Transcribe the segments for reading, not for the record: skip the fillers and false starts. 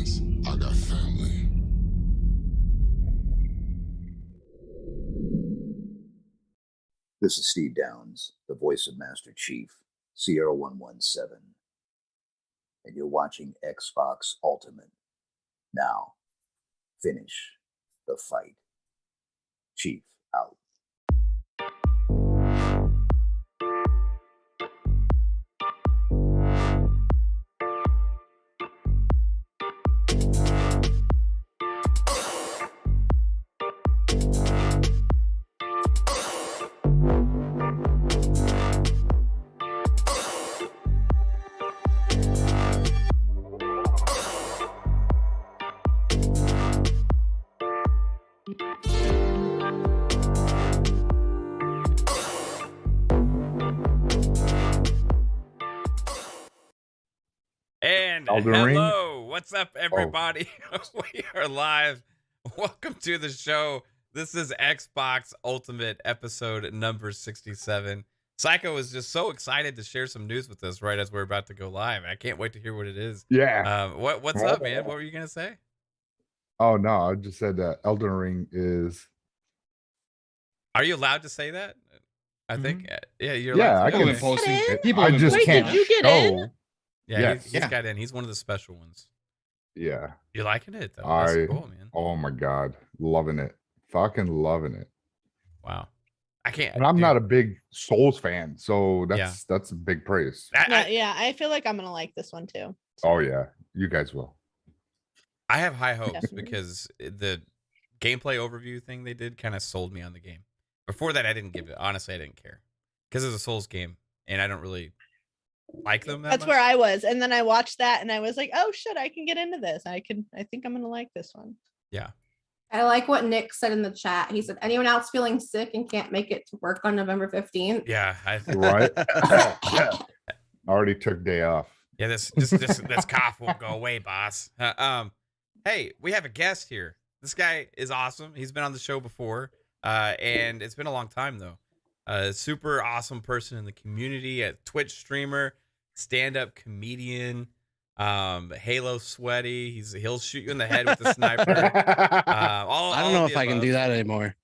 friends. I got family. This is Steve Downs, the voice of Master Chief, Sierra 117. And you're watching Xbox Ultimate. Now, finish the fight. Chief out. And hello, what's up, everybody? We are live. Welcome to the show. This is Xbox Ultimate episode number 67. Psycho is just so excited to share some news with us right as we're about to go live. I can't wait to hear what it is. Yeah. What's up, man? What were you gonna say? Oh no, I just said that Elden Ring is. Are you allowed to say that? I think. Yeah, you're. Yeah, allowed to. I can Okay. posting. People I have been just posting can't it. Did you get show. in? Yeah, Yes. he's Yeah. got in. He's one of the special ones. Yeah. You liking it though? That's cool, man. Oh my god, loving it. Fucking loving it. Wow. I can't. And I'm dude, not a big Souls fan, so that's a big praise. Yeah, I feel like I'm gonna like this one too. Oh yeah, you guys will. I have high hopes Definitely. because the gameplay overview thing they did kind of sold me on the game. Before that, I didn't give it. Honestly, I didn't care because it's a Souls game, and I don't really like them. That's where I was, and then I watched that, and I was like, "Oh shit, I can get into this. I think I'm gonna like this one." Yeah. I like what Nick said in the chat. He said, anyone else feeling sick and can't make it to work on November 15th? Yeah. Right? Already took day off. Yeah. This cough won't go away, boss. Hey, we have a guest here. This guy is awesome. He's been on the show before, and it's been a long time though. Super awesome person in the community, a Twitch streamer, stand-up comedian. Halo sweaty. He'll shoot you in the head with the sniper. I don't know if I can do that anymore.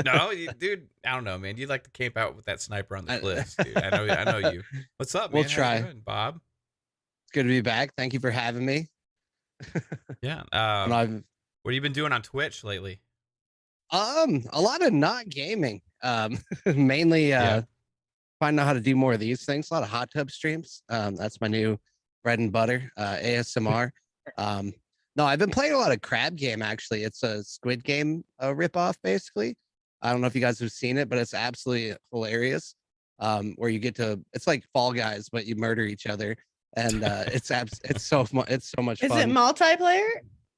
No, dude. I don't know, man. You like to camp out with that sniper on the cliffs, dude. I know you. What's up, man? We'll try. How you doing, Bob? It's good to be back. Thank you for having me. Yeah. And I've What have you been doing on Twitch lately? a lot of not gaming. Mainly finding out how to do more of these things. A lot of hot tub streams. That's my new bread and butter. ASMR. No, I've been playing a lot of Crab Game actually. It's a Squid Game ripoff basically. I don't know if you guys have seen it, but it's absolutely hilarious. Where you get to, it's like Fall Guys, but you murder each other, and it's so much fun. Is it multiplayer?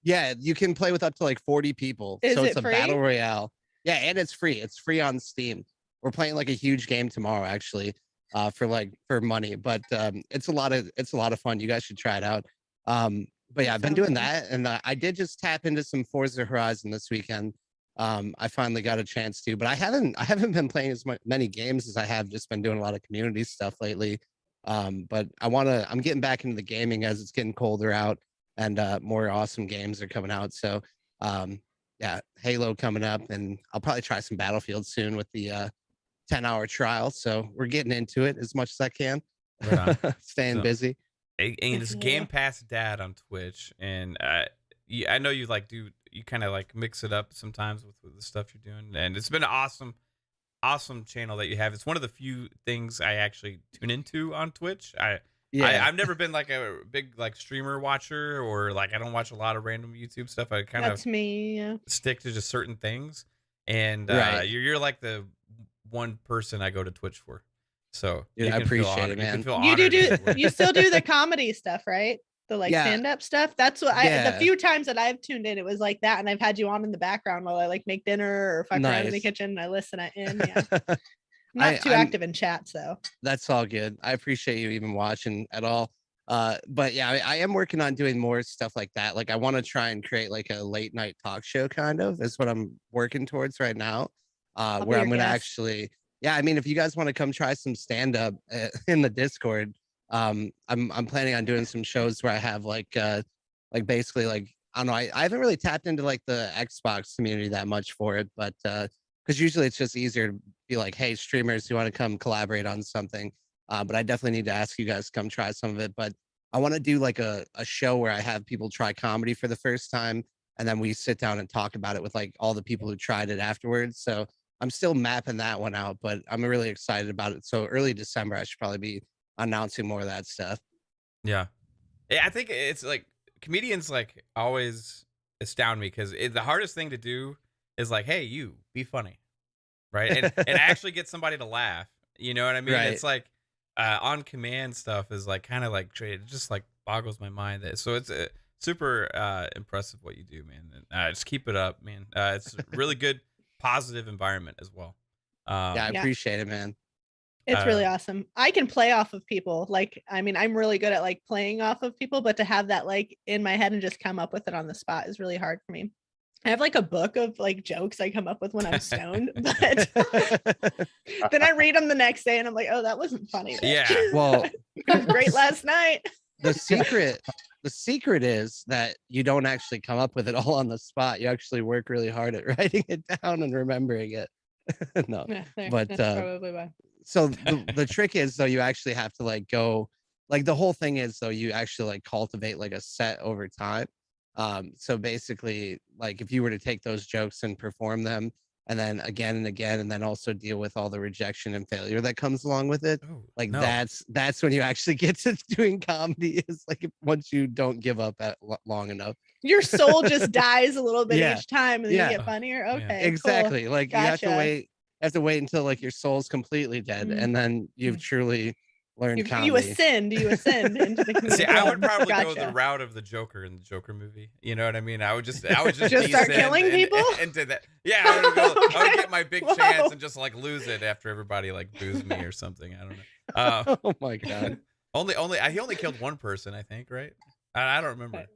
Yeah, you can play with up to like 40 people. Is So it's it a free? battle royale. Yeah, and it's free. It's free on Steam. We're playing like a huge game tomorrow actually, for money. But it's a lot of fun. You guys should try it out. But yeah, I've been doing that, and I did just tap into some Forza Horizon this weekend. I finally got a chance to, but I haven't been playing as many games as I have just been doing a lot of community stuff lately. But I'm getting back into the gaming as it's getting colder out, and more awesome games are coming out. So yeah, Halo coming up, and I'll probably try some Battlefield soon with the 10-hour trial. So we're getting into it as much as I can. Right on. Staying busy. And it's Game Pass Dad on Twitch, and I know you you kind of like mix it up sometimes with the stuff you're doing, and it's been an awesome channel that you have. It's one of the few things I actually tune into on Twitch. I've never been like a big like streamer watcher, or like I don't watch a lot of random YouTube stuff. I kind That's of me. Yeah. stick to just certain things, and Right. you're like the one person I go to Twitch for. So Dude, you I can feel appreciate honored. it, man. can feel You honored. you still do the comedy stuff, right? The like Yeah. stand-up stuff. That's what Yeah. the few times that I've tuned in, it was like that, and I've had you on in the background while I like make dinner or fuck around in the Nice. kitchen. And I listen in. Yeah. I'm not too I'm- active in chats though. That's all good. I appreciate you even watching at all. But yeah, I am working on doing more stuff like that. Like I want to try and create like a late night talk show kind of is what I'm working towards right now. I'll be Where your I'm going to guest. actually, yeah, I mean, if you guys want to come try some stand up in the Discord, I'm planning on doing some shows where I have like like basically like I don't know. I haven't really tapped into like the Xbox community that much for it, but because usually it's just easier to be like, hey, streamers, you want to come collaborate on something? But I definitely need to ask you guys to come try some of it. But I want to do like a show where I have people try comedy for the first time, and then we sit down and talk about it with like all the people who tried it afterwards. So I'm still mapping that one out, but I'm really excited about it. So early December, I should probably be announcing more of that stuff. Yeah. I think it's like comedians like always astound me because the hardest thing to do is like, hey, you be funny, right? And actually get somebody to laugh. You know what I mean? Right. It's like on command stuff is like kind of like it just like boggles my mind. So it's super impressive what you do, man. Just keep it up, man. It's a really good, positive environment as well. Yeah, I Yeah. appreciate it, man. It's really awesome. I can play off of people. Like, I mean, I'm really good at like playing off of people, but to have that like in my head and just come up with it on the spot is really hard for me. I have like a book of like jokes I come up with when I'm stoned, but then I read them the next day and I'm like, oh, that wasn't funny. Yeah. Well, It was great last night. the secret is that you don't actually come up with it all on the spot. You actually work really hard at writing it down and remembering it. No, Yeah, but that's probably why. so the trick is though, you actually have to like go, like the whole thing is though, you actually like cultivate like a set over time. So basically, like if you were to take those jokes and perform them and then again and again, and then also deal with all the rejection and failure that comes along with it, Oh, like no. that's when you actually get to doing comedy, is like once you don't give up at long enough. Your soul just dies a little bit Yeah. each time and then Yeah. you get funnier. Yeah. Okay. Cool. Exactly. Like you have to Gotcha. wait until like your soul's completely dead, Mhm. and then you've truly learned comedy. You ascend into the See, comedic I would realm. probably go the Gotcha. route of the Joker in the Joker movie. You know what I mean? I would just Just start descend killing people? into that. Yeah, I would Okay. get my big Whoa. chance and just like lose it after everybody like boos me or something. I don't know. Oh my god. He only killed one person, I think, right? I don't remember.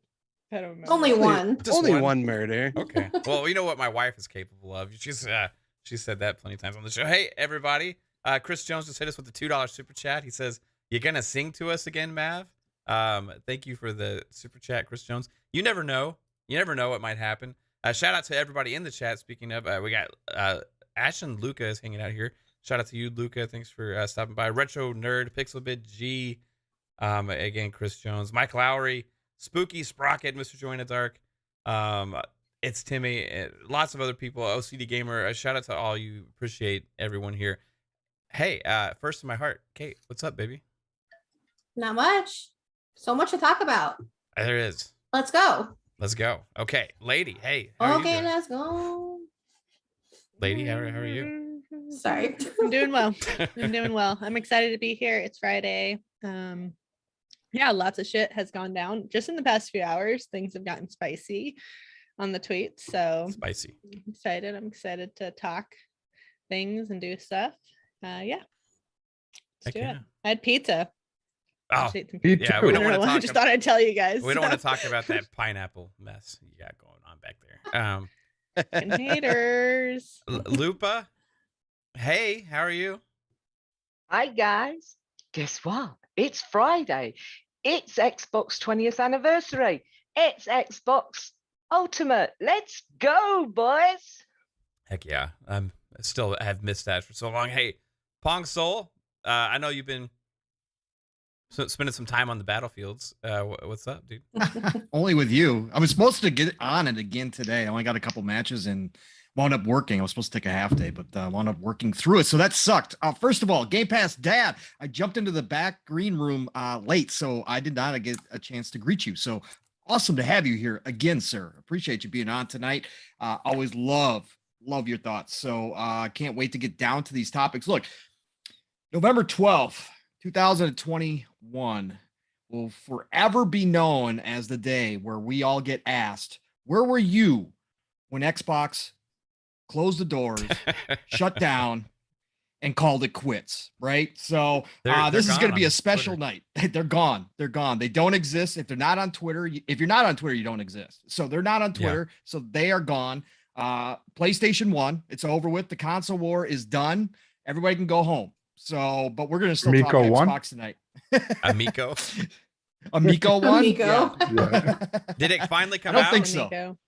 I don't remember. Only one. Just Only one murder. Okay. Well, you know what my wife is capable of. She said that plenty of times on the show. Hey, everybody. Chris Jones just hit us with the $2 super chat. He says, "You gonna sing to us again, Mav?" Thank you for the super chat, Chris Jones. You never know. You never know what might happen. Shout out to everybody in the chat. Speaking of, we got AssassinLupa is hanging out here. Shout out to you, Luca. Thanks for stopping by. Retro Nerd, Pixelbit G. Again, Chris Jones, Mike Lowry, Spooky Sprocket, Mr. Joy in the Dark. It's Timmy, lots of other people. OCDgamer. Shout out to all you. Appreciate everyone here. Hey, first in my heart, Kate, what's up, baby? Not much. So much to talk about. There is. Let's go. Let's go. Okay, lady. Hey. How are you Okay, doing? let's go. Lady, how are you? Sorry. I'm doing well. I'm doing well. I'm excited to be here. It's Friday. Yeah, lots of shit has gone down just in the past few hours. Things have gotten spicy on the tweets. So Spicy. I'm excited to talk things and do stuff. Yeah. Let's Heck do yeah. it. I had pizza. Oh, Just ate some Me pizza. yeah, too. we I don't don't want know to why, I talk. just thought I'd tell you guys. We don't want to talk about that pineapple mess you got going on back there. Fucking haters. Lupa. Hey, how are you? Hi guys, guess what? It's Friday. It's Xbox 20th anniversary. It's Xbox Ultimate. Let's go, boys. Heck yeah. I still have missed that for so long. Hey, Pong Soul. I know you've been spending some time on the battlefields. What's up, dude? Only with you. I was supposed to get on it again today. I only got a couple matches and wound up working. I was supposed to take a half day, but wound up working through it. So that sucked. First of all, Game Pass Dad, I jumped into the back green room late, so I did not get a chance to greet you. So awesome to have you here again, sir. Appreciate you being on tonight. Always love your thoughts. So can't wait to get down to these topics. Look, November 12th, 2021 will forever be known as the day where we all get asked, where were you when Xbox closed the doors, shut down, and called it quits, right? So They're this is gone going to be on a special Twitter. night. They're gone. They're gone. They don't exist. If they're not on Twitter, if you're not on Twitter, you don't exist. So they're not on Yeah. Twitter. So they are gone. PlayStation 1, it's over with. The console war is done. Everybody can go home. So, but we're going to still talk Amico won? Xbox tonight. Amico. Amico one? Amico. Yeah. Did it finally come I don't out? think so. Nico.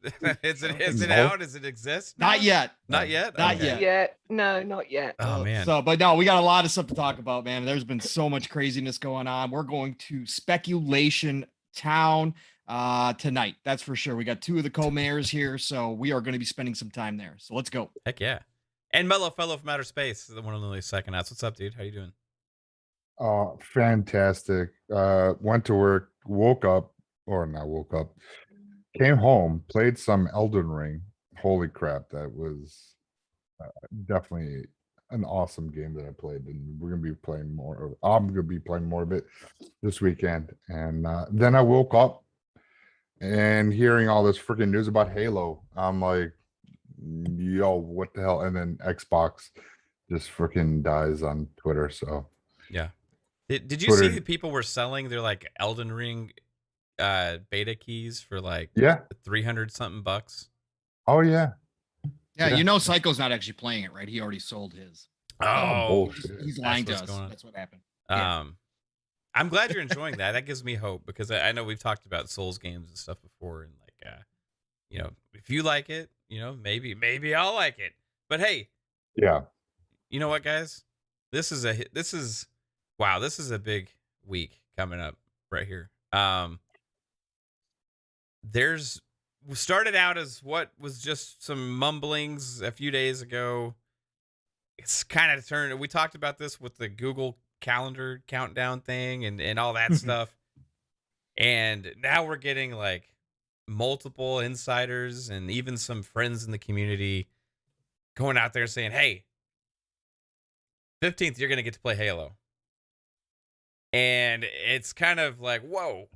Is it No. out? Does it exist? Not yet. Not yet. Not Okay. yet. Yeah, no, not yet. Oh man. So, but no, we got a lot of stuff to talk about, man. There's been so much craziness going on. We're going to Speculation Town tonight. That's for sure. We got 2 of the co-mayors here, so we are going to be spending some time there. So let's go. Heck yeah. And Mellow Fellow from Outer Space, the one and only second outs. What's up, dude? How you doing? Oh, fantastic. Went to work, came home, played some Elden Ring. Holy crap, that was definitely an awesome game that I played, and we're gonna be playing more of I'm gonna be playing more of it this weekend. And then I woke up and hearing all this freaking news about Halo. I'm like, yo, what the hell? And then Xbox just freaking dies on Twitter. So yeah. Did you Twitter. see that people were selling their like Elden Ring beta keys for like 300 something bucks? Oh yeah. Yeah, Yeah. you know Psycho's not actually playing it, right? He already sold his. Oh, bullshit. He's lying to what's us. going on. That's what happened. Yeah. I'm glad you're enjoying that. That gives me hope because I know we've talked about Souls games and stuff before, and like, you know, if you like it, you know, maybe I'll like it. But hey, Yeah. you know what, guys? This is a big week coming up right here. We started out as what was just some mumblings a few days ago. It's kind of turned. We talked about this with the Google Calendar countdown thing and all that stuff. And now we're getting like multiple insiders and even some friends in the community going out there saying, hey, 15th, you're going to get to play Halo. And it's kind of like, whoa,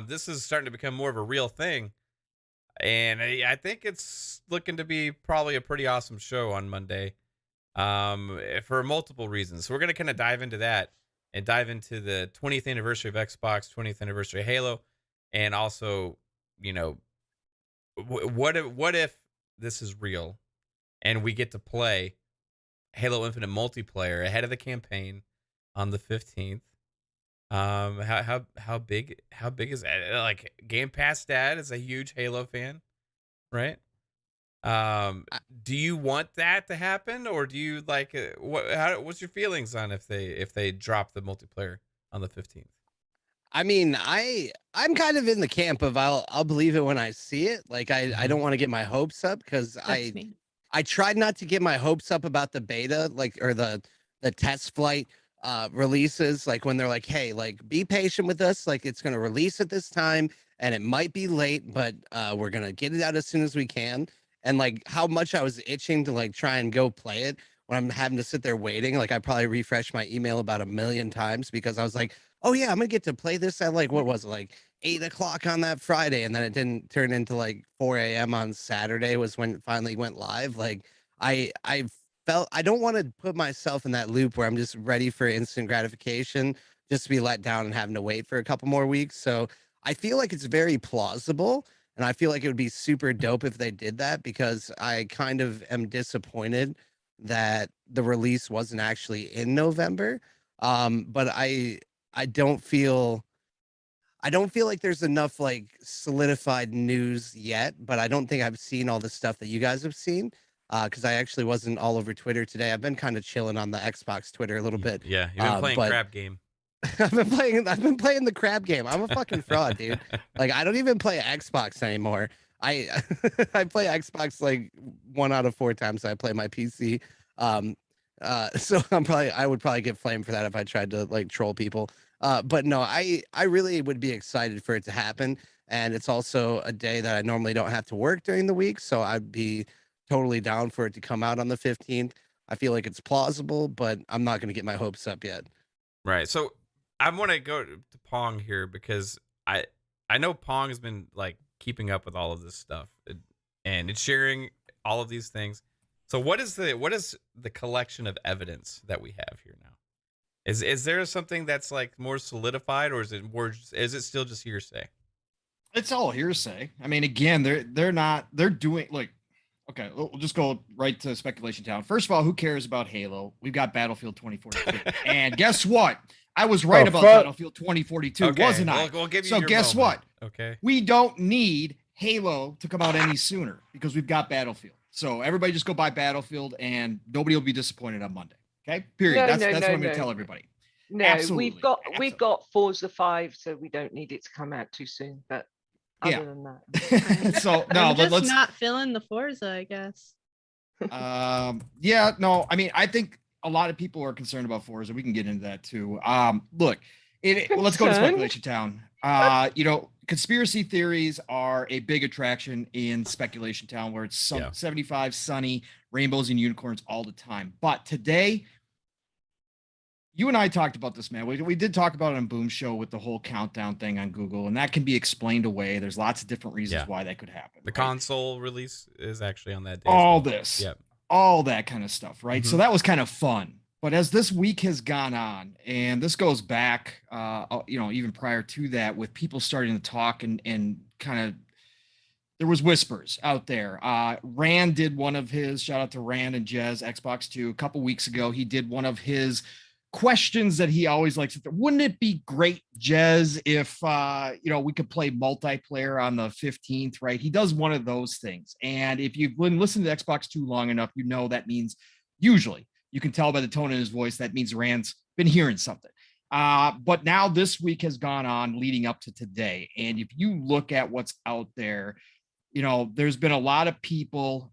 this is starting to become more of a real thing. And I think it's looking to be probably a pretty awesome show on Monday for multiple reasons. So we're going to kind of dive into that and dive into the 20th anniversary of Xbox, 20th anniversary of Halo, and also, you know, what if this is real and we get to play Halo Infinite multiplayer ahead of the campaign on the 15th? How big is that? Like, Game Pass Dad is a huge Halo fan, right? Do you want that to happen, or do you like what's your feelings on if they drop the multiplayer on the 15th? I mean, I'm kind of in the camp of I'll believe it when I see it. Like I don't want to get my hopes up because I tried not to get my hopes up about the beta, like, or the test flight releases, like when they're like, hey, like, be patient with us, like it's going to release at this time and it might be late, but we're going to get it out as soon as we can. And like how much I was itching to like try and go play it when I'm having to sit there waiting. Like I probably refreshed my email about 1 million times because I was like, oh yeah, I'm gonna get to play this at like, what was it, like 8 o'clock on that Friday, and then it didn't turn into like 4 a.m. on Saturday was when it finally went live. Like I felt I don't want to put myself in that loop where I'm just ready for instant gratification just to be let down and having to wait for a couple more weeks. So I feel like it's very plausible, and I feel like it would be super dope if they did that, because I kind of am disappointed that the release wasn't actually in November. But I don't feel like there's enough like solidified news yet, but I don't think I've seen all the stuff that you guys have seen. Because I actually wasn't all over Twitter today. I've been kind of chilling on the Xbox Twitter a little bit. Yeah, you've been playing crab game. I've been playing the crab game. I'm a fucking fraud, dude. Like I don't even play Xbox anymore. I play Xbox like 1 out of 4 times I play my PC. So I would probably get flamed for that if I tried to like troll people. But no, I really would be excited for it to happen. And it's also a day that I normally don't have to work during the week, so I'd be totally down for it to come out on the 15th. I feel like it's plausible, but I'm not going to get my hopes up yet. Right. So I want to go to Pong here because I know Pong has been like keeping up with all of this stuff and it's sharing all of these things. So what is the collection of evidence that we have here now? Is there something that's like more solidified, or is it still just hearsay? It's all hearsay. I mean, again, they're doing like, okay, we'll just go right to Speculation Town. First of all, who cares about Halo? We've got Battlefield 2042. And guess what? I was right about fuck? Battlefield 2042, Okay, wasn't I? We'll give you So your guess moment. what? Okay. We don't need Halo to come out any sooner because we've got Battlefield. So everybody just go buy Battlefield and nobody will be disappointed on Monday. Okay. Period. No, That's no, what no, I'm going to no. tell everybody. No, Absolutely. we've got Forza 5, so we don't need it to come out too soon. But Yeah. other than that, So no, I'm but just let's not feeling the Forza, I guess. yeah, no, I mean, I think a lot of people are concerned about Forza. We can get into that too. Look, well, let's go to Concerned? Speculation Town. You know, conspiracy theories are a big attraction in Speculation Town, where it's 75 sunny rainbows and unicorns all the time. But today, you and I talked about this, man. We did talk about it on Boom Show with the whole countdown thing on Google, and that can be explained away. There's lots of different reasons why that could happen. The right? console release is actually on that day. All this, Yep. all that kind of stuff, right? So that was kind of fun. But as this week has gone on, and this goes back, you know, even prior to that, with people starting to talk and kind of, there was whispers out there. Rand did one of his, shout out to Rand and Jez, Xbox 2, a couple weeks ago. He did one of his questions that he always likes. Wouldn't it be great, Jez, if you know, we could play multiplayer on the 15th, right? He does one of those things. And if you've been listening to Xbox 2 long enough, you know that means, usually you can tell by the tone in his voice, that means Rand's been hearing something. But now this week has gone on leading up to today. And if you look at what's out there, you know, there's been a lot of people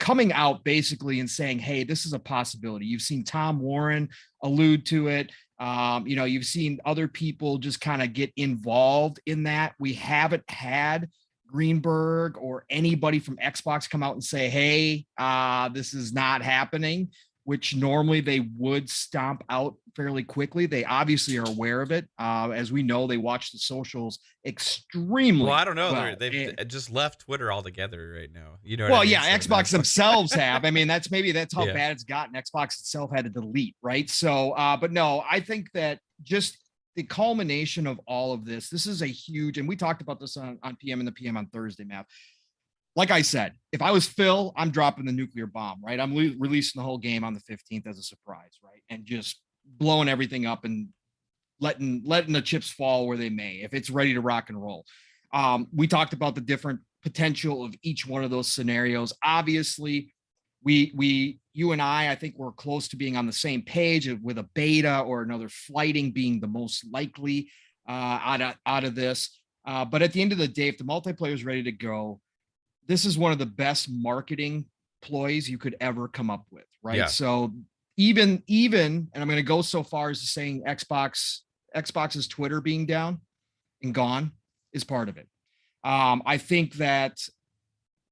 coming out basically and saying, hey, this is a possibility. You've seen Tom Warren allude to it. You know, you've seen other people just kind of get involved in that. We haven't had Greenberg or anybody from Xbox come out and say, hey, this is not happening, which normally they would stomp out fairly quickly. They obviously are aware of it. As we know, they watch the socials extremely well. I don't know. well. They've just left Twitter altogether right now. You know. Well, what I mean? yeah, So Xbox themselves have. I mean, that's how Yeah. bad it's gotten. Xbox itself had to delete, right? So, but no, I think that just the culmination of all of this is a huge, and we talked about this on PM and the PM on Thursday, Matt. Like I said, if I was Phil, I'm dropping the nuclear bomb, right? I'm releasing the whole game on the 15th as a surprise, right? And just blowing everything up and letting the chips fall where they may, if it's ready to rock and roll. We talked about the different potential of each one of those scenarios. Obviously, you and I think we're close to being on the same page with a beta or another flighting being the most likely out of this. But at the end of the day, if the multiplayer is ready to go, this is one of the best marketing ploys you could ever come up with, right? Yeah. So even, and I'm going to go so far as to saying Xbox's Twitter being down and gone is part of it. I think that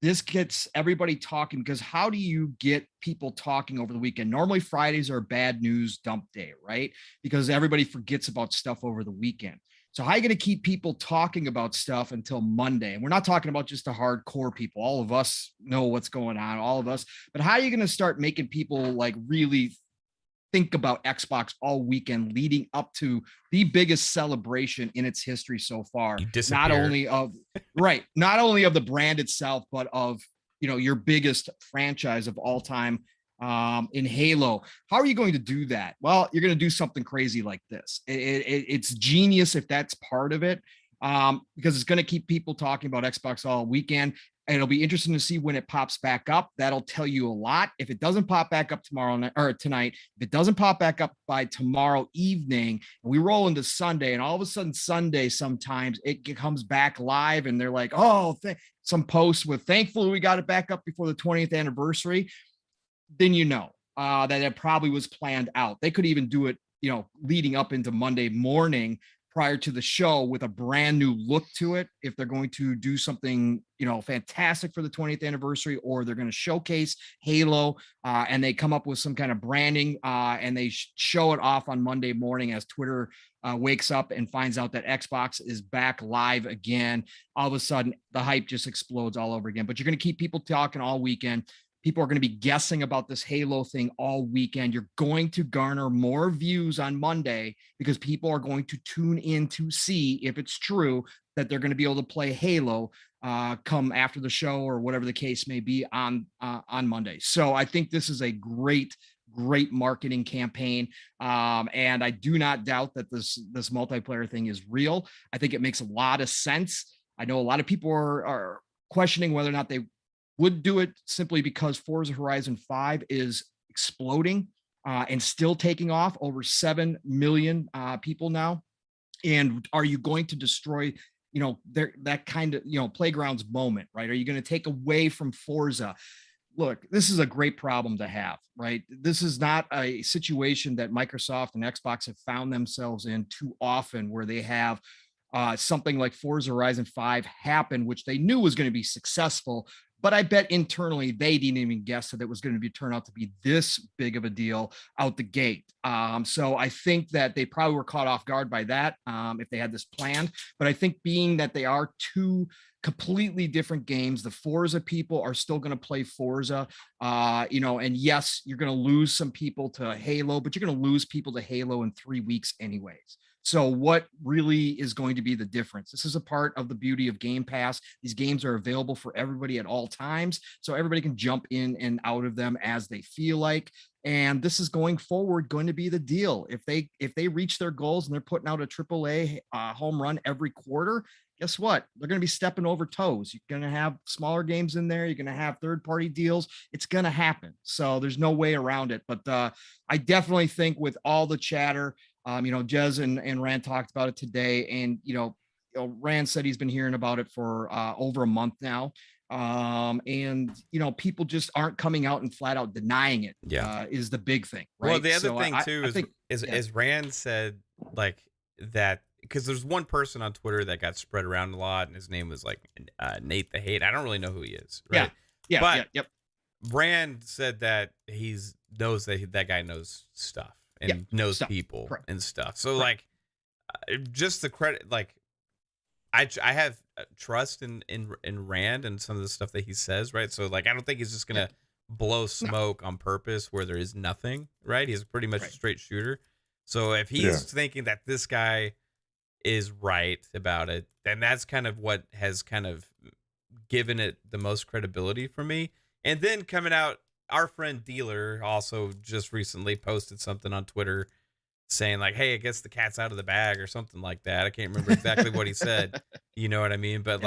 this gets everybody talking, because how do you get people talking over the weekend? Normally Fridays are a bad news dump day, right? Because everybody forgets about stuff over the weekend. So how are you going to keep people talking about stuff until Monday? And we're not talking about just the hardcore people. All of us know what's going on, all of us. But how are you going to start making people like really think about Xbox all weekend leading up to the biggest celebration in its history so far? Not only of the brand itself, but of, you know, your biggest franchise of all time in Halo. How are you going to do that? Well, you're going to do something crazy like this. It's genius if that's part of it, because it's going to keep people talking about Xbox all weekend. And it'll be interesting to see when it pops back up. That'll tell you a lot. If it doesn't pop back up tomorrow night or tonight, if it doesn't pop back up by tomorrow evening, and we roll into Sunday, and all of a sudden Sunday sometimes it comes back live, and they're like, oh, some posts with thankfully we got it back up before the 20th anniversary, then you know that it probably was planned out. They could even do it, you know, leading up into Monday morning prior to the show with a brand new look to it. If they're going to do something, you know, fantastic for the 20th anniversary, or they're going to showcase Halo and they come up with some kind of branding and they show it off on Monday morning as Twitter wakes up and finds out that Xbox is back live again, all of a sudden the hype just explodes all over again. But you're going to keep people talking all weekend. People are going to be guessing about this Halo thing all weekend. You're going to garner more views on Monday because people are going to tune in to see if it's true that they're going to be able to play Halo come after the show or whatever the case may be on Monday. So I think this is a great great marketing campaign. And I do not doubt that this multiplayer thing is real. I think it makes a lot of sense. I know a lot of people are questioning whether or not they would do it simply because Forza Horizon 5 is exploding and still taking off, over 7 million people now. And are you going to destroy, that kind of, Playground's moment, right? Are you going to take away from Forza? Look, this is a great problem to have, right? This is not a situation that Microsoft and Xbox have found themselves in too often, where they have something like Forza Horizon 5 happen, which they knew was going to be successful. But I bet internally they didn't even guess that it was going to turn out to be this big of a deal out the gate. So I think that they probably were caught off guard by that if they had this planned. But I think being that they are two completely different games, the Forza people are still going to play Forza, and yes, you're going to lose some people to Halo, but you're going to lose people to Halo in 3 weeks anyways. So what really is going to be the difference? This is a part of the beauty of Game Pass. These games are available for everybody at all times, so everybody can jump in and out of them as they feel like. And this is going forward going to be the deal. If they reach their goals and they're putting out a AAA home run every quarter, guess what? They're going to be stepping over toes. You're going to have smaller games in there. You're going to have third-party deals. It's going to happen. So there's no way around it. But I definitely think with all the chatter, Jez and Rand talked about it today, and Rand said he's been hearing about it for over a month now, and people just aren't coming out and flat out denying it. Is the big thing, right? Well, the other thing too is Rand said like that, because there's one person on Twitter that got spread around a lot, and his name was like Nate the Hate. I don't really know who he is, right? But Rand said that knows that guy knows stuff and knows people and stuff. So like, just the credit, like I have trust in Rand and some of the stuff that he says, right? So like, I don't think he's just gonna blow smoke on purpose where there is nothing, right? He's pretty much a straight shooter. So if he's thinking that this guy is right about it, then that's kind of what has kind of given it the most credibility for me. And then coming out, our friend Dealer also just recently posted something on Twitter saying like, hey, I guess the cat's out of the bag or something like that. I can't remember exactly what he said. You know what I mean? But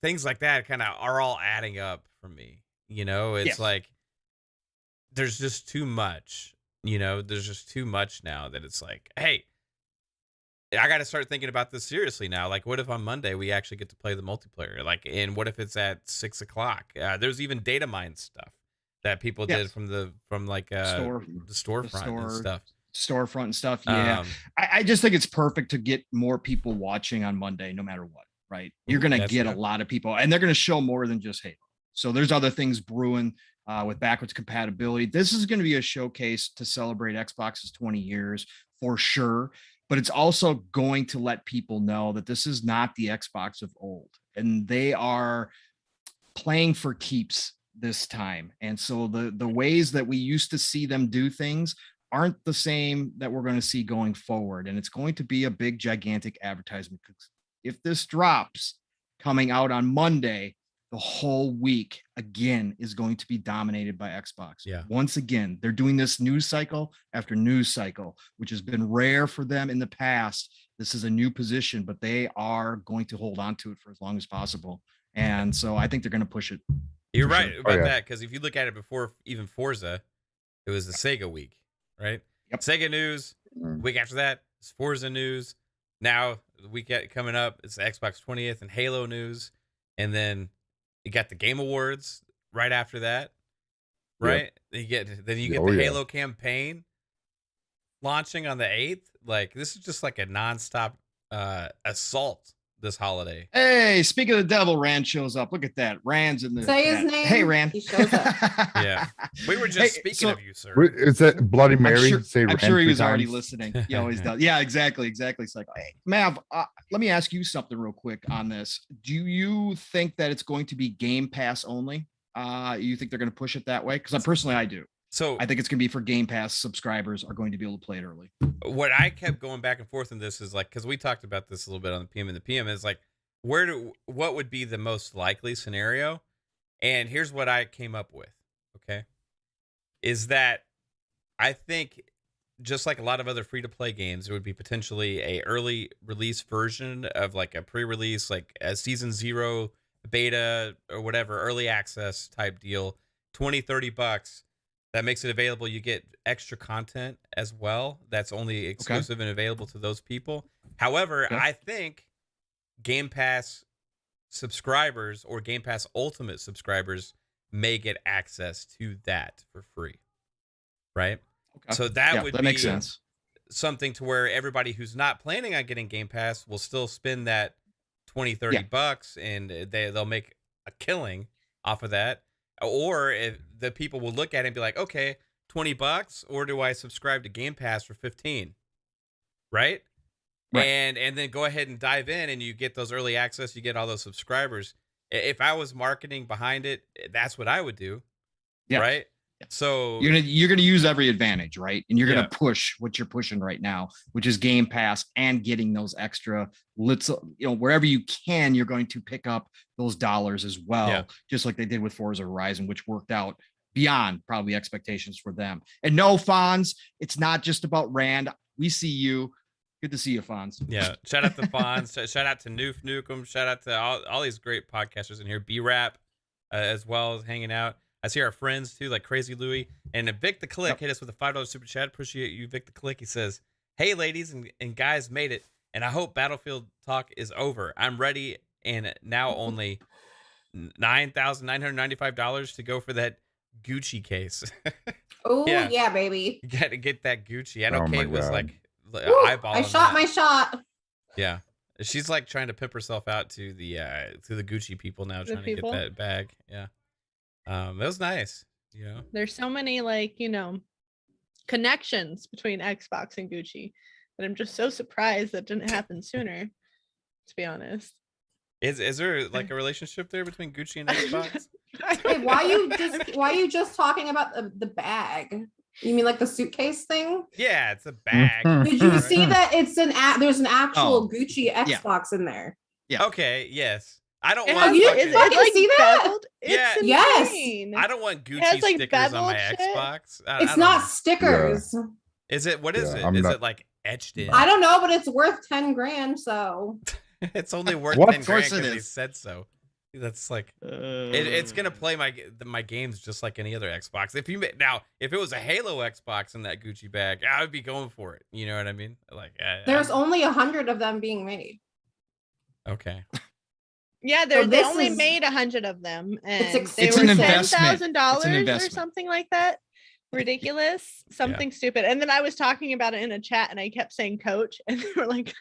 things like that kind of are all adding up for me. It's like, there's just too much, there's just too much now that it's like, hey, I got to start thinking about this seriously now. Like, what if on Monday we actually get to play the multiplayer? Like, and what if it's at 6 o'clock? There's even data mine stuff that people did from the storefront and stuff. Storefront and stuff. Yeah. I just think it's perfect to get more people watching on Monday, no matter what, right? You're going to get a lot of people, and they're going to show more than just Halo. So there's other things brewing with backwards compatibility. This is going to be a showcase to celebrate Xbox's 20 years for sure. But it's also going to let people know that this is not the Xbox of old, and they are playing for keeps this time. And so the ways that we used to see them do things aren't the same that we're going to see going forward. And it's going to be a big, gigantic advertisement. If this drops coming out on Monday, the whole week again is going to be dominated by Xbox. Once again, they're doing this news cycle after news cycle, which has been rare for them in the past. This is a new position, but they are going to hold on to it for as long as possible. And so I think they're going to push it. You're right about that, because if you look at it before even Forza, it was the Sega week, right? Sega news. Week after that, it's Forza news. Now the week coming up, it's the Xbox 20th and Halo news, and then you got the Game Awards right after that, right? You get the Halo campaign launching on the 8th. Like, this is just like a nonstop assault this holiday. Hey, speaking of the devil, Rand shows up. Look at that. Rand's in the Say his name. Hey, Rand. He shows up. We were just speaking of you, sir. Is that Bloody Mary? I'm sure he was already listening. He always does. Yeah, exactly. It's like, hey, Mav, let me ask you something real quick on this. Do you think that it's going to be Game Pass only? You think they're going to push it that way? Because I do. So I think it's going to be for Game Pass subscribers are going to be able to play it early. What I kept going back and forth in this is like, because we talked about this a little bit on the PM, and the PM is like, what would be the most likely scenario? And here's what I came up with. Okay. is that I think just like a lot of other free-to-play games, there would be potentially a early release version of like a pre-release, like a season 0 beta or whatever, early access type deal, $20-$30. That makes it available. You get extra content as well. That's only exclusive and available to those people. However, I think Game Pass subscribers or Game Pass Ultimate subscribers may get access to that for free. Right? Okay. So that would be makes sense. Something to where everybody who's not planning on getting Game Pass will still spend that $20-$30 and they'll make a killing off of that. Or if the people will look at it and be like, okay, $20, or do I subscribe to Game Pass for $15? Right? And then go ahead and dive in and you get those early access, you get all those subscribers. If I was marketing behind it, that's what I would do. Yeah. Right? So you're gonna use every advantage, right? And you're gonna push what you're pushing right now, which is Game Pass and getting those extra wherever you can, you're going to pick up those dollars as well, just like they did with Forza Horizon, which worked out beyond probably expectations for them. And no, Fonz, it's not just about Rand. We see you. Good to see you, Fonz. Yeah, shout out to Fonz. Shout out to Noof Nukem. Shout out to all these great podcasters in here. B-Rap as well as hanging out. I see our friends too, like Crazy Louie and Vic the Click hit us with a $5 super chat. Appreciate you, Vic the Click. He says, "Hey, ladies and guys, made it, and I hope Battlefield talk is over. I'm ready, and now only $9,995 to go for that Gucci case." Oh yeah, baby. You got to get that Gucci. I know Kate was like eyeballing. I shot my shot. Yeah, she's like trying to pimp herself out to the Gucci people now, trying to get that bag. Yeah. It was nice, There's so many connections between Xbox and Gucci that I'm just so surprised that didn't happen sooner, to be honest. Is there like a relationship there between Gucci and Xbox? Hey, why are you just talking about the bag? You mean like the suitcase thing? Yeah, it's a bag. Did you see that there's an actual Gucci Xbox in there? Yeah. Okay, yes. I don't want. want. Is it like see that? Beveled? Yeah. Yes. I don't want Gucci stickers on my Xbox. It's not stickers. Yeah. Is it? What is it? Is it like etched in? I don't know, but it's worth 10 grand. So it's only worth 10 grand because they said so. That's like it's gonna play my games just like any other Xbox. If it was a Halo Xbox in that Gucci bag, I would be going for it. You know what I mean? Like there's only 100 of them being made. Okay. Yeah, they only made 100 of them, and they were $10,000 or something like that. Ridiculous, something stupid. And then I was talking about it in a chat, and I kept saying "coach," and they were like,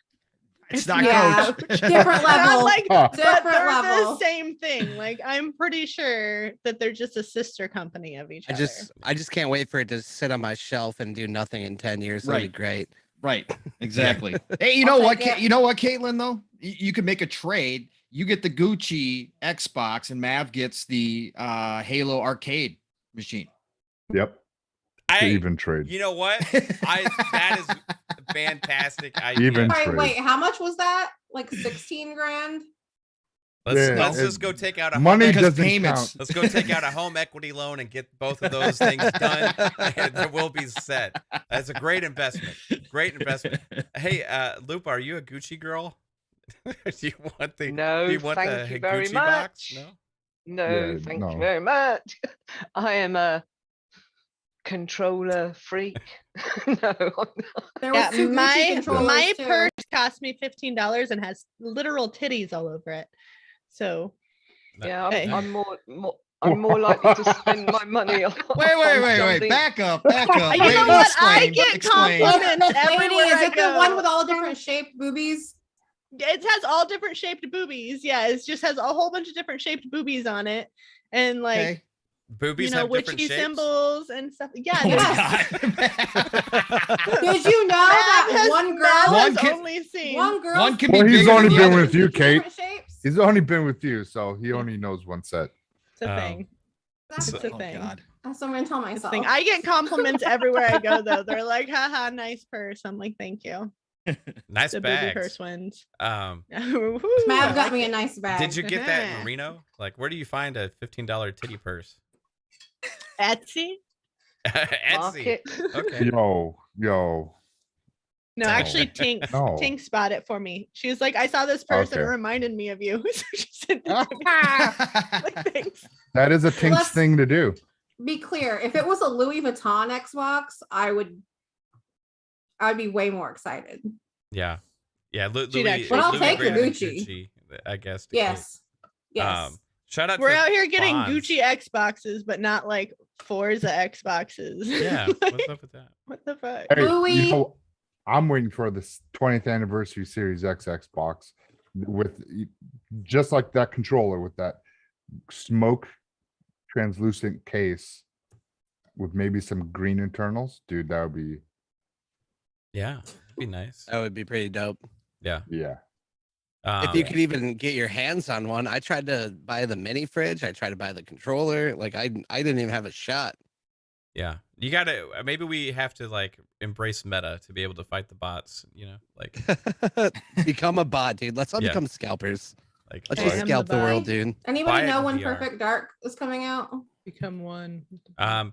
"It's not coach." Different level. Like, different level. The same thing. Like, I'm pretty sure that they're just a sister company of each other. I just can't wait for it to sit on my shelf and do nothing in 10 years. That'd be great. Right. Exactly. Hey, you know what, Kaitlin? Though you could make a trade. You get the Gucci Xbox and Mav gets the Halo arcade machine. Yep. Even trade. You know what? That is a fantastic idea. Even wait, how much was that? Like 16 grand? Let's just go take out a money doesn't count. Let's go take out a home equity loan and get both of those things done, and we'll be set. That's a great investment. Great investment. Hey, Lupa, are you a Gucci girl? Do you want the thank you very Gucci much. box? No, thank you very much. I am a controller freak. No, my purse cost me $15 and has literal titties all over it. So yeah, I'm more likely to spend my money on. Wait! Back up! You know what? I get compliments everywhere. Is it the one with all different shaped boobies? It has all different shaped boobies. Yeah, it just has a whole bunch of different shaped boobies on it, and like boobies have different witchy shapes? symbols and stuff. Yeah. Did you know that one girl? One can be. Well, he's only been with you, Kate. He's only been with you, so he only knows one set. It's a thing. That's a thing. That's what I'm gonna tell myself. I get compliments everywhere I go, though. They're like, "Haha, nice purse." I'm like, "Thank you." Nice the bags. Baby purse wins. Mav got me a nice bag. Did you get that in Reno? Like, where do you find a $15 titty purse? Etsy. Etsy. Market. Okay. Yo. No, actually, Tink No. Tink spotted it for me. She was like, I saw this person, it Okay. reminded me of you. So she sent it to me. Like, thanks. That is a Tinks let's- thing to do. Be clear, if it was a Louis Vuitton Xbox, I'd be way more excited. Yeah. Yeah. She'd actually- But I'll Louis take the Vuitton and Gucci. I guess. to Yes. Yes. Kate. Shout out We're to out here getting Fonz. Gucci Xboxes, but not like Forza Xboxes. Yeah. Like, What's up with that? what the fuck? Hey, Louis- I'm waiting for this 20th anniversary Series X Xbox with just like that controller with that smoke translucent case with maybe some green internals. Dude, that would be Yeah. It'd be nice. That would be pretty dope. Yeah. yeah. If you could even get your hands on one. I tried to buy the mini fridge. I tried to buy the controller. Like I didn't even have a shot. Yeah. You gotta maybe we have to like embrace meta to be able to fight the bots, like Become a bot, dude. Let's all Yeah. become scalpers. like Let's I just am scalp the the world, bot. dude. Anybody buy it know in when VR. Perfect Dark is coming out? Become one.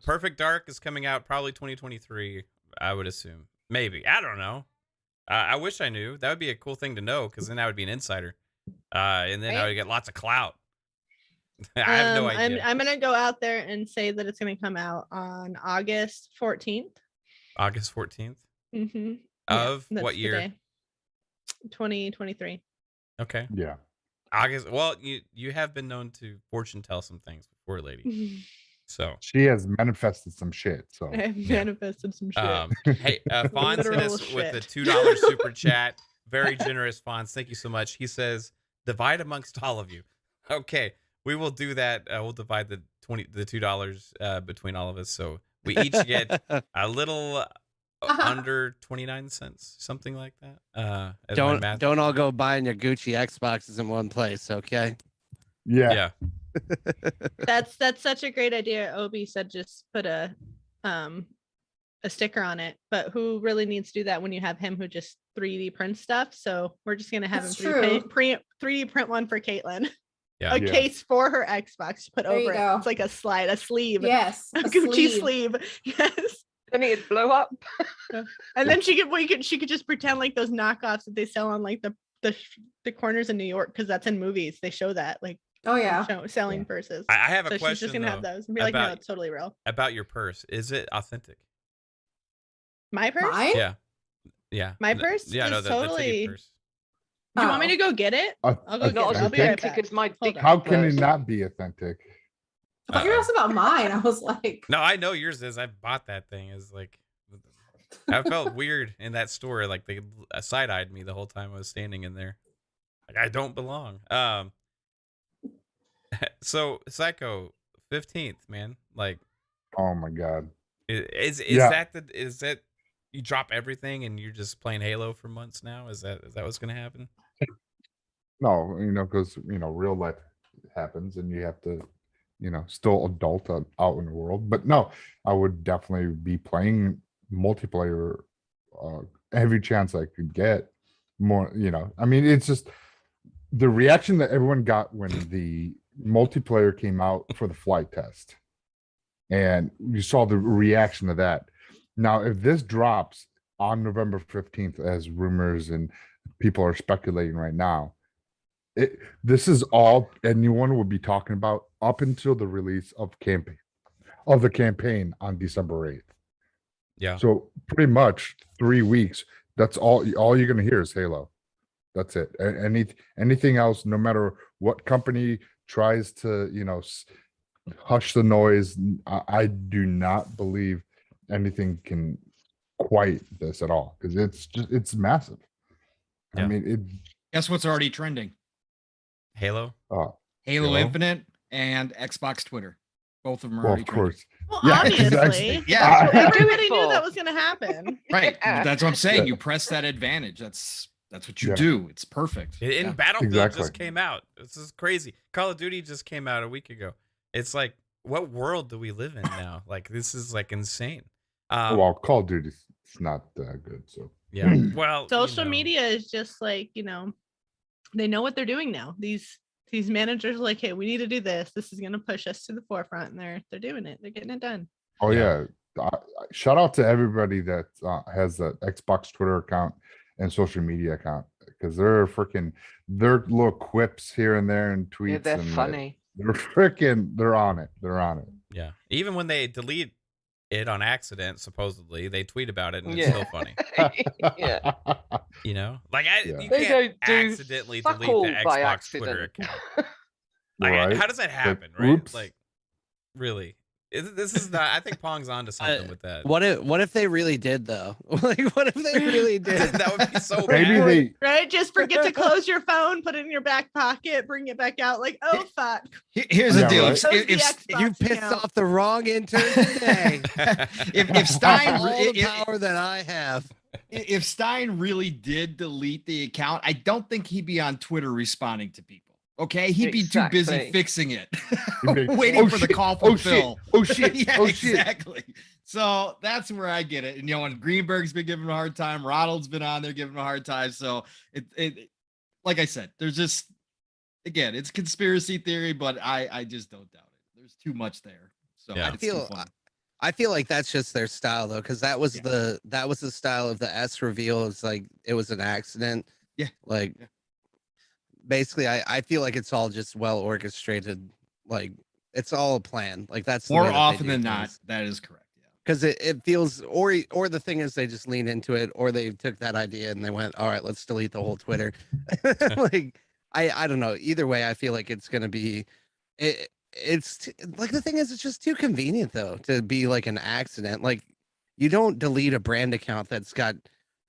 Perfect Dark is coming out probably 2023, I would assume. Maybe. I don't know. I wish I knew. That would be a cool thing to know because then I would be an insider. And then I Right. would get lots of clout. I have no idea. I'm gonna go out there and say that it's gonna come out on August 14th. August 14th Mm-hmm. of what year? 2023. Okay. Yeah. August. Well, you have been known to fortune tell some things before, lady. So She has manifested some shit. So I have manifested some shit. hey, Fonz hit Literal us with a shit. $2 super chat. Very generous, Fonz. Thank you so much. He says, divide amongst all of you. Okay, we will do that. We'll divide the $2 between all of us. So we each get a little under 29 cents, something like that. as my math- Don't all go buying your Gucci Xboxes in one place, okay? yeah. That's such a great idea. Obi said just put a sticker on it, but who really needs to do that when you have him who just 3D prints stuff? So we're just gonna have That's him true. 3D print one for Caitlin. Yeah. A Yeah. case for her Xbox to put There you over it. go. It's like a sleeve. Yes. A a Gucci sleeve. Yes. Then it'd blow up. And then she could just pretend like those knockoffs that they sell on like the corners in New York, because that's in movies. They show that like Oh yeah. selling purses. I have a So question she's just gonna have though, those and be like, no, about- it's totally real. about your purse. Is it authentic? My purse? Mine? Yeah. Yeah. My No- purse Yeah, no, is the ticket totally- purse. Do you want me Oh. to go get it? I'll go get Not it. as I'll be right authentic back. as my Hold dick. on. How can it purse. not be authentic? I thought you were asking about mine. I was like, No, I know yours is. I bought that thing. Is like, I felt weird in that store. Like they side-eyed me the whole time I was standing in there. Like I don't belong. So Psycho 15th, man. Like, Oh my god. is Yeah. that you drop everything and you're just playing Halo for months now? Is that what's gonna happen? No, because real life happens and you have to, still adult out in the world. But no, I would definitely be playing multiplayer every chance I could get. More, I mean, it's just the reaction that everyone got when the multiplayer came out for the flight test, and you saw the reaction to that. Now, if this drops on November 15th, as rumors and people are speculating right now, this is all anyone would be talking about up until the release of the campaign on December 8th. Yeah. So pretty much 3 weeks. That's all you're gonna hear is Halo. That's it. Anything else, no matter what company tries to, hush the noise, I do not believe anything can quite this at all, because it's massive. I Yeah. mean, Guess what's already trending? Halo. Halo Halo? Infinite and Xbox Twitter. Both of them are well, already of trending. course. Well, Yeah, obviously. exactly. Yeah. Everybody knew Beautiful. that was gonna happen. Right. Yeah. That's what I'm saying. Yeah. You press that advantage. That's what you Yeah. do. It's perfect. In Yeah. Battlefield Exactly. just came out. This is crazy. Call of Duty just came out a week ago. It's like, what world do we live in now? Like, this is like insane. Well, Call of Duty is not that good. So Yeah. Well, Social media is just like, they know what they're doing now. These managers are like, hey, we need to do this. This is gonna push us to the forefront, and they're doing it. They're getting it done. oh Yeah. yeah, shout out to everybody that has the Xbox Twitter account and social media account, because they're little quips here and there and tweets. Yeah, they're and funny. They're on it. They're on it. Yeah. Even when they delete it on accident, supposedly, they tweet about it and it's Yeah. still funny. Yeah. You know? Like, you They can't don't do accidentally fuck delete all the by Xbox Twitter accident. account. Like, Right. how does that happen, right? Oops. Like, really? This is not. I think Pong's onto something with that. What if they really did though? Like, what if they really did? That would be so Maybe bad. they. Right? Just forget to close your phone, put it in your back pocket, bring it back out. Like, oh fuck. Here's the Yeah, deal. right. If, Close the if, Xbox You pissed account. off the wrong intern today. if Stein All the if, power that I have. if Stein really did delete the account, I don't think he'd be on Twitter responding to people. Okay, he'd be too busy Exactly. fixing it, He'd be, waiting "Oh, for the shit. call from Oh, shit. Phil. Oh shit! Yeah, Oh shit! exactly. So that's where I get it. And when Greenberg's been giving him a hard time, Ronald's been on there giving him a hard time. So it like I said, there's just again, it's conspiracy theory, but I just don't doubt it. There's too much there. So Yeah. it's too fun. I feel like that's just their style though, because that was the style of the S reveal. It's like it was an accident. Yeah. Like Yeah. basically, I feel like it's all just well orchestrated. Like it's all a plan. Like that's the More way that they often do than not, things. that is correct. Yeah. Because it feels or the thing is they just lean into it, or they took that idea and they went, all right, let's delete the whole Twitter. Like I don't know. Either way, I feel like it's gonna be like the thing is it's just too convenient though to be like an accident. Like you don't delete a brand account that's got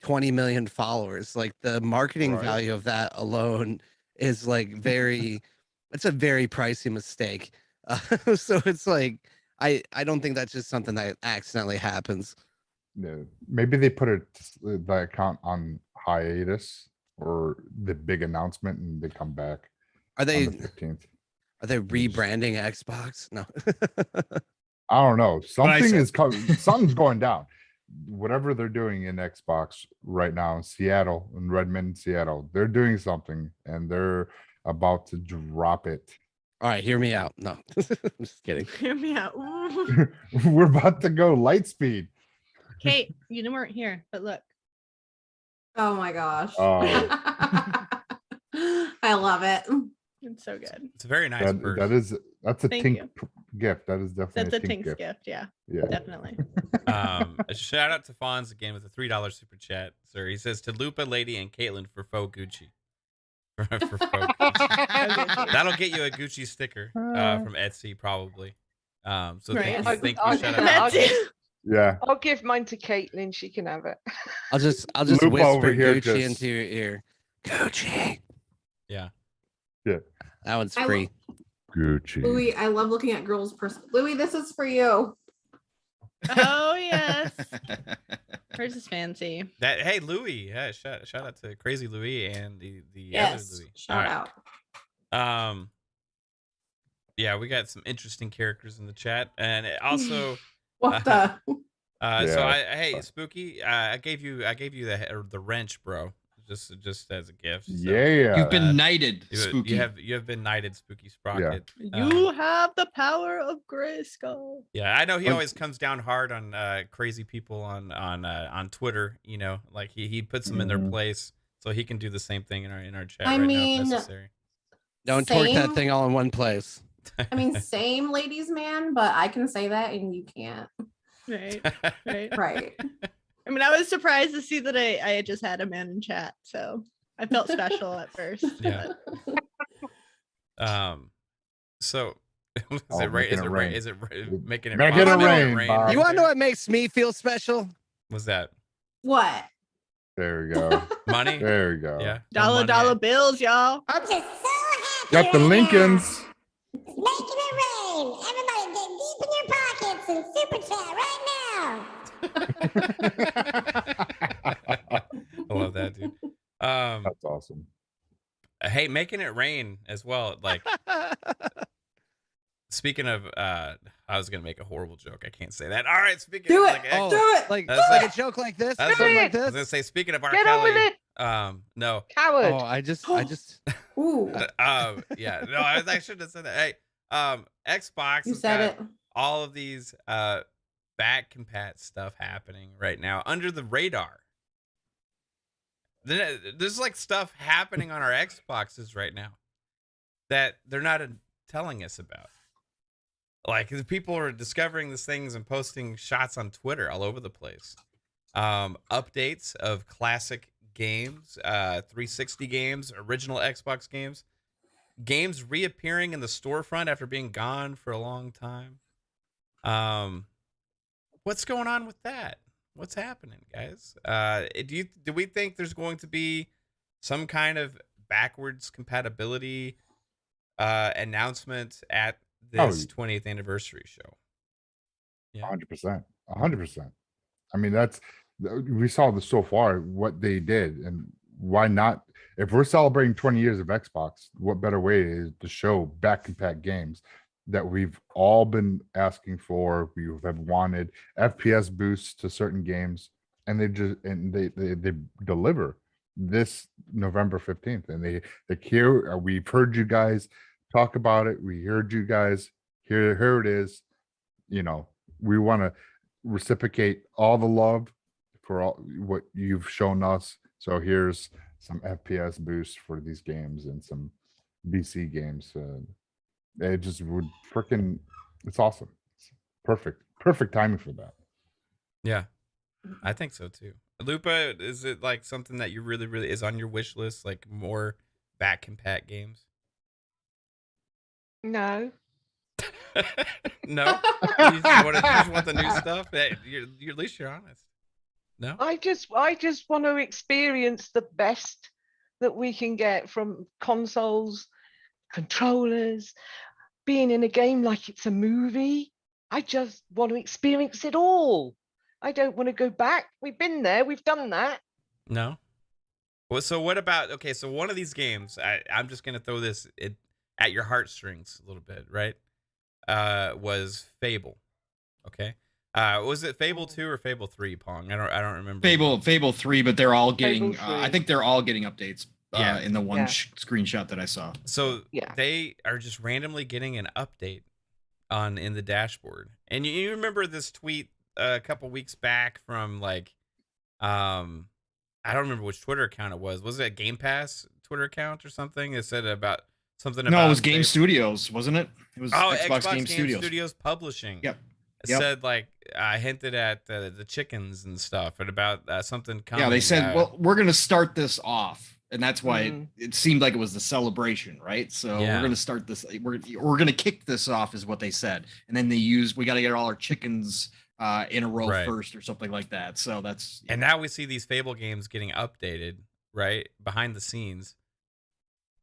20 million followers. Like the marketing Right. value of that alone is like it's a very pricey mistake. So it's like I don't think that's just something that accidentally happens. No, maybe they put the account on hiatus or the big announcement, and they come back Are on they the 15th. are they rebranding Xbox? No. I don't know. Something said- is coming. Something's going down. Whatever they're doing in Xbox right now in Seattle, in Redmond, Seattle, they're doing something, and they're about to drop it. All right, hear me out. No, I'm just kidding. Hear me out. Ooh. We're about to go light speed. Kate, you weren't here, but look. Oh my gosh. Oh. I love it. It's so good. It's a very nice purse. That's a Thank Tink you. gift. That is definitely That's a Tink Tink's gift. Yeah, Yeah. definitely. A shout out to Fonz again with a $3 super chat, sir. He says to Lupa, Lady, and Kaitlin for faux Gucci. For faux Gucci. That'll get you a Gucci sticker from Etsy probably. So Right. thank you. I'll- Shout out. That's it. Yeah. I'll give mine to Kaitlin. She can have it. I'll just Lupa over whisper here Gucci just- into your ear. Gucci. Yeah. That one's I free. Gucci. Louis, I love looking at girls' Louis, this is for you. Oh yes, hers is fancy. Hey Louis, yeah, shout out to Crazy Louis and the Yes. other Louis. Shout out. Yeah, we got some interesting characters in the chat, and also What the? so Yeah. hey Spooky, I gave you the wrench, bro, just as a gift. So Yeah. You've been knighted, Spooky. you have been knighted, Spooky Sprocket. You have the power of Grayskull. Yeah, I know he always comes down hard on crazy people on Twitter. You know, like he puts them in their place, so he can do the same thing in our chat I right mean, now if necessary. Don't torque that Same. thing all in one place. I mean, same ladies man, but I can say that and you can't. Right, right. Right. I mean, I was surprised to see that I had just had a man in chat, so I felt special at first. Yeah. but- So is Oh, it right? making Is it it rain. right? Is it making it Making it possible rain, Bob. You want to know what makes me feel special? What's that? What? There we go. Money? There we go. Yeah. dollar bills, y'all. I'm just so happy. Got the right Lincolns. now. Making it rain. Everybody get deep in your pockets and super chat right now. I love that, dude. That's awesome. Hey, making it rain as well. Like, speaking of, I was gonna make a horrible joke. I can't say that. All right, speaking Do of, it. like, Oh, Do it. like, That's like like- a joke like this? that's Something like- like I was this? gonna say, speaking of R. Get Kelly, on with it, no, coward. Oh, I just Ooh. yeah, no, I shouldn't have said that. Hey, Xbox You has said got it. all of these back compat stuff happening right now under the radar. There's like stuff happening on our Xboxes right now that they're not telling us about. Like people are discovering these things and posting shots on Twitter all over the place. Updates of classic games, 360 games, original Xbox games reappearing in the storefront after being gone for a long time. What's going on with that? What's happening, guys? Do we think there's going to be some kind of backwards compatibility announcement at this 20th anniversary show? Yeah, 100%, 100%. I mean, we saw this so far what they did, and why not? If we're celebrating 20 years of Xbox, what better way is to show back compat games that we've all been asking for, we have wanted, FPS boosts to certain games, and they deliver this November 15th, and they here we've heard you guys talk about it. We heard you guys here it is. You know, we want to reciprocate all the love for all what you've shown us. So here's some FPS boosts for these games and some BC games. It just would freaking, it's awesome. It's perfect timing for that. Yeah, I think so too. Lupa, is it like something that you really is on your wish list, like more back compat games? No. No? You just want the new stuff? Hey, at least you're honest. No? I just want to experience the best that we can get from consoles, controllers, being in a game like it's a movie. I just want to experience it all. I don't want to go back. We've been there. We've done that. No? Well, so what about, okay, so one of these games, I'm just going to throw this at your heartstrings a little bit, right? Was Fable. Okay. Was it Fable 2 or Fable 3, Pong? I don't remember. Fable 3, but they're all getting I think they're all getting updates in the one screenshot that I saw. So they are just randomly getting an update in the dashboard. And you remember this tweet a couple weeks back from like I don't remember which Twitter account it was. Was it a Game Pass Twitter account or something? It said about something about it was Game Studios, wasn't it? It was Xbox Game Studios Publishing. Yep. It said like I hinted at the chickens and stuff, and about something coming. Yeah, they said, well, we're gonna start this off, and that's why it seemed like it was the celebration, right? So we're gonna start this. We're gonna kick this off, is what they said, and then we got to get all our chickens in a row first, or something like that. So that's and now we see these Fable games getting updated, right, behind the scenes.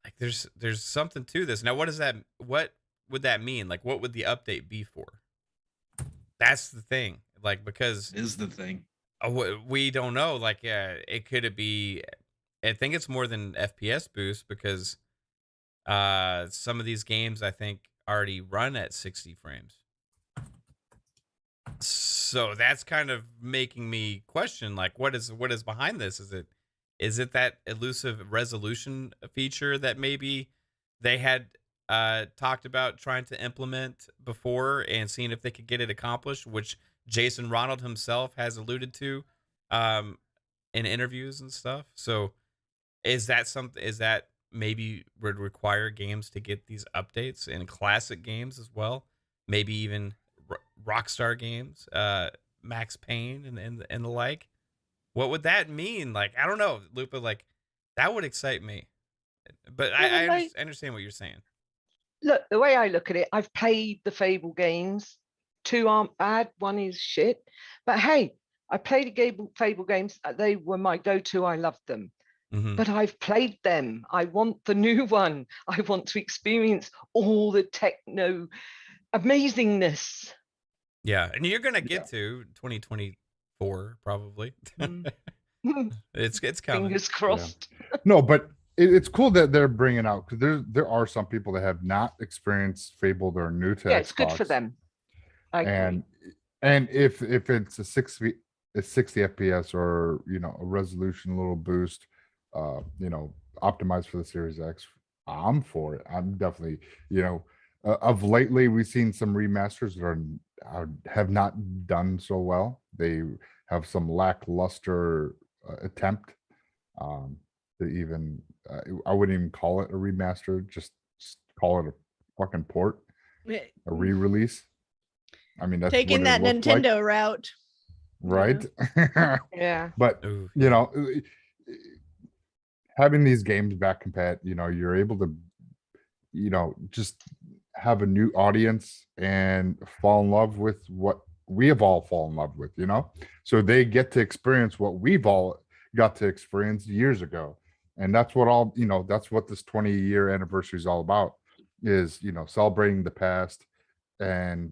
Like there's something to this. Now, what would that mean? Like, what would the update be for? That's the thing. Like, because is the thing we don't know. Like, it could be. I think it's more than FPS boost, because some of these games I think already run at 60 frames. So that's kind of making me question, like, what is behind this? Is it that elusive resolution feature that maybe they had talked about trying to implement before and seeing if they could get it accomplished, which Jason Ronald himself has alluded to in interviews and stuff? So is that maybe would require games to get these updates in classic games as well? Maybe even Rockstar games, Max Payne and the like. What would that mean? Like, I don't know, Lupa, like that would excite me. But I understand what you're saying. Look, the way I look at it, I've played the Fable games. 2 aren't bad, 1 is shit. But hey, I played the Fable games. They were my go-to. I loved them. But I've played them. I want the new one. I want to experience all the techno amazingness. Yeah, and you're gonna get to 2024 probably. It's coming. Fingers crossed. Yeah. No, but it's cool that they're bringing out, because there are some people that have not experienced Fable. They're new to Xbox. It's good for them. And if it's a 60 FPS, or a resolution, a little boost, optimized for the Series X, I'm for it. I'm definitely of lately, we've seen some remasters that have not done so well. They have some lackluster attempt to even. I wouldn't even call it a remaster. Just call it a fucking port, a re-release. I mean, that's Taking what that it looked like, Nintendo route. right? Yeah. But Ooh, you know, having these games back compat, you're able to, just have a new audience and fall in love with what we have all fallen in love with, so they get to experience what we've all got to experience years ago. And that's what that's what this 20-year anniversary is all about, is, celebrating the past and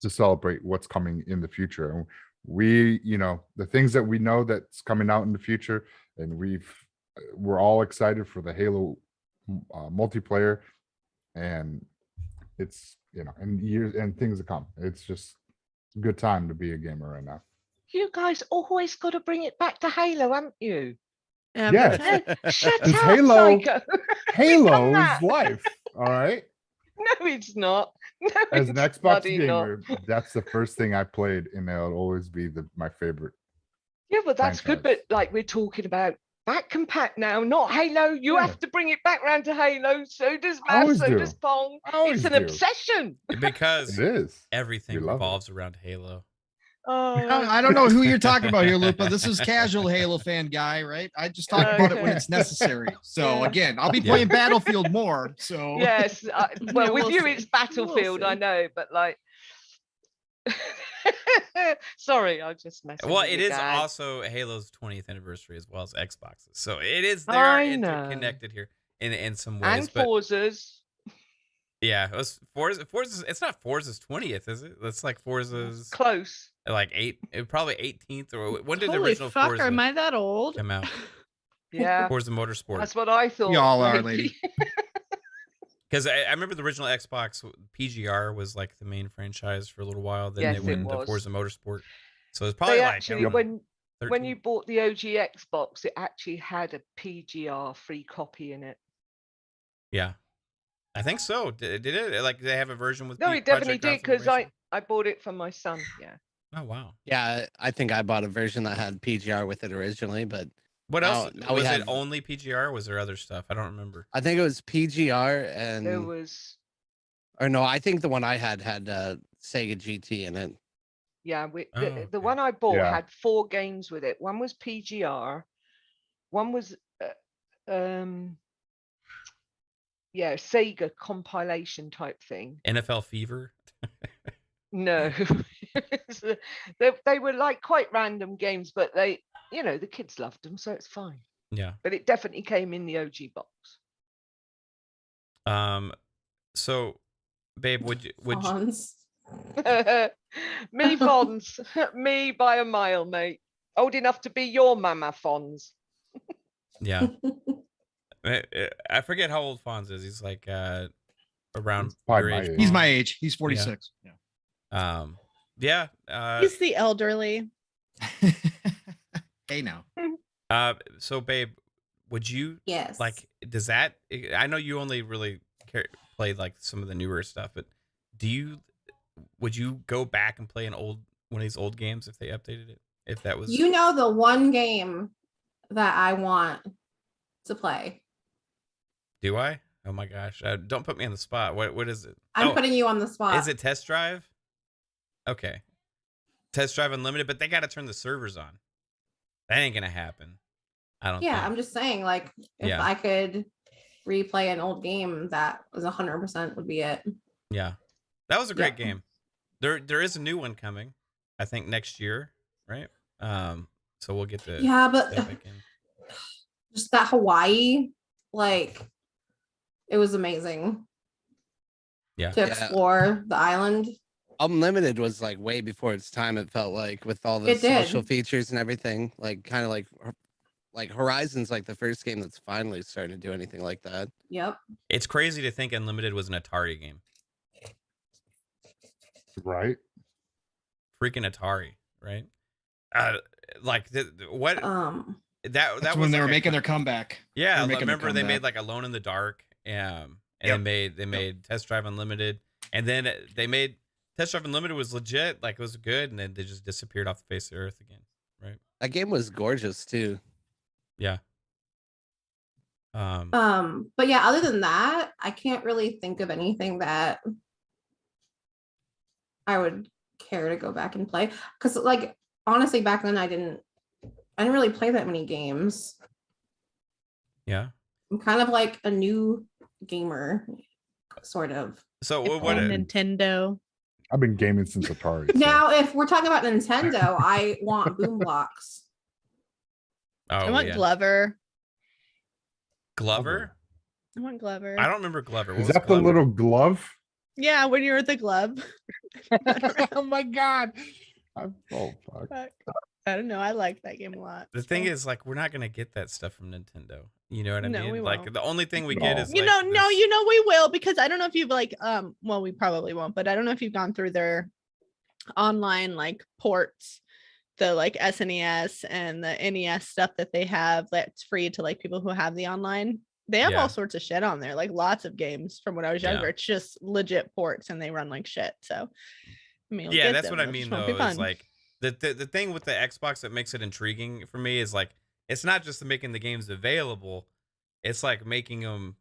to celebrate what's coming in the future. And we, the things that we know that's coming out in the future, and we're all excited for the Halo multiplayer, and it's, and years and things to come. It's just a good time to be a gamer right now. You guys always got to bring it back to Halo, haven't you? Yes. Shut It's up, Halo. Psycho. Halo is that. life. All right. No, it's not. No, As an it's Xbox bloody not. gamer, that's the first thing I played, and it'll always be my favorite. Yeah, but that's good. But franchise. like, we're talking about back compat now, not Halo. You Yeah. have to bring it back round to Halo. So does I Mass, always so do. does Pong. I always It's an do. obsession. because It is. everything We love it. revolves around Halo. I don't know who you're talking about here, Lupa. This is casual Halo fan guy, right? I just talk about it when it's necessary. So Yeah. again, I'll be Yeah. playing Battlefield more. So Yes. Well, Yeah, with we'll you, see. it's Battlefield. We'll I see. know, but like, sorry, I just messed. Well, it is also Halo's 20th anniversary as well as Xbox's, so it is they I are know. interconnected here in some ways. And but Forza's. yeah, it was Forza's. It's not Forza's 20th, is it? That's like Forza's Close. like probably 18th, or when did the Holy original fuck, Forza am I that old? come out? Yeah. Forza Motorsport. That's what I thought. y'all are, like, lady. Because I remember the original Xbox PGR was like the main franchise for a little while. Then Yes, they it went into was. Forza Motorsport. So it's probably They like actually, I don't know, when 13. you bought the OG Xbox, it actually had a PGR free copy in it. Yeah, I think so. Did it? Like they have a version with No, P- it definitely Project did, because Gotham I bought it for my son. Yeah. Racing? Oh wow. Yeah, I think I bought a version that had PGR with it originally, but What else? now we Was it have- only PGR? Or was there other stuff? I don't remember. I think it was PGR There and was, or no, I think the one I had Sega GT in it. yeah, Oh, the okay. one I bought Yeah. had 4 games with it. One was PGR, one was yeah, Sega compilation type thing. NFL Fever. No, they were like quite random games, but they, the kids loved them, so it's fine. Yeah. But it definitely came in the OG box. So, babe, would you? Fonz. Me, Fonz, me by a mile, mate. Old enough to be your mama, Fonz. Yeah. I forget how old Fonz is. He's like around probably your my age. age. he's Pong. my age. He's 46. Yeah. He's the elderly. Yeah. Hey now. So, babe, would you Yes. like? Does that? I know you only really played like some of the newer stuff, but would you go back and play one of these old games if they updated it? If that was, You know the one game that I want to play. do I? Oh my gosh! Don't put me on the spot. What is it? I'm Oh, putting you on the spot. Is it Test Drive? Okay, Test Drive Unlimited, but they got to turn the servers on. That ain't gonna happen. I don't. Yeah, think. I'm just saying, like, if Yeah. I could replay an old game, that was 100% would be it. Yeah, that was a great Yeah. game. There is a new one coming, I think next year, right? So we'll get to Yeah, but dive back in. just that Hawaii, like, it was amazing. Yeah. To Yeah. explore the island. Unlimited was like way before its time. It felt like with all the It did. social features and everything, like kind of like Horizon's like the first game that's finally starting to do anything like that. Yep. It's crazy to think Unlimited was an Atari game. Right. Freaking Atari, right? Like what that That's was when they like were a making their comeback. Yeah, They're I making their remember they made comeback. like Alone in the Dark, and they made Test Drive Unlimited, and then they made Test Drive Unlimited was legit, like it was good, and then they just disappeared off the face of the earth again, right? That game was gorgeous too. Yeah. But yeah, other than that, I can't really think of anything that I would care to go back and play. Because like honestly, back then I didn't really play that many games. Yeah. I'm kind of like a new gamer, sort of. So It's what? on Nintendo. I've been gaming since Atari. so- Now, if we're talking about Nintendo, I want Boom Blocks. I Oh want yeah, Glover. Glover. I want Glover. I don't remember Glover. What Is was that the Glover? little glove? Yeah, when you're at the club. Oh my god! Oh fuck! I don't know. I like that game a lot. The thing is, like, we're not gonna get that stuff from Nintendo. You know what I No, mean? we Like, won't. the only thing we get No. is You like, know, no, this- you know we will, because I don't know if you've like well, we probably won't, but I don't know if you've gone through their online like ports, the like SNES and the NES stuff that they have that's free to like people who have the online. They have Yeah. all sorts of shit on there, like lots of games from when I was Yeah. younger. It's just legit ports and they run like shit. So I mean, you'll yeah, get that's them, what I they'll mean just won't though. be Is fun. like the thing with the Xbox that makes it intriguing for me is like it's not just making the games available, it's like making them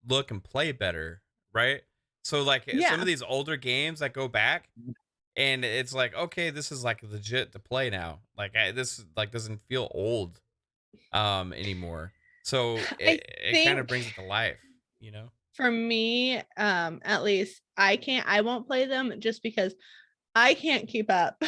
look and play better, right? So like Yeah. some of these older games that go back, and it's like, okay, this is like legit to play now. Like this like doesn't feel old anymore. So it kind of think- brings it to life, you know? For me, at least I won't play them just because I can't keep up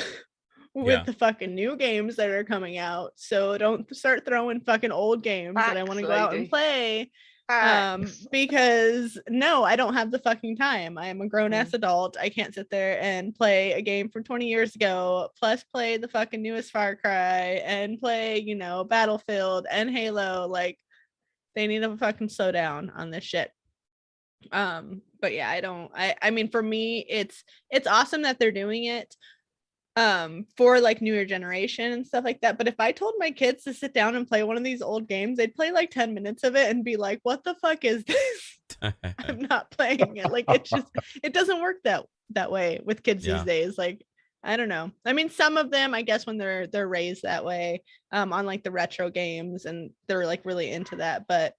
with Yeah. the fucking new games that are coming out. So don't start throwing fucking old games that I want to go out and lady. play. Facts. Because no, I don't have the fucking time. I am a grown ass adult. I can't sit there and play a game from 20 years ago, plus play the fucking newest Far Cry and play, you know, Battlefield and Halo. Like, they need to fucking slow down on this shit. But yeah, I mean, for me, it's awesome that they're doing it for like newer generation and stuff like that. But if I told my kids to sit down and play one of these old games, they'd play like 10 minutes of it and be like, what the fuck is this? I'm not playing it. Like, it's just, it doesn't work that way with kids Yeah. these days. Like, I don't know. I mean, some of them, I guess, when they're raised that way, on like the retro games, and they're like really into that. But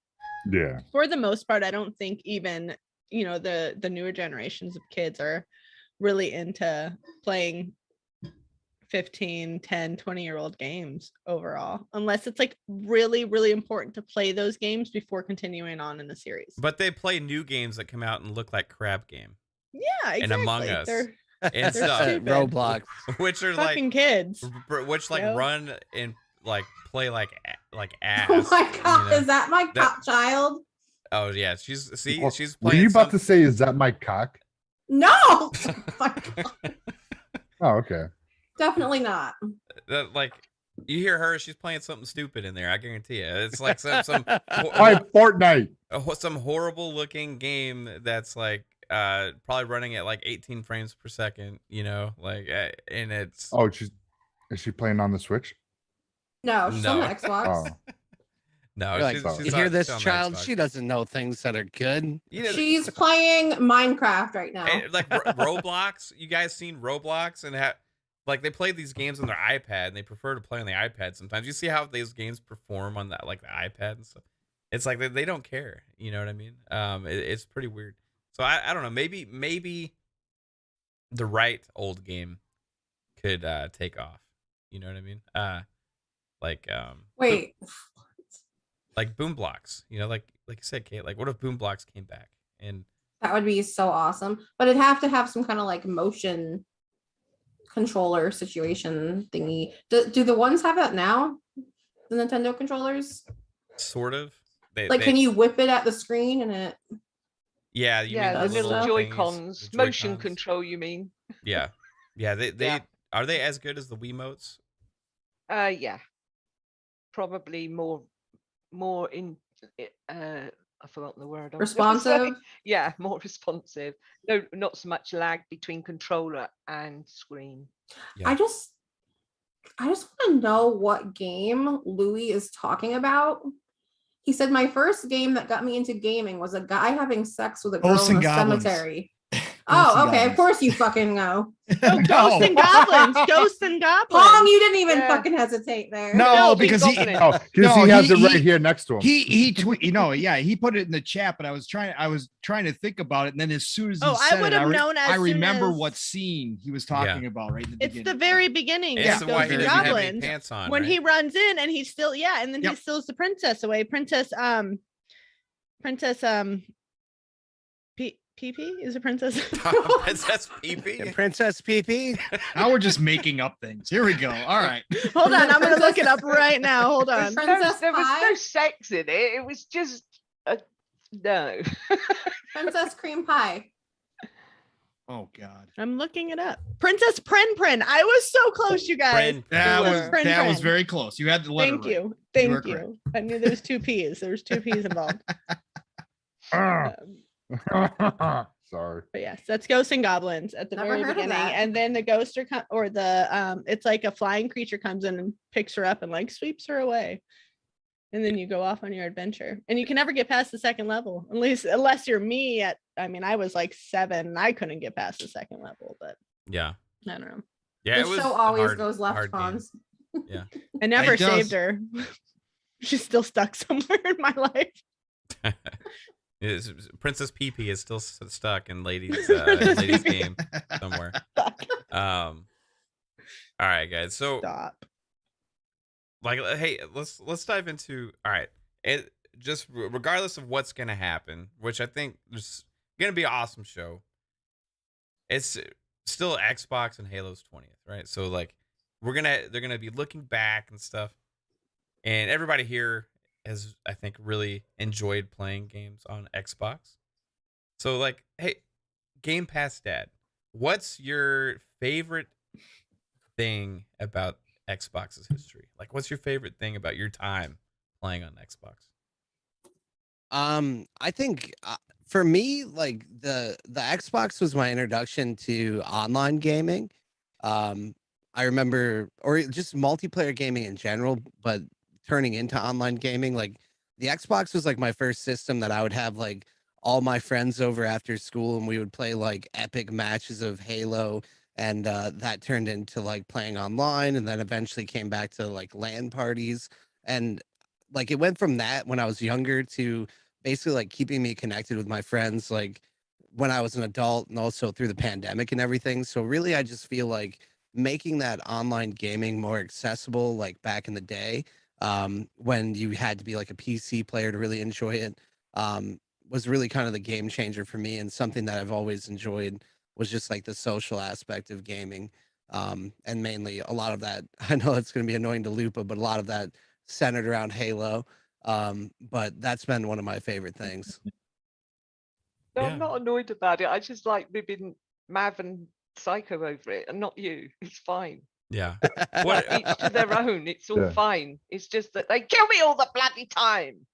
Yeah. for the most part, I don't think even, you know, the newer generations of kids are really into playing 15, 10, 20-year-old games overall, unless it's like really, really important to play those games before continuing on in the series. But they play new games that come out and look like Crab Game Yeah, exactly. and Among Us They're and they're stuff, stupid. Roblox. which are like fucking kids. which like Yep. run and like play like ass. Oh my god, you know? is that my child? Oh yeah, she's Well, she's were playing. you about to say, is that my cock? No, oh my God. Oh, okay. Definitely not. like you hear her, she's playing something stupid in there. I guarantee you, it's like some Why Fortnite? some horrible looking game that's like probably running at like 18 frames per second. You know, like and it's Oh, is she playing on the Switch? No, she's on the No. Xbox. Oh, no. You're like, she's you hear on- this she's on the child? Xbox. She doesn't know things that are good. You know, She's playing Minecraft right now. like Roblox. You guys seen Roblox and like they play these games on their iPad and they prefer to play on the iPad sometimes. You see how these games perform on that like the iPad and stuff. It's like they don't care. You know what I mean? It's pretty weird. So I don't know. Maybe the right old game could take off. You know what I mean? Wait, like Boom Blocks. You know, like you said, Kate. Like, what if Boom Blocks came back and that would be so awesome. But it'd have to have some kind of like motion controller situation thingy. Do the ones have that now? The Nintendo controllers? sort of Like, can you whip it at the screen and it? Yeah, you Yeah, mean the the little thingies, Joy-Cons, the motion Joy-Cons? control, you mean? Yeah, they Yeah. are they as good as the Wiimotes? Yeah. Probably more in I've forgotten the word. I was gonna say. Responsive? Yeah, more responsive. No, not so much lag between controller and screen. Yeah. I just want to know what game Louis is talking about, He said my first game that got me into gaming was a guy having sex with a girl Ghosts in and a Goblins. cemetery. Ghosts and Oh, okay. Of Goblins. course you fucking know. Oh, Ghosts and Goblins. Ghosts and Goblins. Pong, you didn't even Yeah. fucking hesitate there. No, No, because Big he Goblin. No, because No, he has he- it right he- here next to him. he tweet, yeah, he put it in the chat, but I was trying to think about it, and then as soon as he Oh, I said would it, have known as I soon remember as- what scene he was talking about right in the It's beginning. the very beginning. It's of why Ghosts he and doesn't have any Goblins. pants on. When right? he runs in and he's still, and then Yep. he steals the princess away. Princess PP is a princess. Princess PP. Princess PP. Now we're just making up things. Here we go. All right. Hold on, I'm gonna look it up right now. Hold on. Princess There was Pie? no sex in it. It was just no. Princess Cream Pie. Oh God. I'm looking it up. Princess Prin. I was so close, you guys. Prin. That was Prin, that was Prin. very close. You had the letter. Thank right. you. were Thank correct. you. I knew there was two P's. There was two P's involved. Ah. Um, Sorry. But yes, that's Ghosts and Goblins at the Never very heard of beginning, that. and then the ghost it's like a flying creature comes in and picks her up and like sweeps her away, and then you go off on your adventure, and you can never get past the second level unless you're me I was like 7 and I couldn't get past the second level, but Yeah. I don't know. Yeah. The It was show a always hard- goes left, hard game. Pawns. Yeah. I never It does. saved her. She's still stuck somewhere in my life. Princess PP is still stuck in ladies Princess ladies PP. game somewhere. All right, guys. So Stop. hey, let's dive into it. Just regardless of what's gonna happen, which I think there's gonna be an awesome show. It's still Xbox and Halo's 20th, right? So like they're gonna be looking back and stuff, and everybody here has, I think, really enjoyed playing games on Xbox. So like, hey, Game Pass Dad, what's your favorite thing about Xbox's history? Like, what's your favorite thing about your time playing on Xbox? I think for me, like the Xbox was my introduction to online gaming. I remember, or just multiplayer gaming in general, but turning into online gaming. Like the Xbox was like my first system that I would have like all my friends over after school, and we would play like epic matches of Halo, and that turned into like playing online, and then eventually came back to like LAN parties, and like it went from that when I was younger to basically like keeping me connected with my friends like when I was an adult, and also through the pandemic and everything. So really I just feel like making that online gaming more accessible, like back in the day, when you had to be like a PC player to really enjoy it, was really kind of the game changer for me, and something that I've always enjoyed was just like the social aspect of gaming. And mainly a lot of that, I know it's going to be annoying to Lupa, but a lot of that centered around Halo. But that's been one of my favorite things. No, Yeah. I'm not annoyed about it. I just like being Mav and Psycho over it, and not you. It's fine. Yeah. Each to their own. It's all Yeah. fine. It's just that they kill me all the bloody time.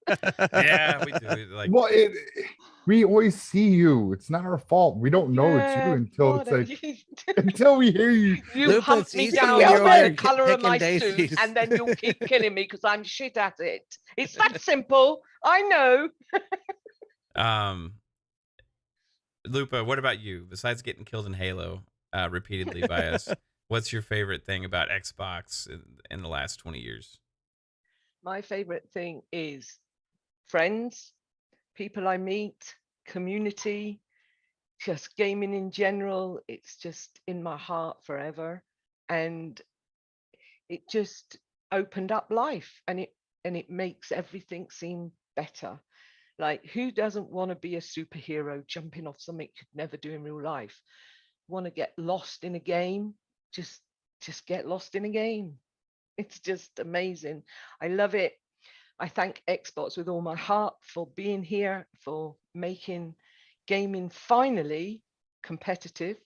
Yeah, we do. Like, Well, we always see you. It's not our fault. We don't know it's Yeah, you until it's whatever. like until we hear you. You Lupa, hunt it's me easy down when you're by over the colour of picking my suit, daisies. and then you'll keep killing me because I'm shit at it. It's that simple. I know. Lupa, what about you? Besides getting killed in Halo repeatedly by us, what's your favorite thing about Xbox in the last 20 years? My favorite thing is friends, people I meet, community, just gaming in general. It's just in my heart forever, and it just opened up life, and it makes everything seem better. Like, who doesn't want to be a superhero jumping off something you could never do in real life? Want to get lost in a game? Just get lost in a game. It's just amazing. I love it. I thank Xbox with all my heart for being here, for making gaming finally competitive.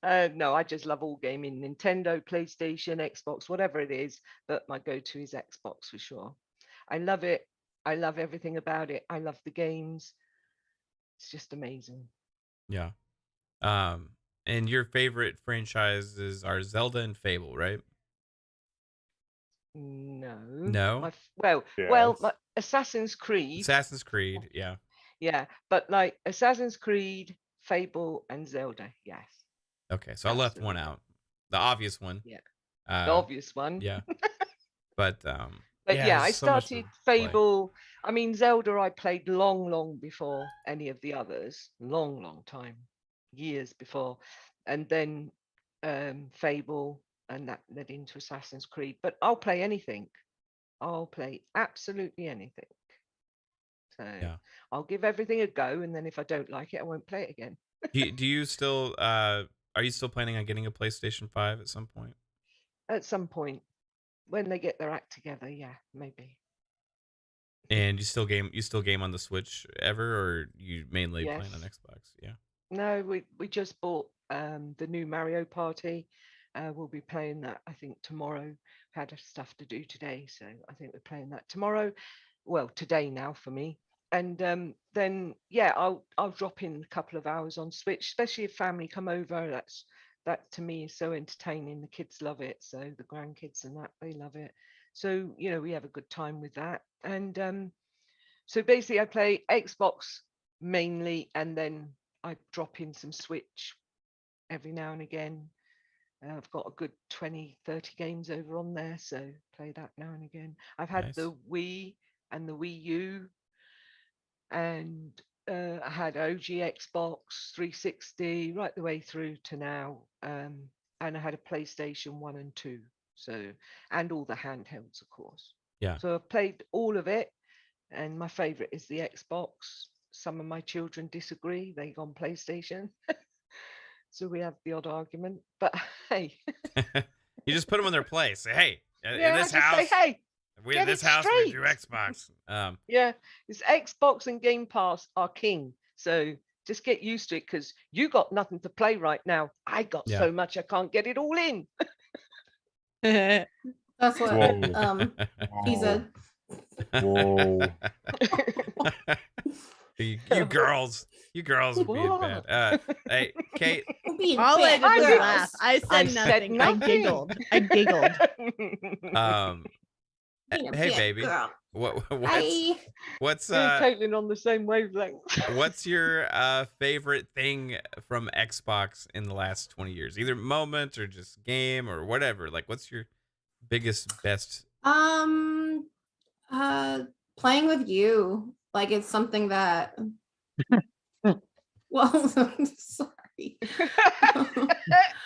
No, I just love all gaming. Nintendo, PlayStation, Xbox, whatever it is, but my go-to is Xbox for sure. I love it. I love everything about it. I love the games. It's just amazing. Yeah. And your favorite franchises are Zelda and Fable, right? No? Well, Yes. Assassin's Creed. Assassin's Creed, yeah. Yeah, but like Assassin's Creed, Fable, and Zelda. Yes, Okay, so I left one Absolutely. out. The obvious one. Yeah. Uh, the obvious one. yeah. But But yeah, I there's so much to started play. Fable. I mean, Zelda, I played long before any of the others. Long time, years before, and then Fable, and that led into Assassin's Creed. But I'll play anything. I'll play absolutely anything. So Yeah. I'll give everything a go, and then if I don't like it, I won't play it again. Do you still are you still planning on getting a PlayStation 5 at some point? At some point, when they get their act together, yeah, maybe. And you still game on the Switch ever, or you mainly playing on Yes. Xbox? Yeah. No, we just bought the new Mario Party. We'll be playing that, I think, tomorrow. Had stuff to do today, so I think we're playing that tomorrow. Well, today now for me. And then yeah, I'll drop in a couple of hours on Switch, especially if family come over. That to me is so entertaining. The kids love it, so the grandkids and that, they love it. So we have a good time with that. And so basically, I play Xbox mainly, and then I drop in some Switch every now and again. I've got a good 20-30 games over on there, so play that now and again. I've had Nice. the Wii and the Wii U, and I had OG Xbox 360 right the way through to now, and I had a PlayStation 1 and 2, so, and all the handhelds, of course. Yeah. So I've played all of it, and my favorite is the Xbox. Some of my children disagree. They go on PlayStation. So we have the odd argument, but hey. You just put them in their place. Say, hey, Yeah, in this I just house, say, hey, in get this it house we do straight. Xbox. Yeah, it's Xbox and Game Pass are king. So just get used to it, because you got nothing to play right now. I got Yeah. so much I can't get it all in. That's what Whoa. he said. Whoa. you girls would be in bed. Hey, Kate. Being All I bad did was girls. laugh. I said I said nothing. I giggled. I giggled. Being a Hey bad baby. girl. What's what's Me and Kaitlin on the same wavelength. what's your favorite thing from Xbox in the last 20 years? Either moment or just game or whatever. Like, what's your biggest, best? Playing with you, like, it's something that well, sorry.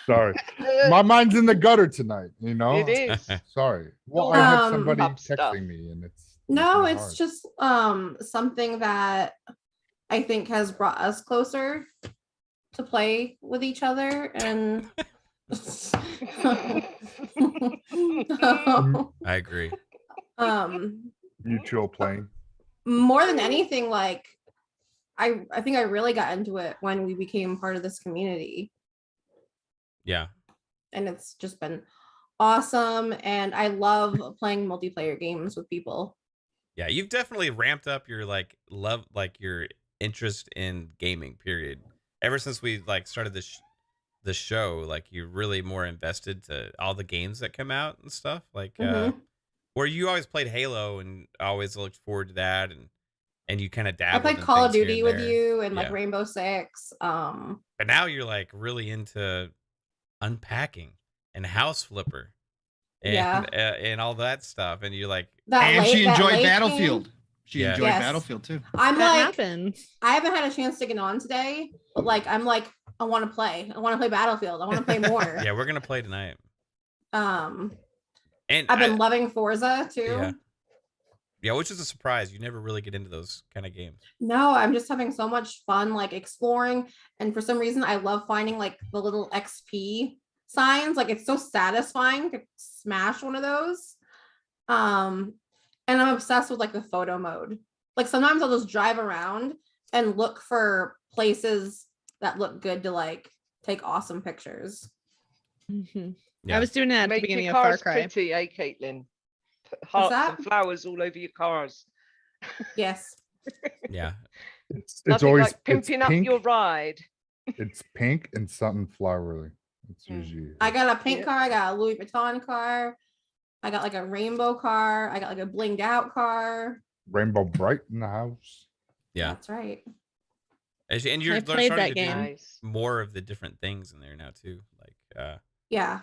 Sorry. My mind's in the gutter tonight, It is. Sorry. Well, I have somebody Up stuff. texting me and it's No, making it it's hard. just something that I think has brought us closer to play with each other, and I agree. Mutual playing. more than anything, like I think I really got into it when we became part of this community, Yeah. and it's just been awesome, and I love playing multiplayer games with people. Yeah, you've definitely ramped up your love, your interest in gaming, period. Ever since we started the show, you're really more invested to all the games that come out and stuff. Where you always played Halo and always looked forward to that, and you kind of I dabbled played in Call of things here Duty and with there. you and Yeah. Rainbow Six. But now you're really into unpacking and house flipper and Yeah. And all that stuff, and you're like, And she that enjoyed late Battlefield. game, She Yeah. enjoyed Yes. Battlefield too. I'm That like, happens. I haven't had a chance to get on today, but I'm like, I want to play. I want to play Battlefield. I want to play more. yeah, we're gonna play tonight. And And I've been loving Forza too. Yeah, which is a surprise. You never really get into those kind of games. No, I'm just having so much fun exploring, and for some reason I love finding the little XP signs. It's so satisfying to smash one of those. And I'm obsessed with the photo mode. Sometimes I'll just drive around and look for places that look good to take awesome pictures. Mhm. Yeah. I was doing that at the Make beginning your of Far cars Cry. pretty, Kaitlin? Put hearts that? and flowers all over your cars. Yes. Yeah. It's Nothing always like pimping it's up pink. your ride. It's pink and something flowery. It's Mm. usually I got a pink Yeah. car. I got a Louis Vuitton car. I got like a rainbow car. I got like a blinged out car. Rainbow Bright in the house. Yeah. That's right. And you're I played starting that to do game. Nice. more of the different things in there now too. Like Yeah.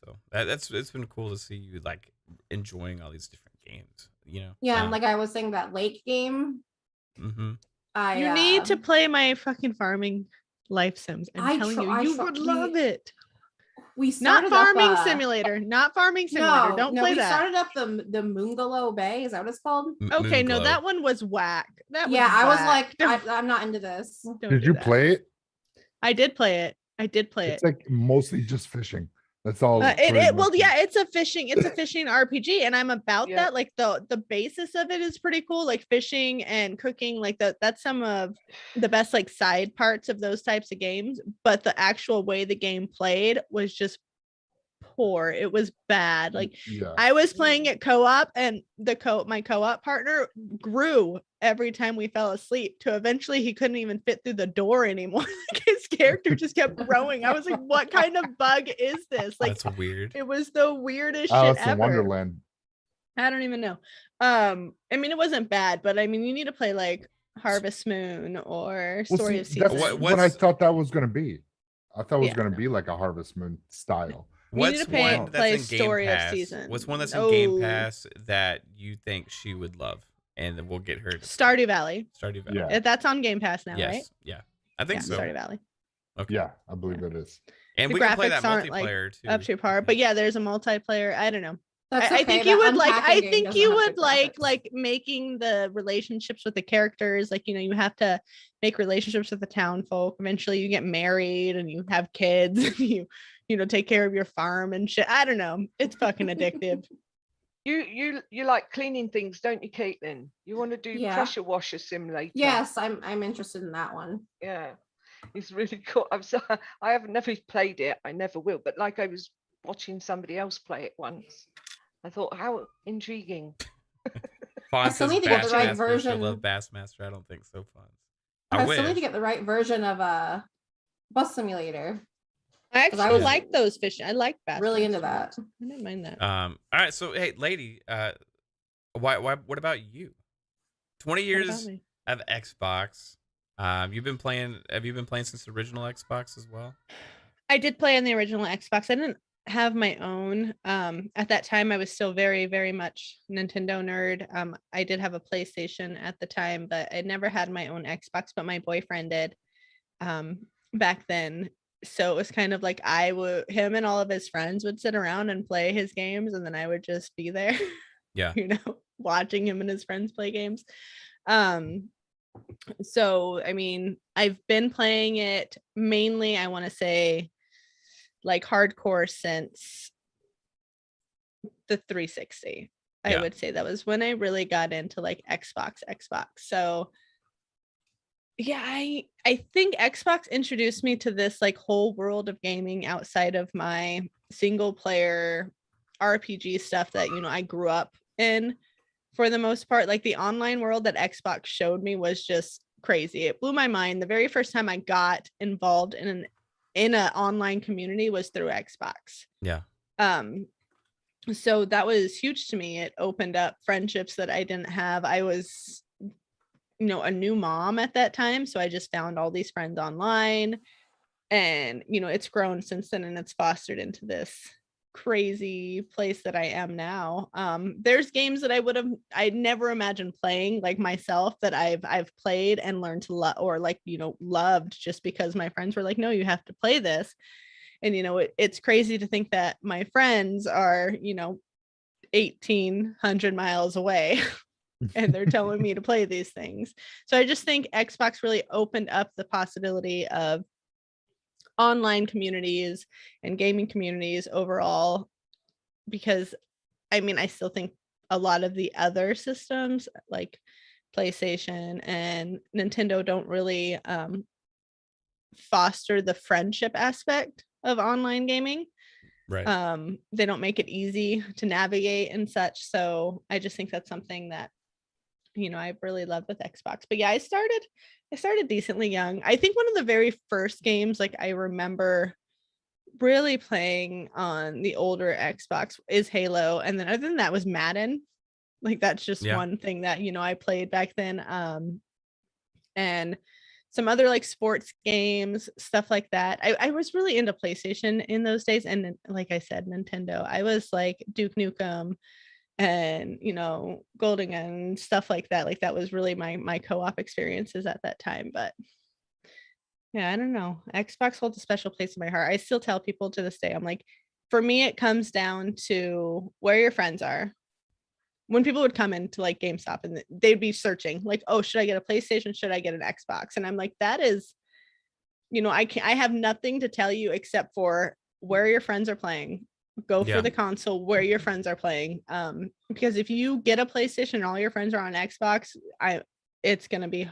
so it's been cool to see you like enjoying all these different games, you know. Yeah, and like I was saying, that lake game. Mm-hmm. You need to play my fucking farming life sims. I'm telling you, you would love it. We Not started farming up, simulator. Not farming simulator. Don't play we that. started up the Moongalow Bay. Is that what it's called? Okay, no, Moonglow. that one was whack. That Yeah, I was whack. like, Don't- I'm not into this. don't Did do you that. play it? I did play it. I did play It's it. like mostly just fishing. That's all. Well, pretty yeah, much it's a fishing RPG, and I'm about Yeah. that. Like the basis of it is pretty cool. Like fishing and cooking, like that's some of the best like side parts of those types of games. But the actual way the game played was just poor. It was bad. Like Yeah. I was playing it co-op, and my co-op partner grew every time we fell asleep to eventually he couldn't even fit through the door anymore. Like his character just kept growing. I was like, what kind of bug is this? Like That's weird. it was the weirdest Alice shit in ever. Wonderland. I don't even know. I mean, it wasn't bad, but I mean, you need to play like Harvest Moon or Well, Story see, of Seasons. that's What- what I what's- thought that was going to be. I thought it was Yeah, going to no. be like a Harvest Moon style. You need What's to play one that's in Game Story of Pass? Seasons. What's one that's in Game Oh. Pass that you think she would love, and then we'll get her to Stardew Valley. Stardew Valley. Yeah. That's on Game Pass now, Yes. right? Yeah. I think Yeah, so. Stardew Valley. Okay. Yeah, I believe it is. And The we can play that graphics aren't, like, multiplayer too. Up to par. But yeah, there's a multiplayer. I don't know. That's I okay, think that you would like. unpacking I game think doesn't you have would good like graphics. making the relationships with the characters. Like, you know, you have to make relationships with the town folk. Eventually, you get married and you have kids. And you know, take care of your farm and shit. I don't know. It's fucking addictive. You like cleaning things, don't you, Kaitlin? You want to do Yeah. pressure washer simulator? Yes, I'm interested in that one. Yeah, it's really cool. I haven't never played it. I never will. But like I was watching somebody else play it once. I thought, how intriguing. Fawn still says need to get the right Bassmaster. version. I love Bassmaster. I don't think so. Fawn. I I still need to wish. get the right version of Bus Simulator. I 'Cause I actually was like those fishing. I like Bass. really into Master. that. I didn't mind that. All right. So hey, lady, why? What about you? 20 What about years me? of Xbox. You've been playing. Have you been playing since the original Xbox as well? I did play on the original Xbox. I didn't have my own. At that time, I was still very, very much Nintendo nerd. I did have a PlayStation at the time, but I never had my own Xbox, but my boyfriend did back then. So it was kind of like him and all of his friends would sit around and play his games, and then I would just be there. Yeah. You know, watching him and his friends play games. So I mean, I've been playing it mainly, I want to say, like hardcore since the 360. I Yeah. would say that was when I really got into like Xbox. So yeah, I think Xbox introduced me to this like whole world of gaming outside of my single player RPG stuff that, you know, I grew up in for the most part. Like the online world that Xbox showed me was just crazy. It blew my mind. The very first time I got involved in an online community was through Xbox. Yeah. So that was huge to me. It opened up friendships that I didn't have. I was, you know, a new mom at that time, so I just found all these friends online, and you know, it's grown since then, and it's fostered into this crazy place that I am now. There's games that I never imagined playing like myself that I've played and learned to love, or like, you know, loved, just because my friends were like, no, you have to play this. And you know, it's crazy to think that my friends are, you know, 1,800 miles away and they're telling me to play these things. So I just think Xbox really opened up the possibility of online communities and gaming communities overall, because I mean, I still think a lot of the other systems like PlayStation and Nintendo don't really foster the friendship aspect of online gaming. Right. They don't make it easy to navigate and such. So I just think that's something that, you know, I really love with Xbox. But yeah, I started decently young. I think one of the very first games like I remember really playing on the older Xbox is Halo, and then other than that was Madden. Like that's just one thing that I played back then. And some other like sports games, stuff like that. I was really into PlayStation in those days, and like I said, Nintendo. I was like Duke Nukem and Golden Gun, stuff like that. Like that was really my co-op experiences at that time. But yeah, I don't know. Xbox holds a special place in my heart. I still tell people to this day, I'm like, for me, it comes down to where your friends are. When people would come into like GameStop and they'd be searching like, oh, should I get a PlayStation? Should I get an Xbox? And I'm like, that is, I have nothing to tell you except for where your friends are playing. Go for the console where your friends are playing. Because if you get a PlayStation and all your friends are on Xbox, it's going to be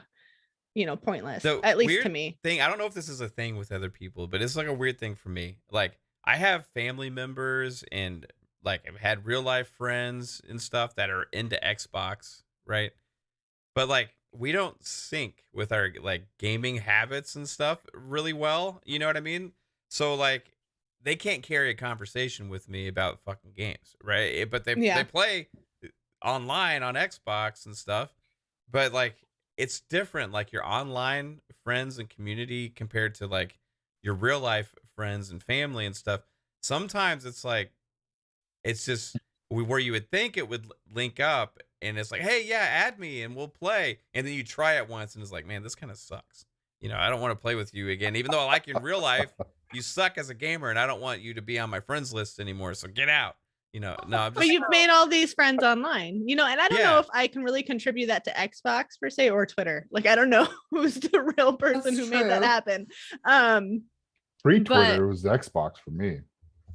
pointless, at least to me. I don't know if this is a thing with other people, but it's like a weird thing for me. Like I have family members and like I've had real life friends and stuff that are into Xbox, right? But like we don't sync with our like gaming habits and stuff really well. You know what I mean? So like they can't carry a conversation with me about fucking games, right? But they play online on Xbox and stuff. But like it's different, like your online friends and community compared to like your real life friends and family and stuff. Sometimes it's like, it's just where you would think it would link up and it's like, hey, yeah, add me and we'll play. And then you try it once and it's like, man, this kind of sucks. I don't want to play with you again. Even though I like you in real life, you suck as a gamer and I don't want you to be on my friends list anymore. So get out. No, I'm just, but you've made all these friends online, and I don't know if I can really contribute that to Xbox per se or Twitter. Like, I don't know who's the real person who made that happen. Pre-Twitter was the Xbox for me.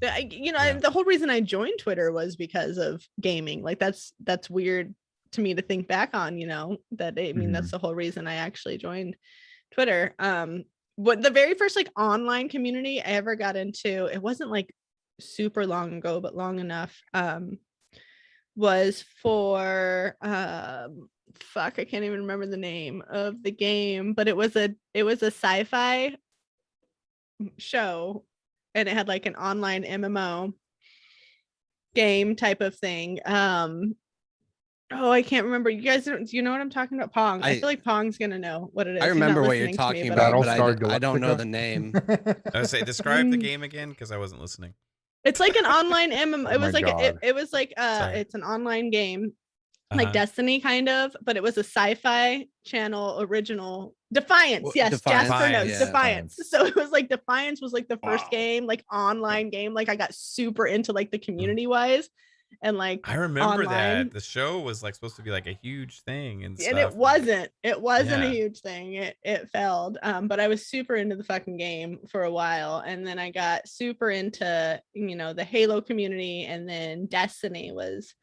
The whole reason I joined Twitter was because of gaming. Like that's weird to me to think back on, that's the whole reason I actually joined Twitter. What the very first like online community I ever got into, it wasn't like super long ago, but long enough, was for I can't even remember the name of the game, but it was a sci-fi show and it had like an online MMO game type of thing. I can't remember. You guys do you know what I'm talking about? Pong. I feel like Pong's gonna know what it is. I remember what you're talking about, but I don't know the name. I would say describe the game again because I wasn't listening. It's like an online MMO. It was like it was like it's an online game, like Destiny kind of, but it was a sci-fi channel original. Defiance, yes, Defiance. Jasper knows Defiance. So it was like Defiance was like the first game, like online game. Like I got super into like the community wise, and like I remember that the show was like supposed to be like a huge thing and stuff. And it wasn't. It wasn't a huge thing. It failed. But I was super into the fucking game for a while, and then I got super into the Halo community, and then Destiny was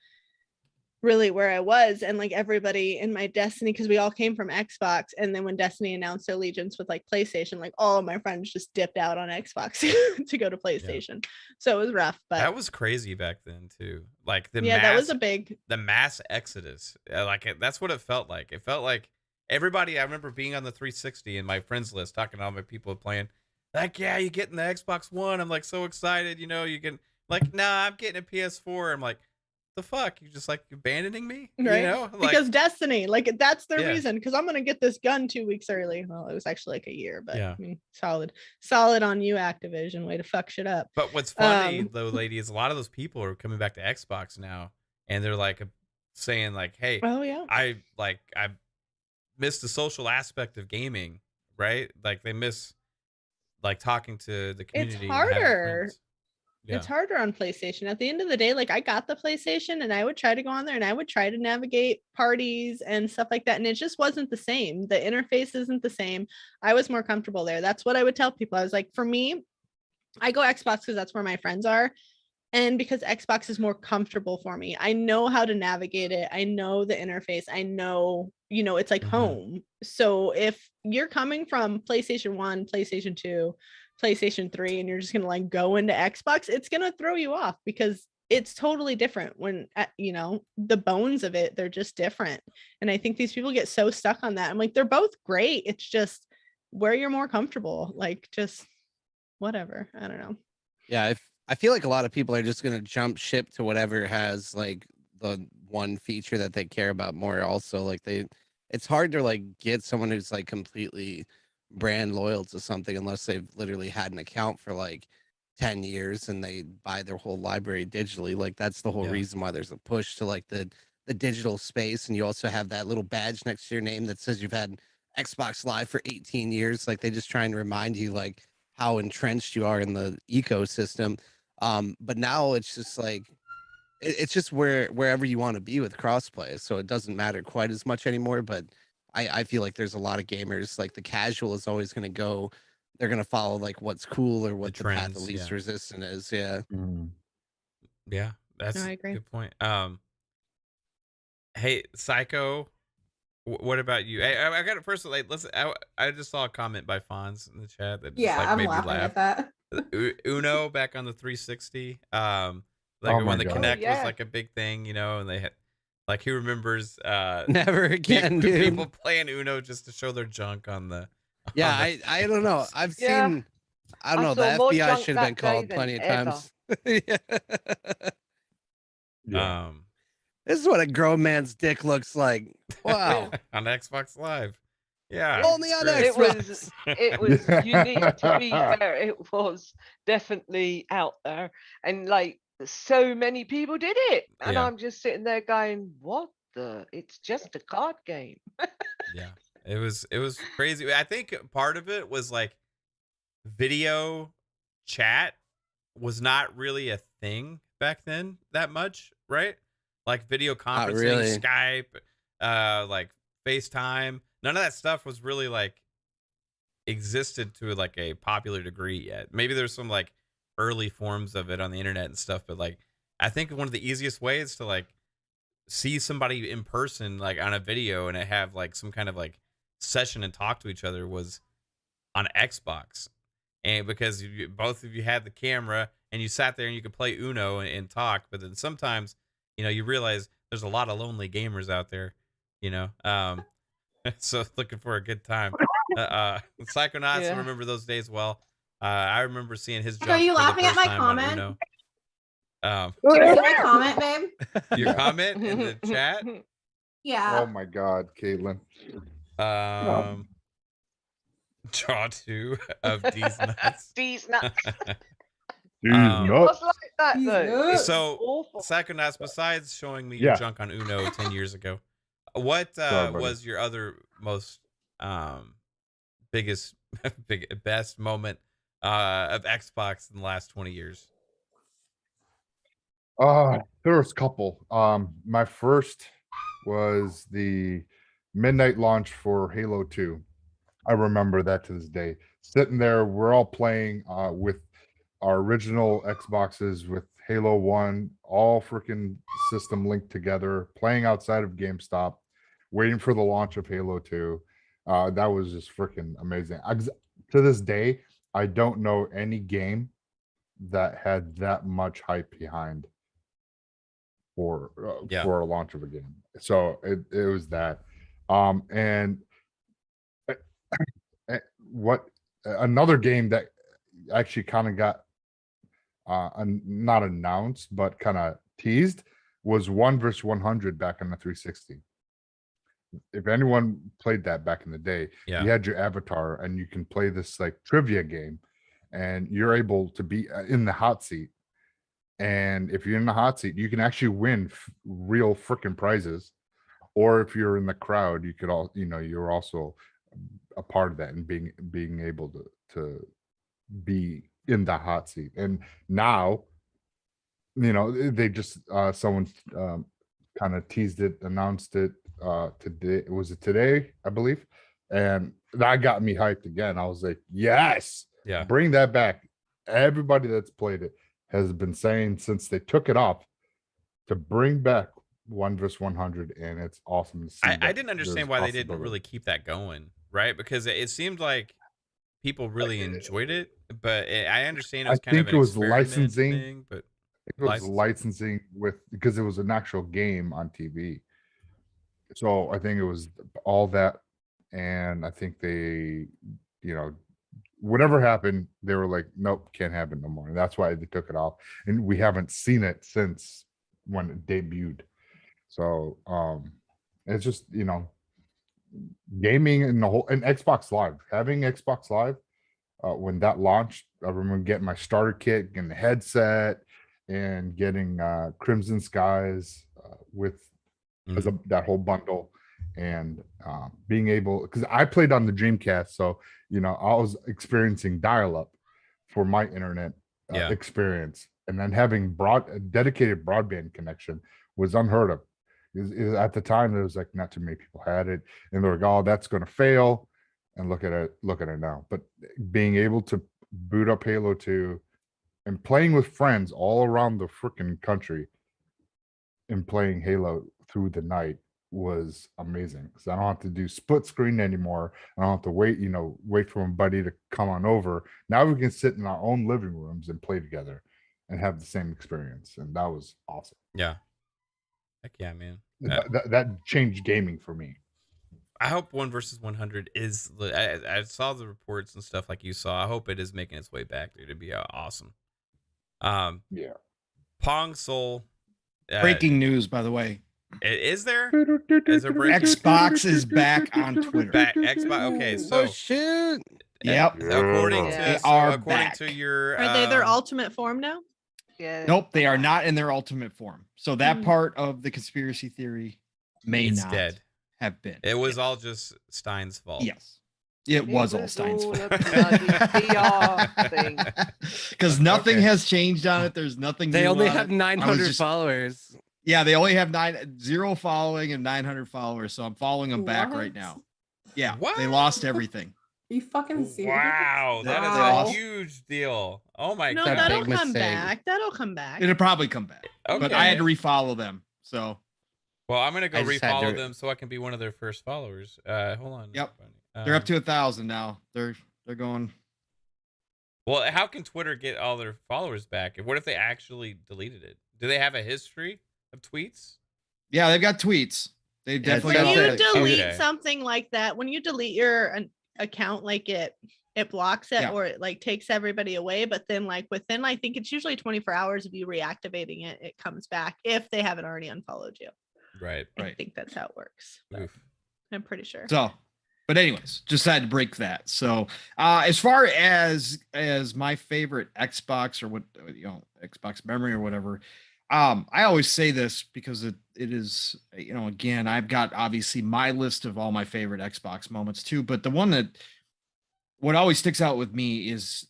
really where I was, and like everybody in my Destiny, because we all came from Xbox, and then when Destiny announced their allegiance with like PlayStation, like all of my friends just dipped out on Xbox to go to PlayStation. So it was rough, but that was crazy back then too. Like that was the mass exodus. Like that's what it felt like. It felt like everybody. I remember being on the 360 in my friends list, talking to all my people playing. Like, yeah, you getting the Xbox One? I'm like so excited. You can like, nah, I'm getting a PS4. I'm like, the fuck, you just like abandoning me, right? Because Destiny, like that's their reason, because I'm gonna get this gun 2 weeks early. Well, it was actually like a year, but I mean, solid on you, Activision. Way to fuck shit up. But what's funny though, lady, is a lot of those people are coming back to Xbox now, and they're like saying like, hey, I miss the social aspect of gaming, right? Like they miss like talking to the community. It's harder. It's harder on PlayStation. At the end of the day, like I got the PlayStation and I would try to go on there and I would try to navigate parties and stuff like that. And it just wasn't the same. The interface isn't the same. I was more comfortable there. That's what I would tell people. I was like, for me, I go Xbox because that's where my friends are. And because Xbox is more comfortable for me. I know how to navigate it. I know the interface. I know, it's like home. So if you're coming from PlayStation 1, PlayStation 2, PlayStation 3, and you're just gonna like go into Xbox, it's gonna throw you off because it's totally different when the bones of it, they're just different. And I think these people get so stuck on that. I'm like, they're both great, it's just where you're more comfortable, like just whatever. I don't know. Yeah, I feel like a lot of people are just gonna jump ship to whatever has like the one feature that they care about more. Also, like it's hard to like get someone who's like completely brand loyal to something unless they've literally had an account for like 10 years and they buy their whole library digitally. Like that's the whole Yeah. reason why there's a push to like the digital space, and you also have that little badge next to your name that says you've had Xbox Live for 18 years. Like they just try and remind you like how entrenched you are in the ecosystem. But now it's just like it's just wherever you want to be with crossplay, so it doesn't matter quite as much anymore. But I feel like there's a lot of gamers, like the casual is always going to go, they're going to follow like what's cool or what the path of trends, least yeah. resistance is. Yeah. Yeah, that's I a agree. good point. Hey, Psycho, what about you? I got it first. Like, listen, I just saw a comment by Fonz in the chat that just Yeah, like I'm made me laughing laugh. at that. Uno back on the 360. Like Oh when my the God. Connect was Yeah. like a big thing, you know, and they had like he remembers Never again, dude. people playing Uno just to show their junk on the. Yeah, on the I don't know. I've Yeah. seen. I don't know. saw The more FBI junk should have been that day called than plenty of ever. times. Yeah. Yeah. This is what a grown man's dick looks like. Wow. on Xbox Live. Yeah. Only it's on great. Xbox. It was Yeah. unique, to be fair. It was definitely out there, and like so many people did it, and Yeah. I'm just sitting there going, what the, it's just a card game. Yeah, it was crazy. I think part of it was like video chat was not really a thing back then that much, right? Like video conferencing, really. Skype, like FaceTime. None of that stuff was really like existed to like a popular degree yet. Maybe there's some like early forms of it on the internet and stuff, but like I think one of the easiest ways to like see somebody in person, like on a video, and have like some kind of like session and talk to each other was on Xbox. And because both of you had the camera and you sat there and you could play Uno and talk, but then sometimes, you know, you realize there's a lot of lonely gamers out there, you know, so looking for a good time. Psychonauts, Yeah. I remember those days well. I remember seeing his jump Are you for the laughing at first my time on comment? Uno. Did you see my comment, babe? Your comment in the chat. Yeah. Oh my God, Kaitlin. Draw 2 of D's nuts. These nuts. Dude, Um, It nuts. was like that though. Jesus. So, Awful. Psychonauts, besides showing me your Yeah. junk on Uno 10 years ago, what Sorry, buddy. was your other most biggest best moment of Xbox in the last 20 years? There was a couple. My first was the midnight launch for Halo 2. I remember that to this day. Sitting there, we're all playing with our original Xboxes with Halo 1, all freaking system linked together, playing outside of GameStop, waiting for the launch of Halo 2. That was just freaking amazing. To this day, I don't know any game that had that much hype behind for a launch of a game. So it was that. And what another game that actually kind of got not announced but kind of teased was 1 vs 100 back on the 360. If anyone played that back in the day, Yeah. you had your avatar and you can play this like trivia game, and you're able to be in the hot seat. And if you're in the hot seat, you can actually win real freaking prizes. Or if you're in the crowd, you could all, you know, you're also a part of that and being able to be in the hot seat. And now, you know, they just someone kind of teased it, announced it today. Was it today, I believe? And that got me hyped again. I was like, yes, Yeah. bring that back. Everybody that's played it has been saying since they took it off to bring back 1 vs 100, and it's awesome to see. I didn't understand there's why they didn't possibility. really keep that going, right? Because it seemed like people really enjoyed it, but I understand it was kind of think an it was experiment licensing. thing, but It was licensing because it was an actual game on TV. So I think it was all that, and I think they, you know, whatever happened, they were like, nope, can't happen no more. And that's why they took it off. And we haven't seen it since when it debuted. So it's just, you know, gaming and the whole and Xbox Live, having Xbox Live, when that launched, I remember getting my starter kit, getting the headset, and getting Crimson Skies with as that whole bundle, and being able, because I played on the Dreamcast, so you know I was experiencing dial-up for my internet experience, and then having a dedicated broadband connection was unheard of. At the time, there was like not too many people had it, and they're like, "Oh, that's going to fail." And look at it now. But being able to boot up Halo 2 and playing with friends all around the freaking country and playing Halo through the night was amazing, because I don't have to do split screen anymore. I don't have to wait for a buddy to come on over. Now we can sit in our own living rooms and play together and have the same experience, and that was awesome. Yeah, heck yeah, man. That changed gaming for me. I hope 1 versus 100 is. I saw the reports and stuff like you saw. I hope it is making its way back there to be awesome. Yeah. Pong Soul. Breaking news, by the way. Is there? Is there breaking? Xbox is back on Twitter. Xbox. Okay, so shit. Yep. According Yes. to your, Are they their ultimate form now? Yeah. Nope, they are not in their ultimate form. So that part of the conspiracy theory may it's not dead. have been. It was all just Stein's fault. Yes. It was all Stein's all fault. a bloody PR thing. Because nothing has changed on it. There's nothing. They new only on have it. 900 followers. Yeah, they only have 0 following and 900 followers. So I'm following them back right now. Yeah, they lost everything. Are you fucking serious? Wow, that is Wow. a huge deal. Oh my No, god. that'll big come mistake. back. That'll come back. It'll probably come back. Okay. But I had to refollow them. So Well, I'm gonna go I just had refollow to- them so I can be one of their first followers. Hold on. Yep. They're up to 1,000 now. They're going. Well, how can Twitter get all their followers back? What if they actually deleted it? Do they have a history of tweets? Yeah, they've got tweets. They definitely When got you that. delete Okay. something like that, when you delete your account, like it blocks it, Yeah. or it like takes everybody away. But then like within, I think it's usually 24 hours of you reactivating it, it comes back if they haven't already unfollowed you. Right. I think that's how it works. But Oof. I'm pretty sure. So, but anyways, just had to break that. So, as far as my favorite Xbox, or what, you know, Xbox memory or whatever, I always say this because it is, you know, again, I've got obviously my list of all my favorite Xbox moments too, but the one that what always sticks out with me is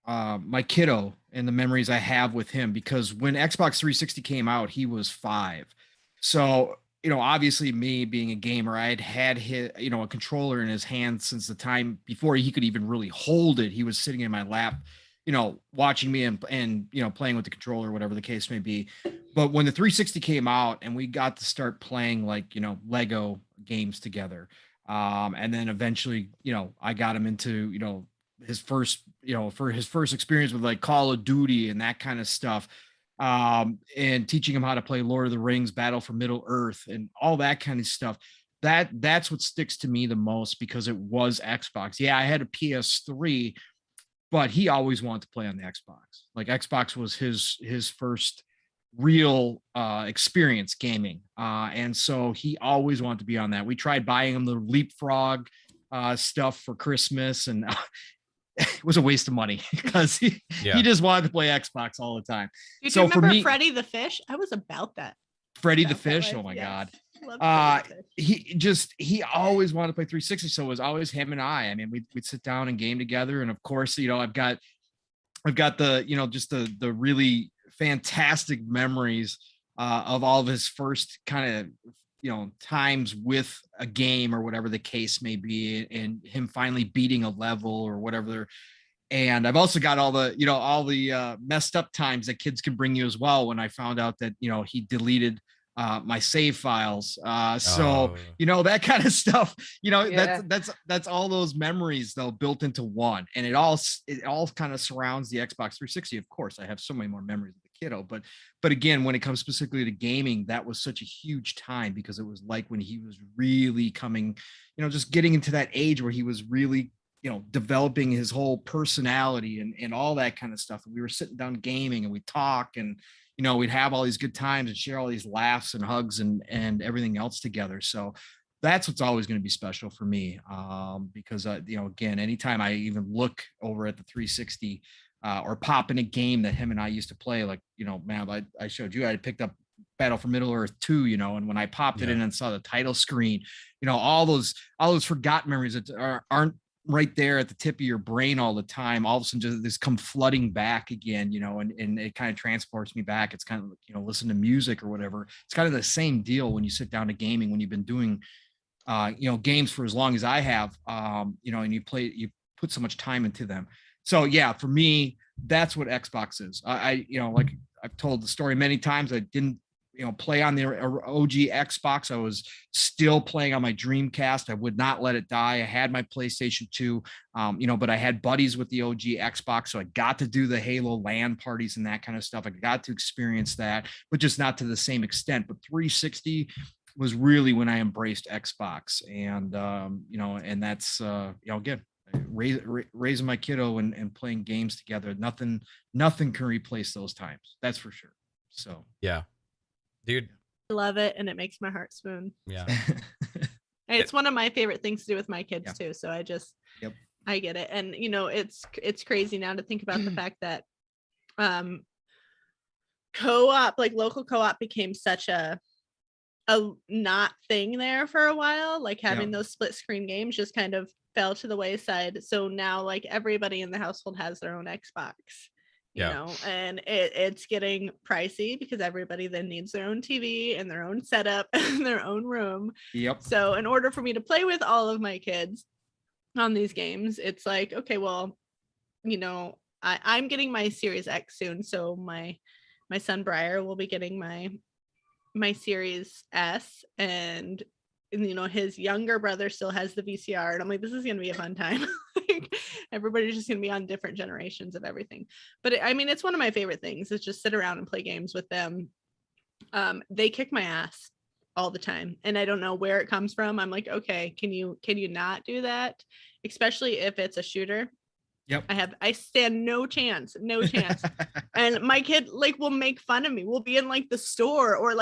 my kiddo and the memories I have with him, because when Xbox 360 came out, he was 5. So, you know, obviously me being a gamer, I had his, you know, a controller in his hand since the time before he could even really hold it. He was sitting in my lap, you know, watching me and you know, playing with the controller, whatever the case may be. But when the 360 came out and we got to start playing, like, you know, Lego games together, and then eventually, you know, I got him into, you know, his first experience with like Call of Duty and that kind of stuff, and teaching him how to play Lord of the Rings, Battle for Middle Earth, and all that kind of stuff. That's what sticks to me the most, because it was Xbox. Yeah, I had a PS3, but he always wanted to play on the Xbox. Like, Xbox was his first real experience gaming, and so he always wanted to be on that. We tried buying him the Leapfrog stuff for Christmas, and it was a waste of money because he just wanted to play Xbox all the time. Did So you for remember me- Freddy the Fish? I was about that. Freddy the About that Fish, life, oh my yes. god. Loved Freddy the Fish. He always wanted to play 360, so it was always him and I mean, we'd sit down and game together, and of course, you know, I've got the, you know, just the really fantastic memories of all of his first kind of, you know, times with a game or whatever the case may be, and him finally beating a level or whatever. And I've also got all the messed up times that kids can bring you as well, when I found out that, you know, he deleted my save files. So, you know, that kind of stuff, you know, Yeah. that's all those memories though built into one. And it all kind of surrounds the Xbox 360. Of course, I have so many more memories of the kiddo, but again, when it comes specifically to gaming, that was such a huge time, because it was like when he was really coming, you know, just getting into that age where he was really developing his whole personality and all that kind of stuff. And we were sitting down gaming and we talk and, we'd have all these good times and share all these laughs and hugs and everything else together. So that's what's always going to be special for me. Because, again, anytime I even look over at the 360 or pop in a game that him and I used to play, like, man, I showed you, I picked up Battle for Middle Earth 2, and when I popped it in and saw the title screen, all those forgotten memories that aren't right there at the tip of your brain all the time, all of a sudden just come flooding back again, and it kind of transports me back. It's kind of, listen to music or whatever. It's kind of the same deal when you sit down to gaming, when you've been doing, games for as long as I have, and you put so much time into them. So yeah, for me, that's what Xbox is. Like I've told the story many times, I didn't, play on the OG Xbox. I was still playing on my Dreamcast. I would not let it die. I had my PlayStation 2, but I had buddies with the OG Xbox. So I got to do the Halo LAN parties and that kind of stuff. I got to experience that, but just not to the same extent. But 360 was really when I embraced Xbox. And, and that's, again, raising my kiddo and playing games together. Nothing can replace those times. That's for sure. So, yeah. Dude, I love it, and it makes my heart swoon. Yeah. It's one of my favorite things to do with my kids too. So I just, I get it. And it's crazy now to think about the fact that co-op, like local co-op, became such a not thing there for a while. Like having those split screen games just kind of fell to the wayside. So now like everybody in the household has their own Xbox. And it's getting pricey because everybody then needs their own TV and their own setup and their own room. So in order for me to play with all of my kids on these games, it's like, okay, well, I'm getting my Series X soon. So my son Briar will be getting my Series S, and his younger brother still has the VCR, and I'm like, this is gonna be a fun time. Like, everybody's just gonna be on different generations of everything. But it's one of my favorite things is just sit around and play games with them. They kick my ass all the time, and I don't know where it comes from. I'm like, okay, can you not do that, especially if it's a shooter? I stand no chance. And my kid will make fun of me. We'll be in the store or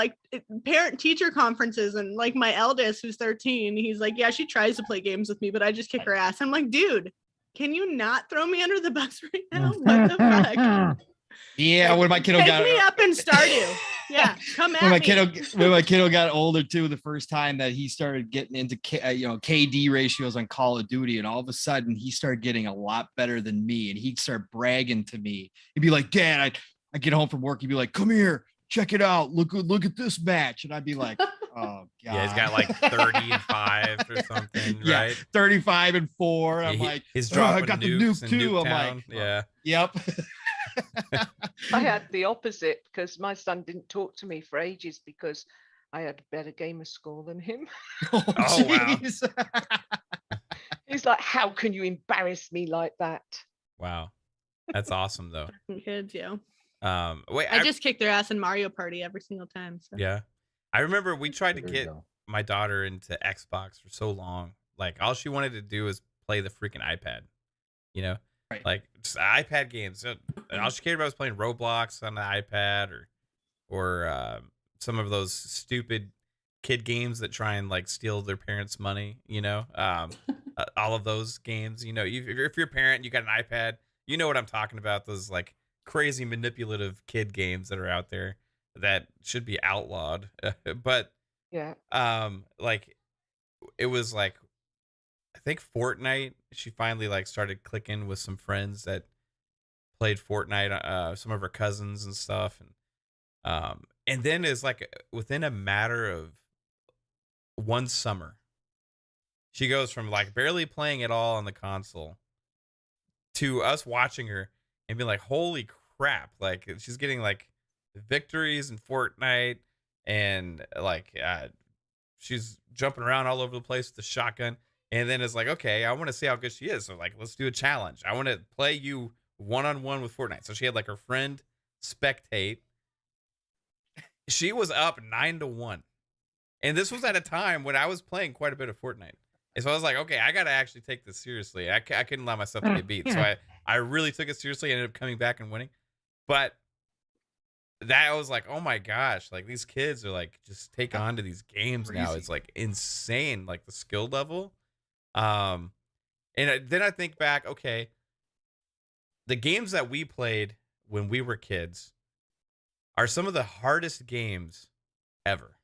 parent teacher conferences, and my eldest, who's 13, he's like, yeah, she tries to play games with me, but I just kick her ass. I'm like, dude, can you not throw me under the bus right now? What the fuck? Yeah, when my kiddo got me up and Stardew. Yeah, come at me. When my kiddo got older too, the first time that he started getting into KD ratios on Call of Duty, and all of a sudden he started getting a lot better than me, and he'd start bragging to me. He'd be like, "Dad, I get home from work." He'd be like, "Come here, check it out. Look at this match," and I'd be like, "Oh God." Yeah, he's got 30-5 or something, right? 35-4. I'm like, he's dropping I got the nukes nuke in too. I'm Nuketown. like, yeah. Yep. I had the opposite because my son didn't talk to me for ages because I had a better gamer score than him. Oh wow. He's like, how can you embarrass me like that? Wow. That's awesome though. Kids, yeah. Wait, I just kick their ass in Mario Party every single time. So. Yeah. I remember we tried to There you get go. my daughter into Xbox for so long. Like all she wanted to do was play the freaking iPad. Right. Like just iPad games. So all she cared about was playing Roblox on the iPad or some of those stupid kid games that try and steal their parents' money. All of those games. If you're a parent, you got an iPad. You know what I'm talking about? Those crazy manipulative kid games that are out there that should be outlawed. But yeah, it was I think Fortnite, she finally started clicking with some friends that played Fortnite, some of her cousins and stuff. And then is within a matter of one summer, she goes from barely playing at all on the console to us watching her and being like, holy crap. She's getting victories in Fortnite and she's jumping around all over the place with the shotgun. And then it's okay, I want to see how good she is. So let's do a challenge. I want to play you one-on-one with Fortnite. So she had her friend spectate. She was up 9-1. And this was at a time when I was playing quite a bit of Fortnite. And so I was like, okay, I gotta actually take this seriously. I couldn't allow myself to get beat. So I really took it seriously. Ended up coming back and winning. But that was like, oh my gosh, like these kids are like just take on to these games now. It's like insane, like the skill level. And then I think back, okay, the games that we played when we were kids are some of the hardest games ever.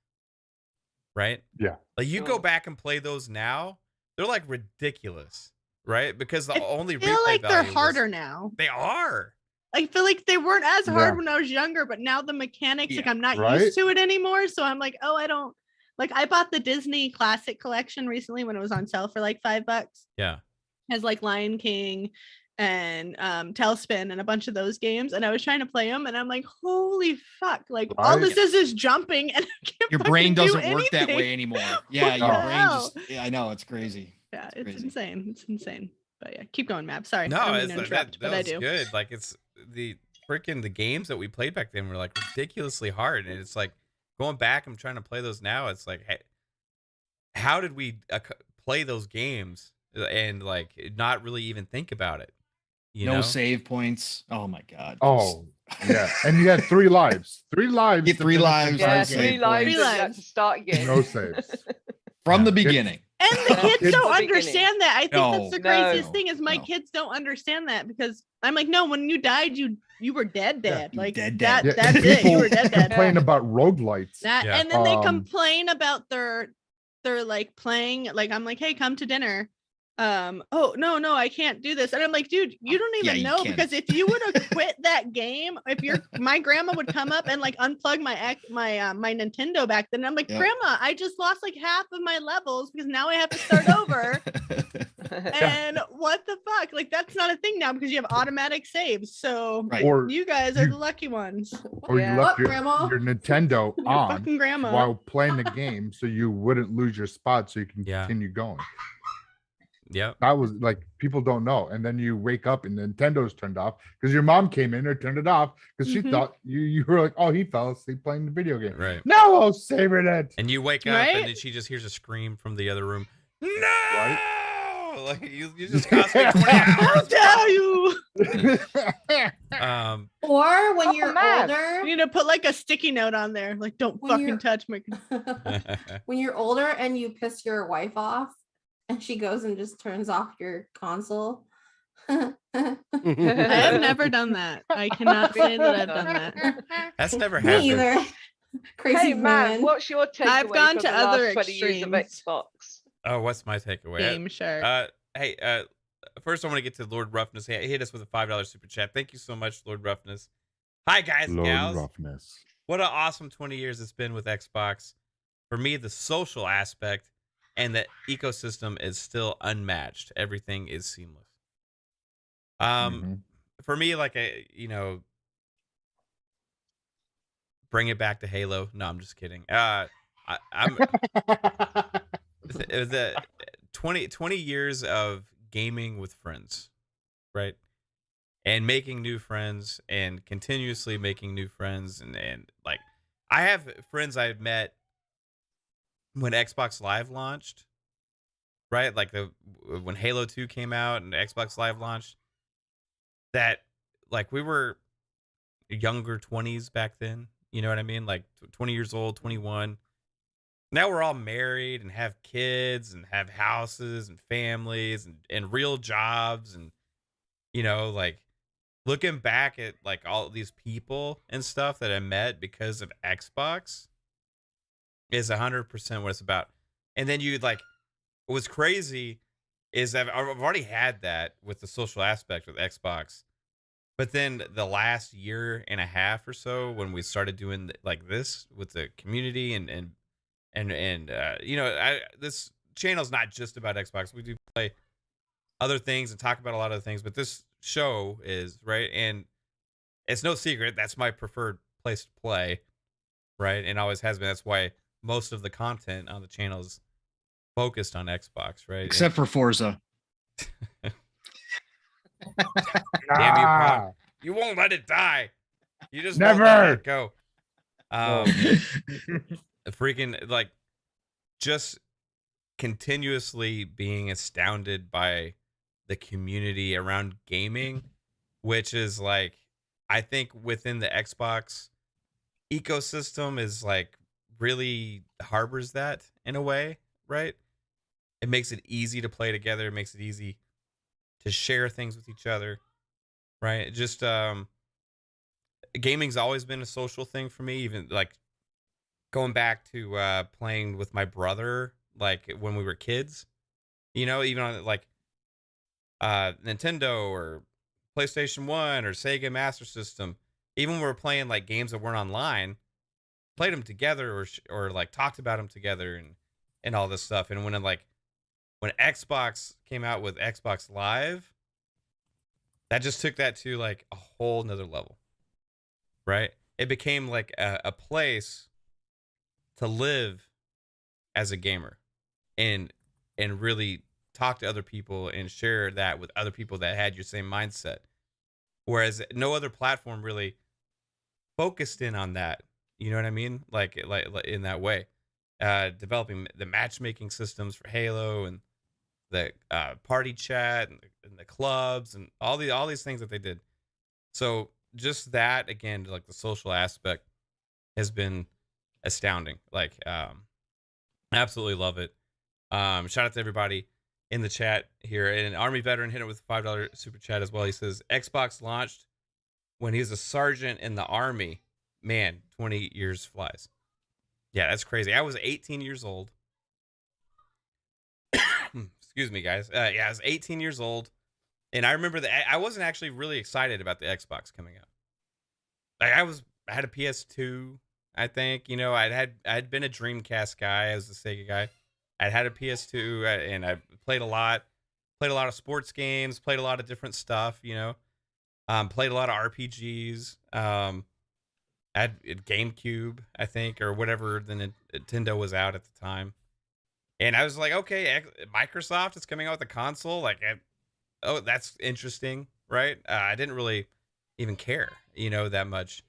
Right? Yeah. Like you go back and play those now, they're like ridiculous, right? Because the only I feel replay like they're value harder was, now. They are. I feel like they weren't as hard Yeah. when I was younger, but now the mechanics, like Yeah. I'm not Right? used to it anymore. So I'm like, oh, I don't like. I bought the Disney Classic Collection recently when it was on sale for like $5. Yeah. Has like Lion King and Tailspin and a bunch of those games, and I was trying to play them, and I'm like, holy fuck! Like all Right? this is jumping, and I can't Your brain fucking do doesn't work that anything. way anymore. Yeah, your the brain hell? just. Yeah, I know it's crazy. Yeah, It's it's crazy. insane. It's insane. But yeah, keep going, Map. Sorry, No, I don't mean it's to that interrupt, but I was do. good. Like it's the freaking the games that we played back then were like ridiculously hard, and it's like going back and trying to play those now. It's like, hey, how did we play those games and like not really even think about it? You No know? save points. Oh my god. Oh, yeah. And you had 3 lives. 3 lives. Get to 3 finish the lives, Yeah, no entire save three lives. points. And you have to start again. No saves. From the Yeah. beginning. And the kids Kids- don't From the beginning. understand that. I think that's the No, craziest no, thing is my no. kids don't understand that because I'm like, no, when you died, you were dead. Yeah, you Like dead, that. dead. That's it. You People were dead. complain about roguelites. That Yeah. and then they Um, complain about their like playing. Like I'm like, hey, come to dinner. Oh no, I can't do this. And I'm like, dude, you don't Yeah, even you know can. because if you would have quit that game, if my grandma would come up and like unplug my Nintendo back then. I'm like, Yep. Grandma, I just lost like half of my levels because now I have to start over. And what the fuck? Like that's not a thing now because you have automatic saves. So Right. Or you guys are you- the lucky ones. or Yeah. you left What, Grandma? your Nintendo Your on fucking grandma. while playing the game so you wouldn't lose your spot so you can Yeah. continue going. Yep. That was like people don't know. And then you wake up and Nintendo's turned off because your mom came in or turned it off because she Mhm. thought you were like, oh, he fell asleep playing the video game. Right. No, I'll save it. And you wake up Right? and then she just hears a scream from the other room. No! Right? Like you just cost me 20 How hours. dare you? Or when Oh, you're man. You older, need to put like a sticky note on there. Like, don't When fucking you're- touch my. when you're older and you piss your wife off and she goes and just turns off your console. I have never done that. I cannot say that I've done that. That's never Me happened. either. Crazy Hey man, woman. what's your takeaway I've gone from to the other last 20 years of extremes. Xbox? Oh, what's my takeaway? Game shark. Hey, first I want to get to Lord Ruffness. He hit us with a $5 super chat. Thank you so much, Lord Ruffness. Hi guys, Lord gals. Ruffness. What an awesome 20 years it's been with Xbox. For me, the social aspect and the ecosystem is still unmatched. Everything is seamless. Mhm. For me, like bring it back to Halo. No, I'm just kidding. I'm the 20 years of gaming with friends, right? And making new friends and continuously making new friends and like I have friends I've met when Xbox Live launched, right? Like when Halo 2 came out and Xbox Live launched, that like we were younger 20s back then, you know what I mean? Like 20 years old, 21. Now we're all married and have kids and have houses and families and real jobs and you know, like looking back at like all these people and stuff that I met because of Xbox is 100% what it's about. And then you like, what's crazy is I've already had that with the social aspect with Xbox, but then the last year and a half or so when we started doing like this with the community and you know, this channel's not just about Xbox. We do play other things and talk about a lot of things, but this show is right, and it's no secret that's my preferred place to play, right, and always has been. That's why most of the content on the channel is focused on Xbox, right? Except for Forza. Damn you, Ah, Pong. You won't let it die. You just Never. won't let it go. No. Freaking like just continuously being astounded by the community around gaming, which is like, I think within the Xbox ecosystem is like really harbors that in a way, right? It makes it easy to play together. It makes it easy to share things with each other, right? It just gaming's always been a social thing for me, even like going back to playing with my brother, like when we were kids, you know, even on like Nintendo or PlayStation 1 or Sega Master System, even when we were playing like games that weren't online, played them together or like talked about them together and all this stuff. And when Xbox came out with Xbox Live, that just took that to like a whole nother level, right? It became like a place to live as a gamer and really talk to other people and share that with other people that had your same mindset. Whereas no other platform really focused in on that. You know what I mean? Like in that way, developing the matchmaking systems for Halo and the party chat and the clubs and all these things that they did. So just that, again, like the social aspect has been astounding. Like, absolutely love it. Shout out to everybody in the chat here. And an Army veteran hit it with a $5 super chat as well. He says Xbox launched when he was a sergeant in the Army. Man, 20 years flies. Yeah, that's crazy. I was 18 years old. Excuse me, guys. Yeah, I was 18 years old, and I remember that I wasn't actually really excited about the Xbox coming out. Like I had a PS2, I think. You know, I'd been a Dreamcast guy. I was a Sega guy. I'd had a PS2, and I played a lot of sports games, played a lot of different stuff. You know, played a lot of RPGs. I had GameCube, I think, or whatever the Nintendo was out at the time. And I was like, okay, Microsoft is coming out with a console. Like, oh, that's interesting, right? I didn't really even care, you know, that much.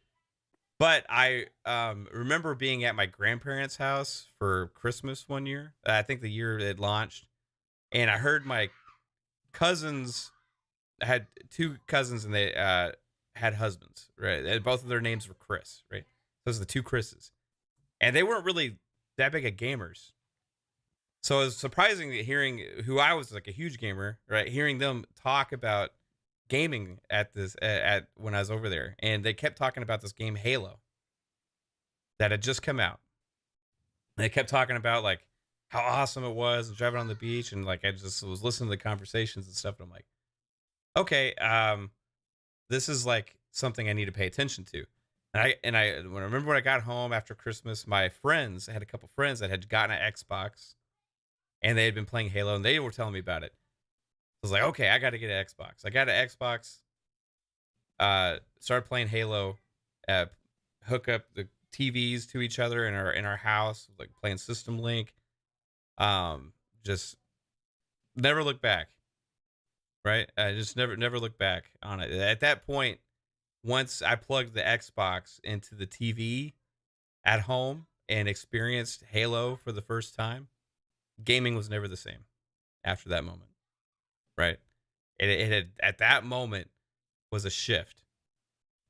But I remember being at my grandparents' house for Christmas one year. I think the year it launched. And I heard my cousins, I had two cousins, and they had husbands, right? And both of their names were Chris, right? Those are the two Chris's. And they weren't really that big of gamers. So it was surprising hearing who I was, like a huge gamer, right? Hearing them talk about gaming at when I was over there. And they kept talking about this game Halo that had just come out. And they kept talking about like how awesome it was and driving on the beach. And like I just was listening to the conversations and stuff. And I'm like, okay, this is like something I need to pay attention to. And I remember when I got home after Christmas, my friends, I had a couple friends that had gotten an Xbox and they had been playing Halo and they were telling me about it. I was like, okay, I got to get an Xbox. I got an Xbox, started playing Halo, hook up the TVs to each other in our house, like playing System Link. Just never look back. Right? I just never look back on it. At that point, once I plugged the Xbox into the TV at home and experienced Halo for the first time, gaming was never the same after that moment. Right? It had, at that moment, was a shift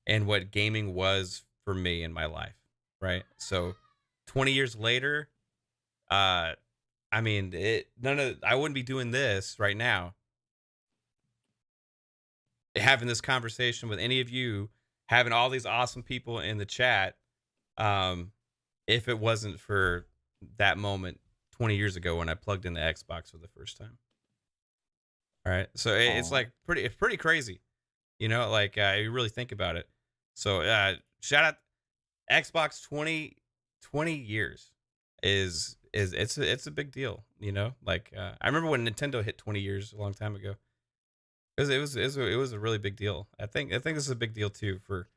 in what gaming was for me in my life. Right? So 20 years later, I mean, I wouldn't be doing this right now, having this conversation with any of you, having all these awesome people in the chat, if it wasn't for that moment 20 years ago when I plugged in the Xbox for the first time. All right. So it's like pretty crazy, you know, like you really think about it. So shout out Xbox 20 years is it's a big deal, you know, like I remember when Nintendo hit 20 years a long time ago. It was a really big deal. I think this is a big deal too for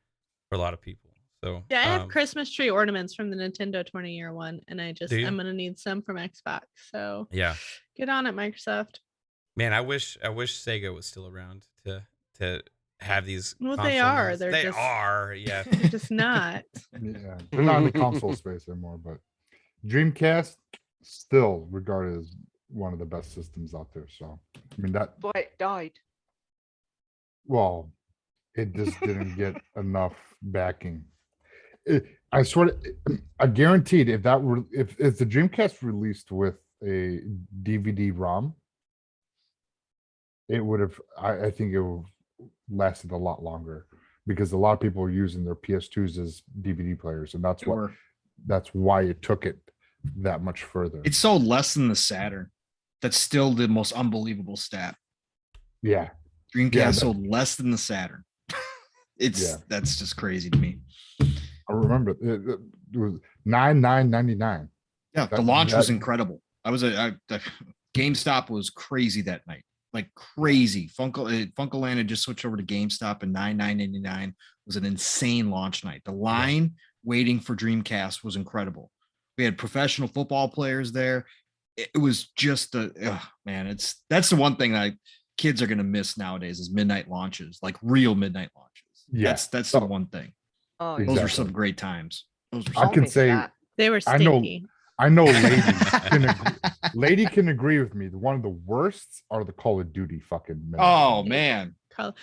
a lot of people. So yeah, I have Christmas tree ornaments from the Nintendo 20-year one, and I'm gonna need some from Xbox. So yeah, get on it, Microsoft. Man, I wish Sega was still around to have these. Well, they are. Ones. They are. Yeah, they're just not. Yeah, they're not in the console space anymore. But Dreamcast still regarded as one of the best systems out there. So I mean that. Why it died. Well, it just didn't get enough backing. I swear, I guaranteed if that were if the Dreamcast released with a DVD ROM, it would have. I think it would have lasted a lot longer because a lot of people were using their PS2s as DVD players, and that's why it took it that much further. It sold less than the Saturn. That's still the most unbelievable stat. Yeah, Dreamcast sold less than the Saturn. That's just crazy to me. I remember it was $9,999. Yeah, the launch was incredible. GameStop was crazy that night, like crazy. Funkoland had just switched over to GameStop, and $9,999 was an insane launch night. The line waiting for Dreamcast was incredible. We had professional football players there. It was just man. That's the one thing that kids are gonna miss nowadays is midnight launches, like real midnight launches. Yeah, that's the one thing. Oh, Those were some great times. I can say They were I stinky. know Lady can agree with me. One of the worst are the Call of Duty fucking midnight. Oh man.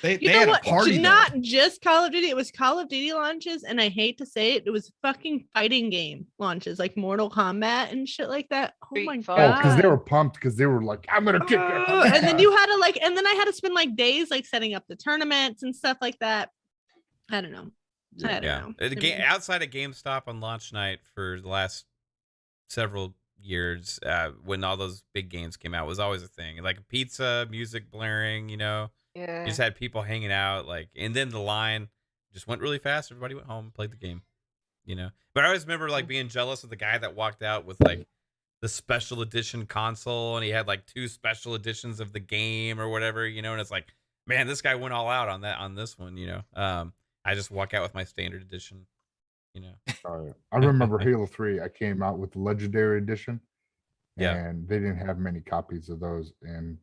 They You know had a what? party. Not just Call of Duty. It was Call of Duty launches, and I hate to say it, it was fucking fighting game launches, like Mortal Kombat and shit like that. Oh my Street god! Fighter. because they were pumped because they were like, I'm gonna kick your And then you had to and then I had to spend like days like setting up the tournaments and stuff like that. I don't know. I don't know. Outside of GameStop on launch night for the last several years, when all those big games came out, was always a thing. Like pizza, music blaring, you just had people hanging out, and then the line just went really fast. Everybody went home, played the game, But I always remember being jealous of the guy that walked out with the special edition console, and he had 2 special editions of the game or whatever, and it's like, man, this guy went all out on this one, I just walk out with my standard edition, I remember Halo 3. I came out with the Legendary Edition, Yeah. and they didn't have many copies of those, and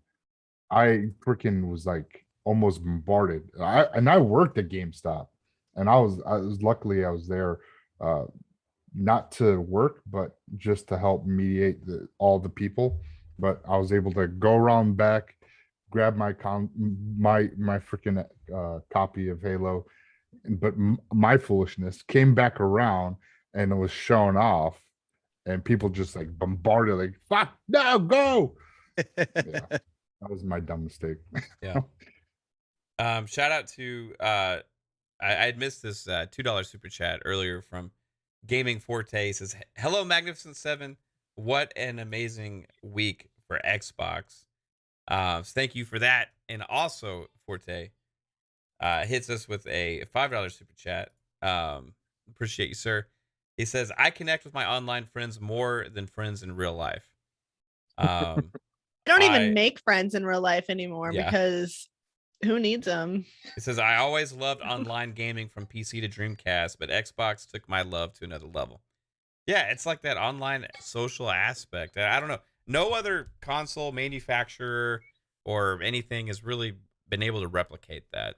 I freaking was almost bombarded. I worked at GameStop, and I was luckily I was there, not to work, but just to help mediate all the people. But I was able to go around back, grab my freaking copy of Halo, but my foolishness came back around and it was shown off, and people just bombarded, fuck no, go. Yeah, that was my dumb mistake. Yeah. Shout out to I had missed this $2 super chat earlier from Gaming Forte. He says, hello Magnificent 7, what an amazing week for Xbox. So thank you for that. And also Forte hits us with a $5 super chat. Appreciate you, sir. He says, I connect with my online friends more than friends in real life. I don't even make friends in real life anymore because who needs them? He says, I always loved online gaming from PC to Dreamcast, but Xbox took my love to another level. Yeah, it's like that online social aspect. I don't know. No other console manufacturer or anything has really been able to replicate that,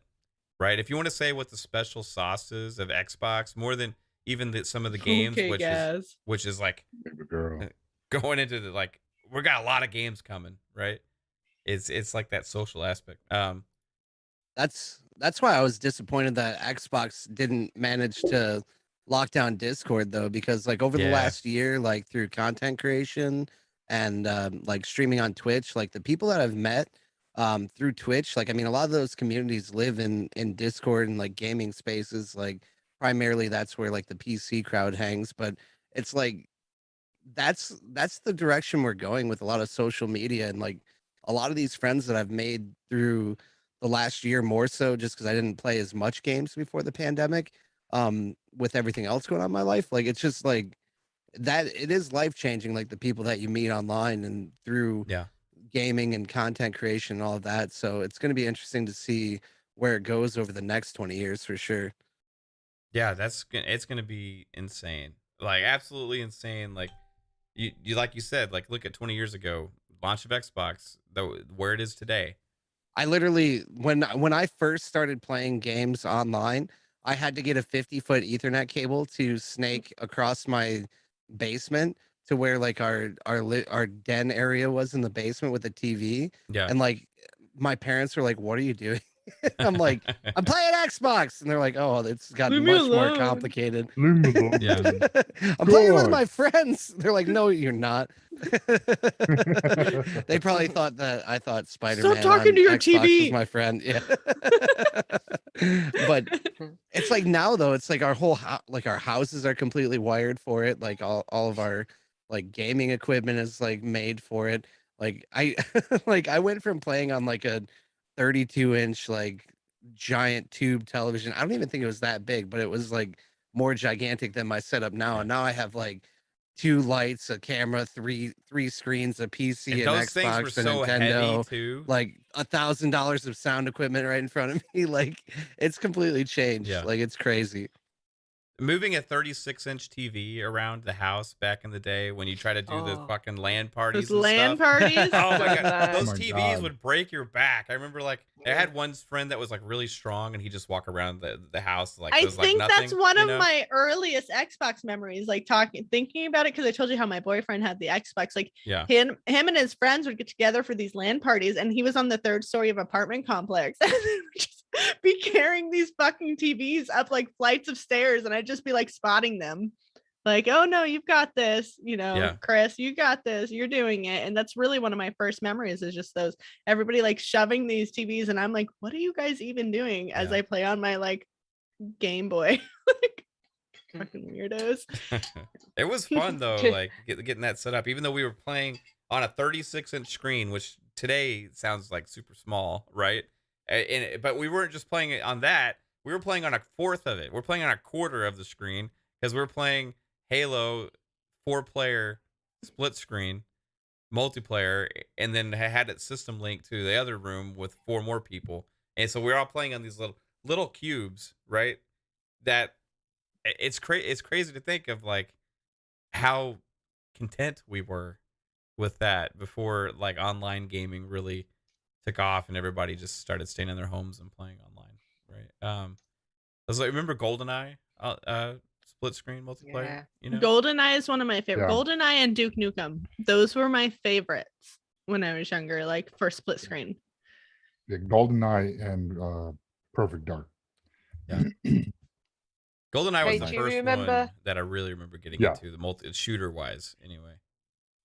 right? If you want to say what the special sauce is of Xbox, more than even some of the games, which is Baby girl. going into we got a lot of games coming, right? It's like that social aspect. That's why I was disappointed that Xbox didn't manage to lock down Discord though, because over the last year, through content creation and streaming on Twitch, the people that I've met through Twitch, a lot of those communities live in Discord and gaming spaces, primarily that's where the PC crowd hangs, but it's that's the direction we're going with a lot of social media, and a lot of these friends that I've made through the last year, more so just because I didn't play as much games before the pandemic, with everything else going on in my life. It's just that it is life changing, the people that you meet online and through gaming and content creation and all of that. So it's going to be interesting to see where it goes over the next 20 years for sure. Yeah, it's going to be insane. Absolutely insane. You like you said, look at 20 years ago, launch of Xbox, where it is today. I literally, when I first started playing games online, I had to get a 50-foot Ethernet cable to snake across my basement to where like our den area was in the basement with the TV. Yeah. And like my parents were like, "What are you doing?" I'm like, "I'm playing Xbox," and they're like, "Oh, it's gotten Leave me much more alone." complicated." Yeah. I'm playing with God. my friends. They're like, "No, you're not." They probably thought that I thought Spider-Man talking to your Xbox TV. was my friend. Yeah. But it's like now though, it's like our whole like our houses are completely wired for it. Like all of our like gaming equipment is like made for it. Like I like I went from playing on like a 32-inch like giant tube television. I don't even think it was that big, but it was like more gigantic than my setup now. And now I have like 2 lights, a camera, three screens, a PC, And an those things were Xbox, a so heavy Nintendo, too. like $1,000 of sound equipment right in front of me. Like it's completely changed. Yeah. Like it's crazy. Moving a 36-inch TV around the house back in the day when you try to do the Oh. fucking LAN parties Those and LAN stuff. parties. Oh my god, Oh those my TVs God. would break your back. I remember like I had one friend that was like really strong, and he just walk around the house like I it was like think nothing. that's one you of know? my earliest Xbox memories. Like thinking about it, because I told you how my boyfriend had the Xbox. Like Yeah. him and his friends would get together for these LAN parties, and he was on the 3rd story of apartment complex, and they would just be carrying these fucking TVs up like flights of stairs, and I'd just be like spotting them. Like, oh no, you've got this, Yeah. Chris, you got this, you're doing it. And that's really one of my first memories, is just those everybody like shoving these TVs, and I'm like, what are you guys even doing as Yeah. I play on my like Game Boy? Like, fucking weirdos. It was fun though, like getting that set up, even though we were playing on a 36-inch screen, which today sounds like super small, right? But we weren't just playing it on that. We were playing on a fourth of it. We're playing on a quarter of the screen because we're playing Halo 4-player split screen multiplayer, and then had it system linked to the other room with 4 more people. And so we're all playing on these little cubes, right? That it's crazy to think of like how content we were with that before like online gaming really took off and everybody just started staying in their homes and playing online, right? I was like, remember GoldenEye, split screen multiplayer? Yeah. GoldenEye is one of my favorite. Yeah. GoldenEye and Duke Nukem. Those were my favorites when I was younger, like for split screen. Yeah, GoldenEye and Perfect Dark. Yeah. GoldenEye was Hey, the do you first remember- one that I really remember getting Yeah. into, the shooter wise anyway.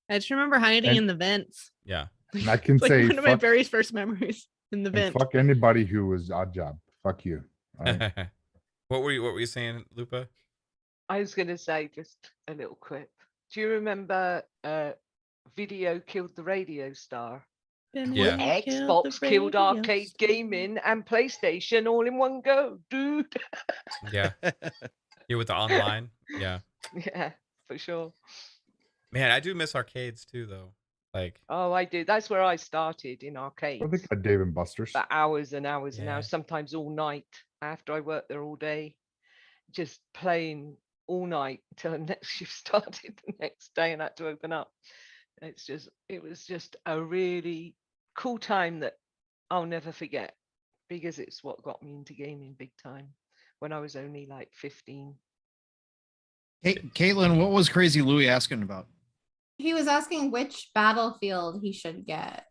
I just remember hiding And- in the vents. Yeah. And I can It's like say one of my fuck, very first memories in the and vent. fuck anybody who was Odd Job. Fuck you. All right. What were you saying, Lupa? I was going to say just a little quip. Do you remember Video Killed the Radio Star? Yeah. Xbox killed arcade gaming and PlayStation all in one go, dude. Yeah. Yeah, with the online. Yeah. Yeah, for sure. Man, I do miss arcades too, though. Like, Oh, I do. That's where I started in I arcades. think I Dave and Buster's. For hours and hours and Yeah. hours, sometimes all night after I worked there all day, just playing all night until the next shift started the next day and had to open up. It was just a really cool time that I'll never forget, because it's what got me into gaming big time when I was only like 15. Hey, Kaitlin, what was Crazy Louie asking about? He was asking which Battlefield he should get.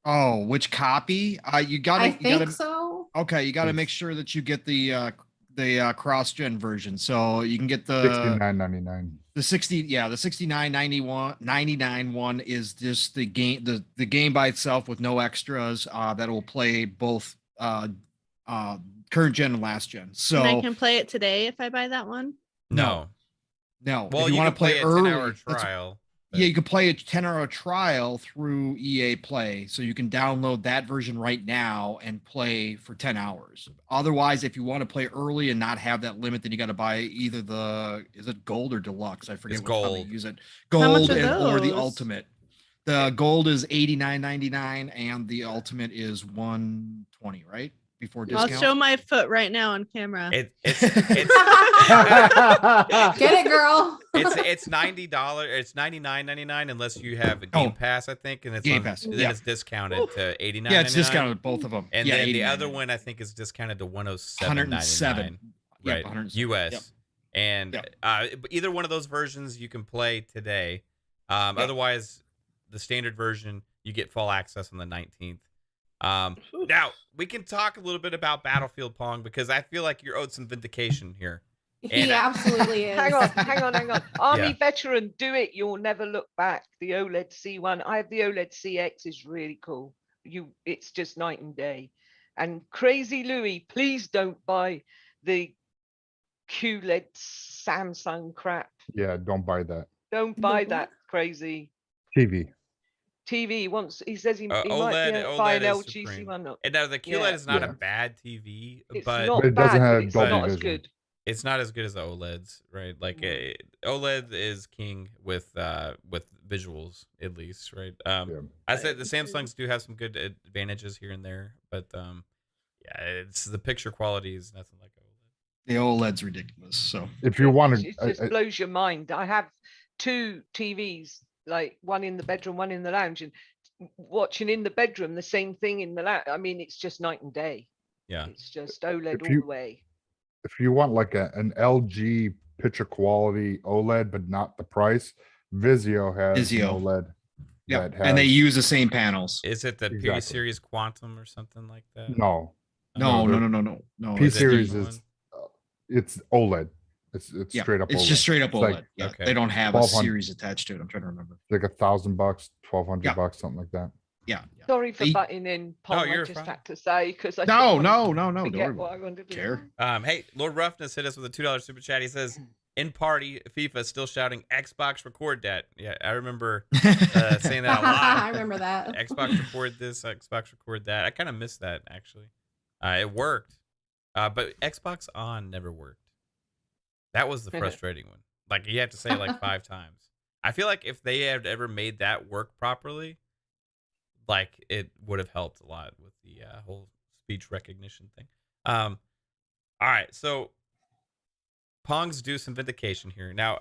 Oh, which copy? You I gotta, think so. okay, you gotta Yes. make sure that you get the cross-gen version. So you can get the $69.99. the 60, yeah, the 69.99 one is just the game, the game by itself with no extras. That will play both current gen and last gen. So And I can play it today if I buy that one. no. no, Well, if you, you want can to play a early, 10-hour that's- trial. yeah, you can play a 10-hour trial through EA Play. So you can download that version right now and play for 10 hours. Otherwise, if you want to play early and not have that limit, then you got to buy either is it gold or deluxe? I forget It's how they gold. use it. How much Gold are or the those? ultimate. The gold is $89.99 and the ultimate is $120, right? Before discount. I'll show my foot right now on camera. It's Get it, girl. it's $90. It's $99.99 unless you have a Game Pass, I think, and it's Game Pass, Then yeah. it's discounted to $89. Yeah, it's discounted both of them. And yeah, then the $89. other one I think is discounted to $107.99. 107. Yep, Right, 107. US. Yep. And Yep. but either one of those versions you can play today. Otherwise, the standard version, you get full access on the 19th. Now, we can talk a little bit about Battlefield, Pong, because I feel like you're owed some vindication here. He absolutely is. Hang on. Army veteran, do it. You'll never look back. The OLED C1. I have the OLED CX. Is really cool. It's just night and day. And Crazy Louis, please don't buy the QLED Samsung crap. Yeah, don't buy that. Don't buy that, Crazy. TV. He says he might buy an LG C1. And now the QLED is not a bad TV, but not it doesn't bad, have it's Dolby not as Vision. good. it's not as good as the OLEDs, right? Like OLED is king with visuals, at least, right? I said the Samsungs do have some good advantages here and there, but yeah, it's the picture quality is nothing like OLED. The OLED's ridiculous. So if you want to, it just blows your mind. I have two TVs, like one in the bedroom, one in the lounge, and watching in the bedroom the same thing in the lounge. I mean, it's just night and day. Yeah, it's just OLED all the way. If you want like an LG picture quality OLED, but not the price, Vizio has an OLED. Yeah, and they use the same panels. Is it the P series Quantum or something like that? No. P series is it's OLED. It's straight up. It's OLED. just straight up OLED. Like, yeah, they don't have a series attached to it. I'm trying to remember. Like $1,000, $1,200, something like that. Yeah. Sorry for butting in, Paul. I just had to say because I no. Forget what I wanted to care. Hey, Lord Ruffness hit us with a $2 super chat. He says, "In party, FIFA still shouting Xbox record that." Yeah, I remember saying that a lot. I remember that. Xbox record this, Xbox record that. I kind of missed that actually. It worked, but Xbox on never worked. That was the frustrating one. Like you have to say it like 5 times. I feel like if they had ever made that work properly, like it would have helped a lot with the whole speech recognition thing. All right, so Pong's due some vindication here. Now,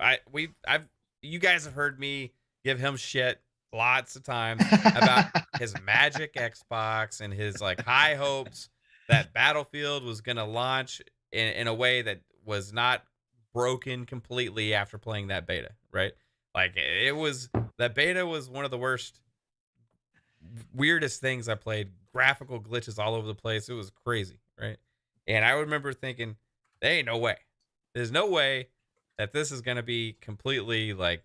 you guys have heard me give him shit lots of times about his magic Xbox and his like high hopes that Battlefield was gonna launch in a way that was not broken completely after playing that beta, right? Like that beta was one of the weirdest things I played. Graphical glitches all over the place. It was crazy, right? And I remember thinking, there ain't no way. There's no way that this is gonna be completely like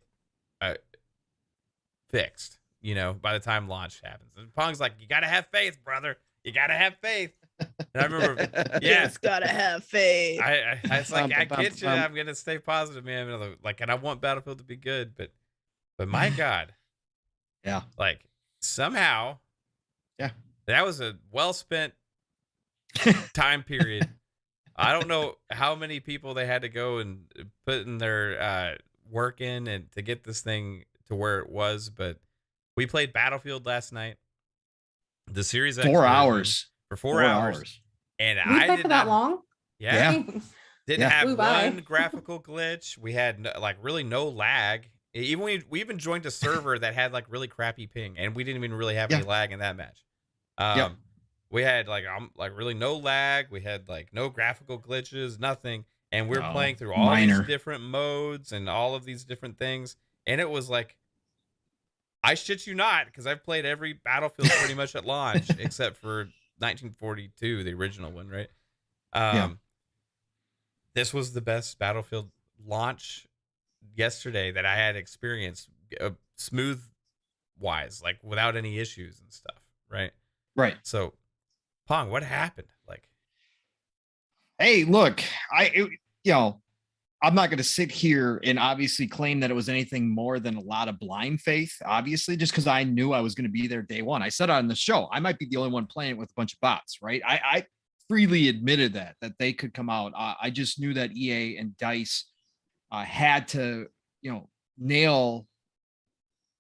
fixed, by the time launch happens. And Pong's like, you gotta have faith, brother. You gotta have faith. And I remember, just gotta have faith. I was like, I get you. I'm gonna stay positive, man. And I want Battlefield to be good, but my God, yeah, like somehow, yeah, that was a well spent time period. I don't know how many people they had to go and put in their work in and to get this thing to where it was, but we played Battlefield last night. The Series X 4 hours. For 4 hours. And I did that long? Yeah. Didn't have Ooh, one graphical glitch. We had really no lag. We even joined a server that had like really crappy ping, and we didn't even really have any lag in that match. We had like really no lag. We had like no graphical glitches, nothing. And we're playing through all these different modes and all of these different things. And it was like, I shit you not, because I've played every Battlefield pretty much at launch except for 1942, the original one, right? This was the best Battlefield launch yesterday that I had experienced, smooth wise, like without any issues and stuff, right? Right. So, Pong, what happened? Like, hey, look, I'm not going to sit here and obviously claim that it was anything more than a lot of blind faith, obviously, just because I knew I was going to be there day one. I said on the show, I might be the only one playing it with a bunch of bots, right? I freely admitted that they could come out. I just knew that EA and DICE had to,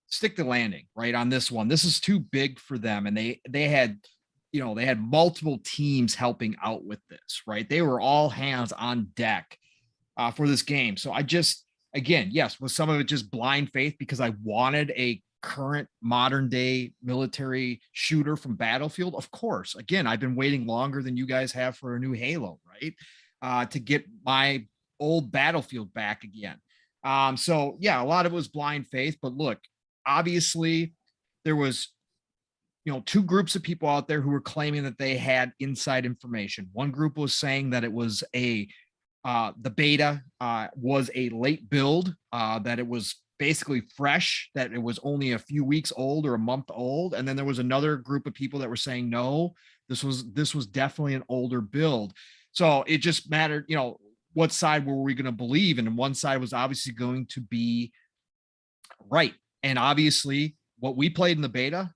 stick the landing, right, on this one. This is too big for them. And they had multiple teams helping out with this, right? They were all hands on deck for this game. So I just, again, yes, was some of it just blind faith because I wanted a current modern day military shooter from Battlefield? Of course. Again, I've been waiting longer than you guys have for a new Halo, right? To get my old Battlefield back again. So yeah, a lot of it was blind faith, but look, obviously there was, two groups of people out there who were claiming that they had inside information. One group was saying that it was the beta was a late build, that it was basically fresh, that it was only a few weeks old or a month old. And then there was another group of people that were saying, no, this was definitely an older build. So it just mattered, what side were we going to believe? And one side was obviously going to be right. And obviously what we played in the beta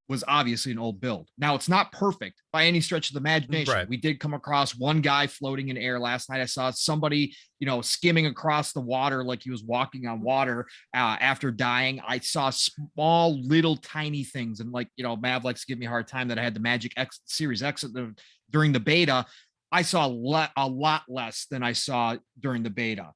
was obviously an old build. Now it's not perfect by any stretch of the imagination. Right. We did come across one guy floating in air last night. I saw somebody, skimming across the water like he was walking on water after dying. I saw small, little, tiny things. And Mav likes to give me a hard time that I had the Magic X Series X during the beta. I saw a lot less than I saw during the beta.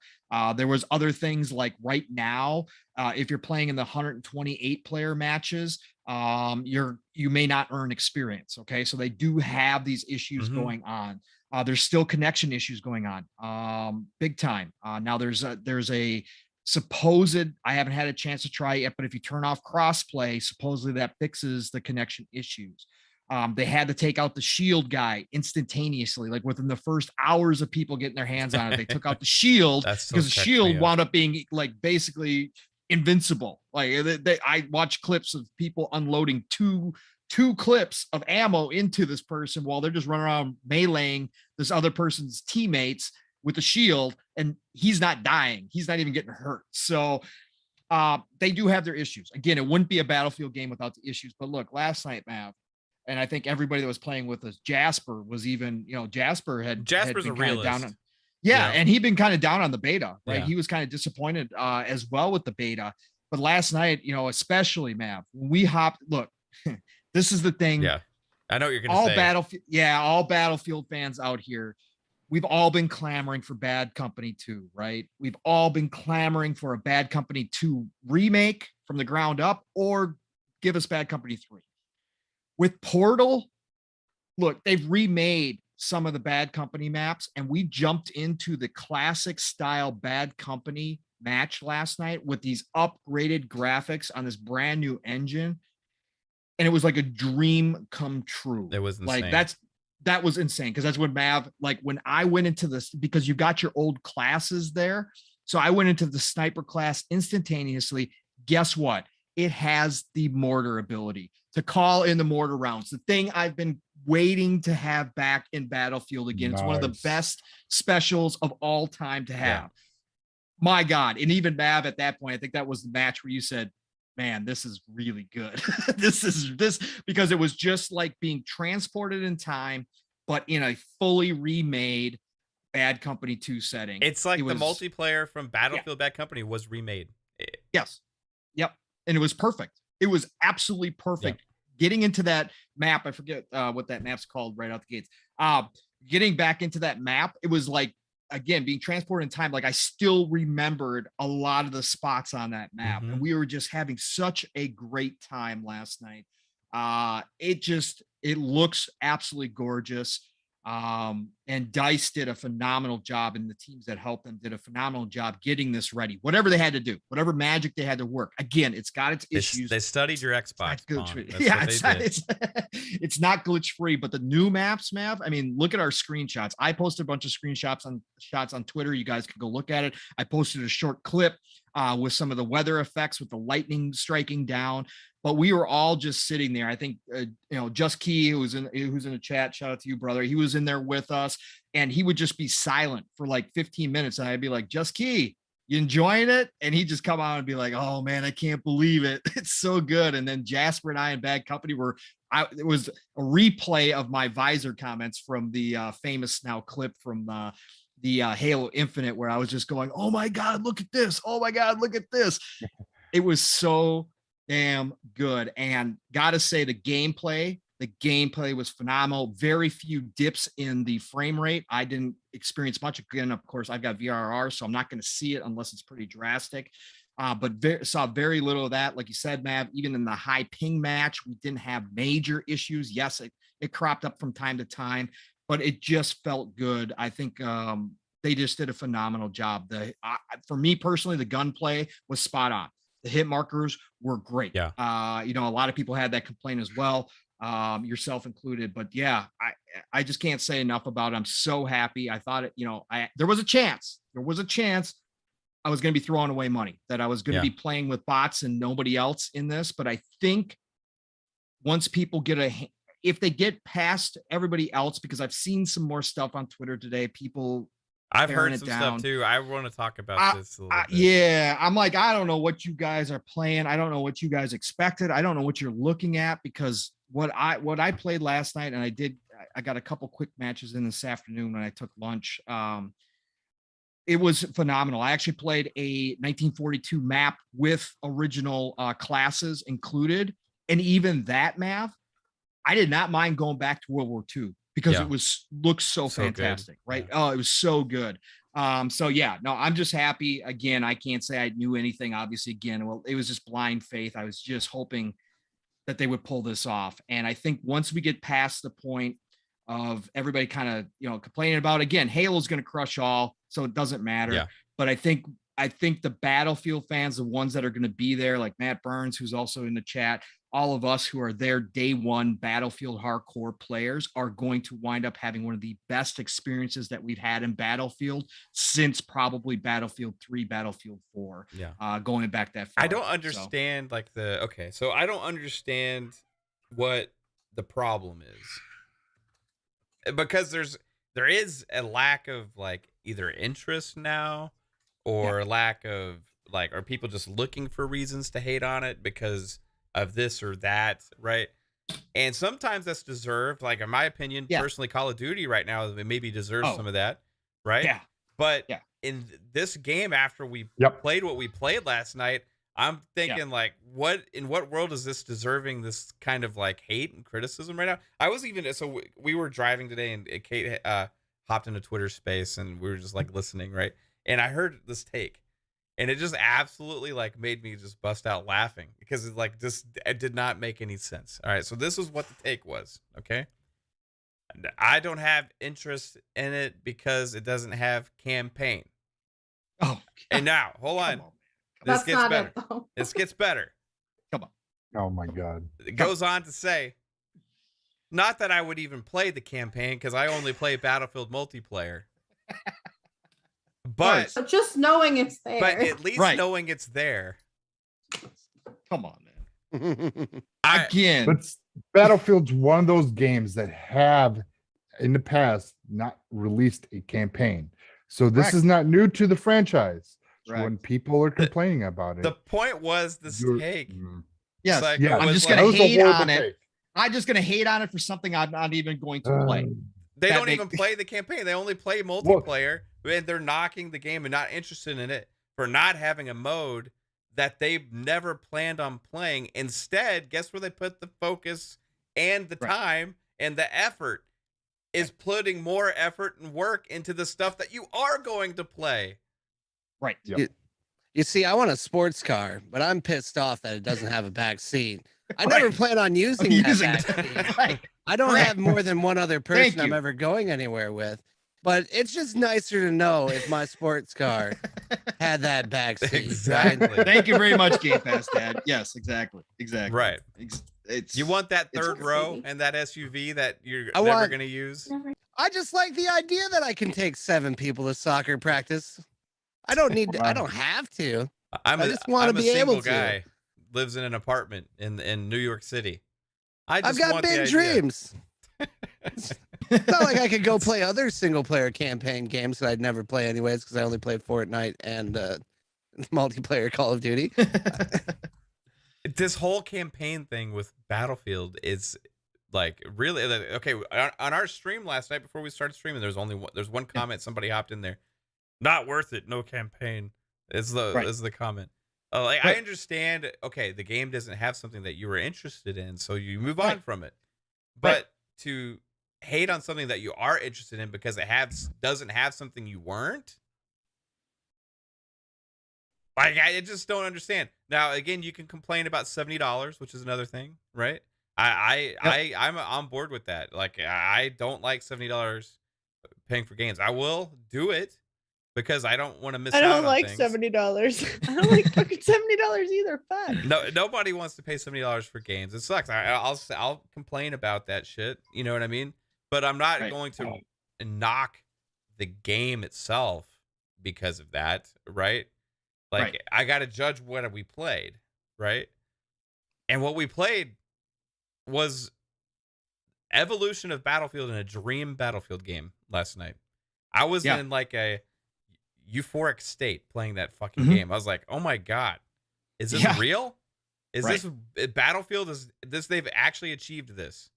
There was other things like right now, if you're playing in the 128 player matches, you may not earn experience. Okay. So they do have these issues going on. There's still connection issues going on, big time. Now there's a supposed, I haven't had a chance to try it yet, but if you turn off crossplay, supposedly that fixes the connection issues. They had to take out the shield guy instantaneously, like within the first hours of people getting their hands on it. They took out the shield because the shield wound up being like basically invincible. Like I watched clips of people unloading two clips of ammo into this person while they're just running around meleeing this other person's teammates with the shield, and he's not dying. He's not even getting hurt. So they do have their issues. Again, it wouldn't be a Battlefield game without the issues. But look, last night, Mav, and I think everybody that was playing with us, Jasper was even, Jasper's a realist. Down on, and he'd been kind of down on the beta, right? Yeah. He was kind of disappointed as well with the beta. But last night, especially Mav, when we hopped, look, this is the thing. Yeah, I know what you're going to say. All Battlefield fans out here, we've all been clamoring for Bad Company 2, right? We've all been clamoring for a Bad Company 2 remake from the ground up, or give us Bad Company 3. With Portal, look, they've remade some of the Bad Company maps, and we jumped into the classic style Bad Company match last night with these upgraded graphics on this brand new engine. And it was like a dream come true. It was insane. Like that was insane. Because that's when Mav, like when I went into this, because you got your old classes there. So I went into the sniper class instantaneously. Guess what? It has the mortar ability to call in the mortar rounds. The thing I've been waiting to have back in Battlefield again. It's one of the best specials of all time to have. My God. And even Mav at that point, I think that was the match where you said, man, this is really good. this because it was just like being transported in time, but in a fully remade Bad Company 2 setting. It's like the multiplayer from Battlefield Bad Company was remade. Yes. Yep. And it was perfect. It was absolutely perfect. Getting into that map, I forget what that map's called right out the gates. Getting back into that map, it was like, again, being transported in time. Like I still remembered a lot of the spots on that map, and we were just having such a great time last night. It looks absolutely gorgeous. And DICE did a phenomenal job, and the teams that helped them did a phenomenal job getting this ready. Whatever they had to do, whatever magic they had to work. Again, it's got its issues. They studied your Xbox. It's not glitch free, but the new maps, Mav. I mean, look at our screenshots. I posted a bunch of screenshots on Twitter. You guys can go look at it. I posted a short clip with some of the weather effects with the lightning striking down. But we were all just sitting there. I think, Just Key, who's in the chat, shout out to you, brother. He was in there with us, and he would just be silent for like 15 minutes. And I'd be like, Just Key, you enjoying it? And he'd just come out and be like, oh man, I can't believe it. It's so good. And then Jasper and I and Bad Company it was a replay of my visor comments from the famous now clip from the Halo Infinite, where I was just going, oh my God, look at this. Oh my God, look at this. It was so damn good. And gotta say, the gameplay was phenomenal. Very few dips in the frame rate. I didn't experience much. Again, of course, I've got VRR, so I'm not going to see it unless it's pretty drastic. But saw very little of that. Like you said, Mav, even in the high ping match, we didn't have major issues. Yes, it cropped up from time to time, but it just felt good. I think they just did a phenomenal job. For me personally, the gunplay was spot on. The hit markers were great. Yeah. You know, a lot of people had that complaint as well, yourself included. But yeah, I just can't say enough about it. I'm so happy. I thought it, you know, there was a chance. I was going to be throwing away money, that I was going to be playing with bots and nobody else in this. But I think once people if they get past everybody else, because I've seen some more stuff on Twitter today, people. I've heard some stuff too. I want to talk about this a little bit. Yeah, I'm like, I don't know what you guys are playing. I don't know what you guys expected. I don't know what you're looking at, because what I played last night, and I got a couple quick matches in this afternoon when I took lunch. It was phenomenal. I actually played a 1942 map with original classes included. And even that map, I did not mind going back to World War II, because it looks so fantastic, right? Yeah. Oh, it was so good. So yeah, no, I'm just happy. Again, I can't say I knew anything, obviously. Again, well, it was just blind faith. I was just hoping that they would pull this off. And I think once we get past the point of everybody kind of, you know, complaining about, again, Halo's going to crush all, so it doesn't matter. Yeah. But I think the Battlefield fans, the ones that are going to be there, like Matt Byrnes, who's also in the chat, all of us who are there day one Battlefield hardcore players, are going to wind up having one of the best experiences that we've had in Battlefield since probably Battlefield 3, Battlefield 4. Yeah. Going back that far. I don't understand so I don't understand what the problem is. Because there is a lack of like either interest now, or lack of like, are people just looking for reasons to hate on it because of this or that, right? And sometimes that's deserved. Like in my opinion, personally, Call of Duty right now maybe deserves some of that, right? Yeah. But in this game, after we played what we played last night, I'm thinking like, in what world is this deserving this kind of like hate and criticism right now? I was even, so we were driving today, and Kate hopped into Twitter space, and we were just like listening, right? And I heard this take, and it just absolutely like made me just bust out laughing, because it did not make any sense. All right, so this is what the take was, okay? I don't have interest in it because it doesn't have campaign. Oh, and now hold on. This gets better. This gets better. Come on. Oh my God. It goes on to say, not that I would even play the campaign, because I only play Battlefield multiplayer. But just knowing it's there. But at least knowing it's there. Come on, man. Again. But Battlefield's one of those games that have in the past not released a campaign. So this is not new to the franchise. So when people are complaining about it. The point was this take. Yes. Like, I'm just going to hate on it. I'm just going to hate on it for something I'm not even going to play. They don't even play the campaign. They only play multiplayer. And they're knocking the game and not interested in it for not having a mode that they've never planned on playing. Instead, guess where they put the focus and the time and the effort is putting more effort and work into the stuff that you are going to play. Right. Yep. You see, I want a sports car, but I'm pissed off that it doesn't have a back seat. I never plan on using that back seat. I don't have more than one other person I'm ever going anywhere with. But it's just nicer to know if my sports car had that back seat. Exactly. Right? Thank you very much, Game Pass Dad. Yes, exactly. Right. You want that third row and that SUV that you're never going to use? I just like the idea that I can take 7 people to soccer practice. I don't need to, I don't have to. I just want to be able to. Guy lives in an apartment in New York City. I've got big dreams. It's not like I could go play other single player campaign games that I'd never play anyways, because I only played Fortnite and multiplayer Call of Duty. This whole campaign thing with Battlefield is like really okay. On our stream last night before we started streaming, there's one comment. Somebody hopped in there. Not worth it. No campaign. Is the comment. I understand. Okay, the game doesn't have something that you were interested in, so you move on from it. But to hate on something that you are interested in because it doesn't have something you weren't. Like, I just don't understand. Now, again, you can complain about $70, which is another thing, right? I'm on board with that. Like, I don't like $70 paying for games. I will do it, because I don't want to miss I out don't on like things. $70. I don't like fucking $70 either. Fuck. No, nobody wants to pay $70 for games. It sucks. I'll complain about that shit. You know what I mean? But I'm not going to knock the game itself because of that, right? Like I got to judge what we played, right? And what we played was evolution of Battlefield in a dream Battlefield game last night. I was in like a euphoric state playing that fucking game. I was like, oh my God, is this real? Is this Battlefield? Is this, they've actually achieved this.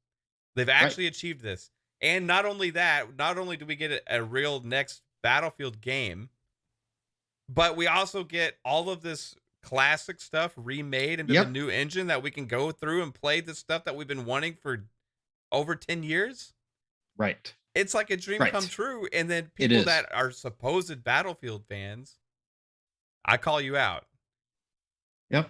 They've actually achieved this. And not only that, not only do we get a real next Battlefield game, but we also get all of this classic stuff remade into the new engine that we can go through and play the stuff that we've been wanting for over 10 years. Right. It's like a dream come true. And then people that are supposed Battlefield fans, I call you out. Yep.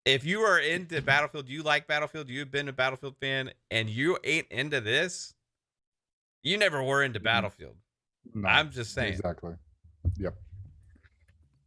If you are into Battlefield, you like Battlefield, you've been a Battlefield fan, and you ain't into this, you never were into Battlefield. No, I'm just saying. Exactly. Yep.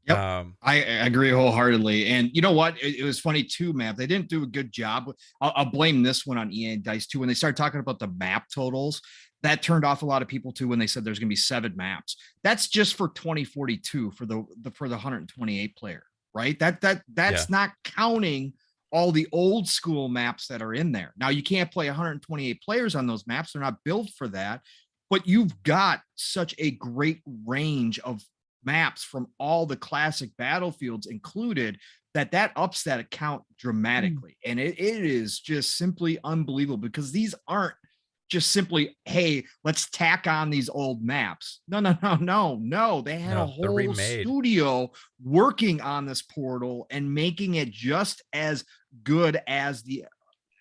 Yep. I agree wholeheartedly. And you know what? It was funny too, man. They didn't do a good job. I'll blame this one on EA and DICE too. When they started talking about the map totals, that turned off a lot of people too when they said there's going to be 7 maps. That's just for 2042 for the 128 player, right? That's not counting all the old school maps that are in there. Now you can't play 128 players on those maps. They're not built for that, but you've got such a great range of maps from all the classic Battlefields included that ups that account dramatically. And it is just simply unbelievable because these aren't just simply, hey, let's tack on these old maps. No. They had a whole studio working on this portal and making it just as good as the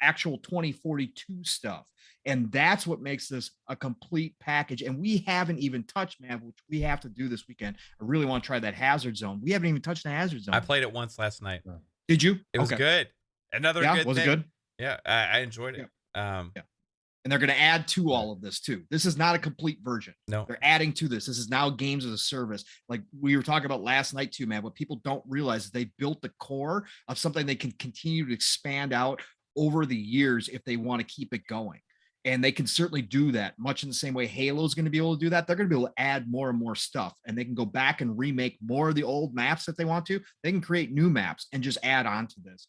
actual 2042 stuff. And that's what makes this a complete package. And we haven't even touched, man, which we have to do this weekend. I really want to try that Hazard Zone. We haven't even touched the Hazard Zone. I played it once last night. Did you? It was good. Another good was thing. It good? Yeah, I enjoyed it. And they're going to add to all of this too. This is not a complete version. No, they're adding to this. This is now games as a service. Like we were talking about last night too, man. What people don't realize is they built the core of something they can continue to expand out over the years if they want to keep it going. And they can certainly do that much in the same way Halo is going to be able to do that. They're going to be able to add more and more stuff, and they can go back and remake more of the old maps if they want to. They can create new maps and just add on to this.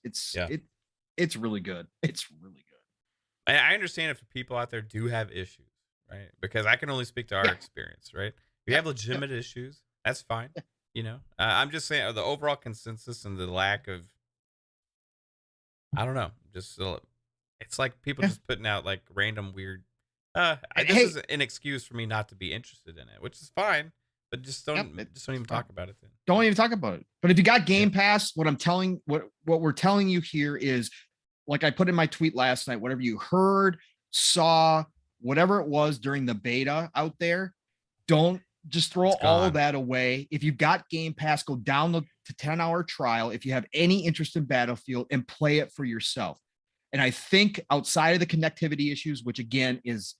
It's really good. It's really good. I understand if people out there do have issues, right? Because I can only speak to our experience, right? If you have legitimate issues, that's fine. You know, I'm just saying the overall consensus and the lack of, I don't know, just it's like people just putting out like random weird. This is an excuse for me not to be interested in it, which is fine. But just don't even talk about it then. Don't even talk about it. But if you got Game Pass, what we're telling you here is, like I put in my tweet last night, whatever you heard, saw, whatever it was during the beta out there, don't just throw all of that away. If you've got Game Pass, go download the 10-hour trial. If you have any interest in Battlefield, and play it for yourself. And I think outside of the connectivity issues, which again is,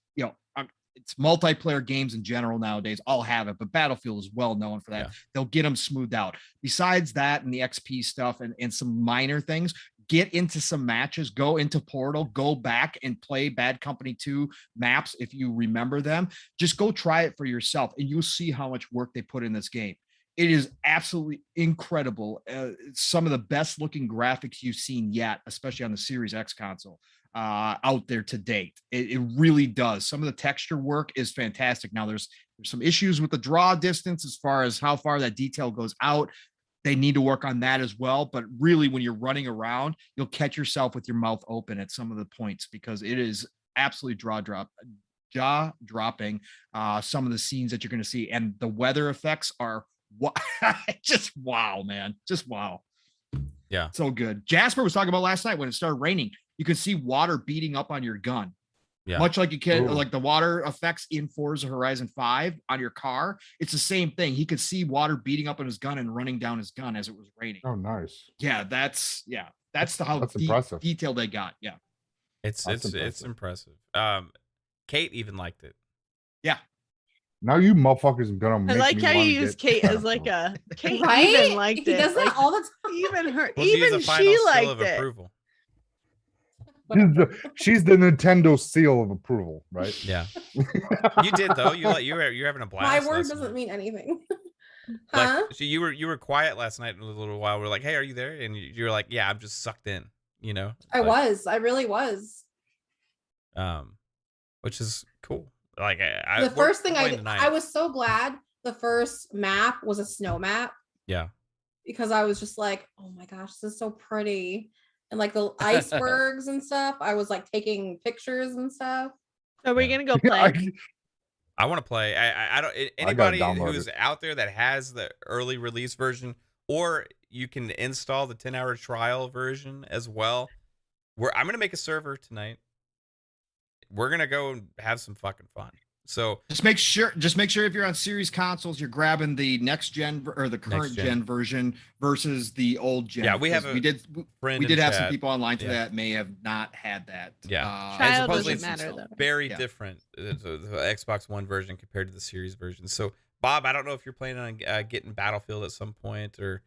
it's multiplayer games in general nowadays, all have it, but Battlefield is well known for that. They'll get them smoothed out. Besides that and the XP stuff and some minor things, get into some matches, go into Portal, go back and play Bad Company 2 maps if you remember them. Just go try it for yourself, and you'll see how much work they put in this game. It is absolutely incredible. Some of the best looking graphics you've seen yet, especially on the Series X console out there to date. It really does. Some of the texture work is fantastic. Now there's some issues with the draw distance as far as how far that detail goes out. They need to work on that as well. But really, when you're running around, you'll catch yourself with your mouth open at some of the points because it is absolutely jaw-dropping. Some of the scenes that you're going to see, and the weather effects are just wow, man. Just wow. Yeah. So good. Jasper was talking about last night when it started raining, you could see water beating up on your gun. Yeah. Much like you can, like the water effects in Forza Horizon 5 on your car. It's the same thing. He could see water beating up on his gun and running down his gun as it was raining. Oh, nice. Yeah, that's how impressive. Detailed they got. Yeah. It's impressive. Kate even liked it. Yeah. Now you motherfuckers gonna I make like me how you wanna use get Kate as like Battlefield. a Kate Right? even liked He it. does that like, all the time. even her, Well, she is even a final she seal liked of it. approval. She's the Nintendo seal of approval, right? Yeah. You did though. You're having a blast. My word last doesn't night. mean anything. Like Huh? so you were quiet last night a little while. We're like, hey, are you there? And you were like, yeah, I'm just sucked in. You know. I Like, was. I really was. which is cool. Like The first thing I I was so glad the first map was a snow map. Yeah. Because I was just like, oh my gosh, this is so pretty. And like the icebergs and stuff. I was like taking pictures and stuff. So we're gonna go play. I want to play. I don't. Anybody download who's it. out there that has the early release version, or you can install the 10-hour trial version as well. I'm gonna make a server tonight. We're gonna go and have some fucking fun. So Just make sure if you're on series consoles, you're grabbing the next gen or the current gen version versus the old gen. Yeah, we have we did in have some chat. people online to Yeah. that may have not had that. Yeah. Uh, Trial supposedly doesn't it's matter though. very Yeah. different, the Xbox One version compared to the series version. So Bob, I don't know if you're planning on getting Battlefield at some point or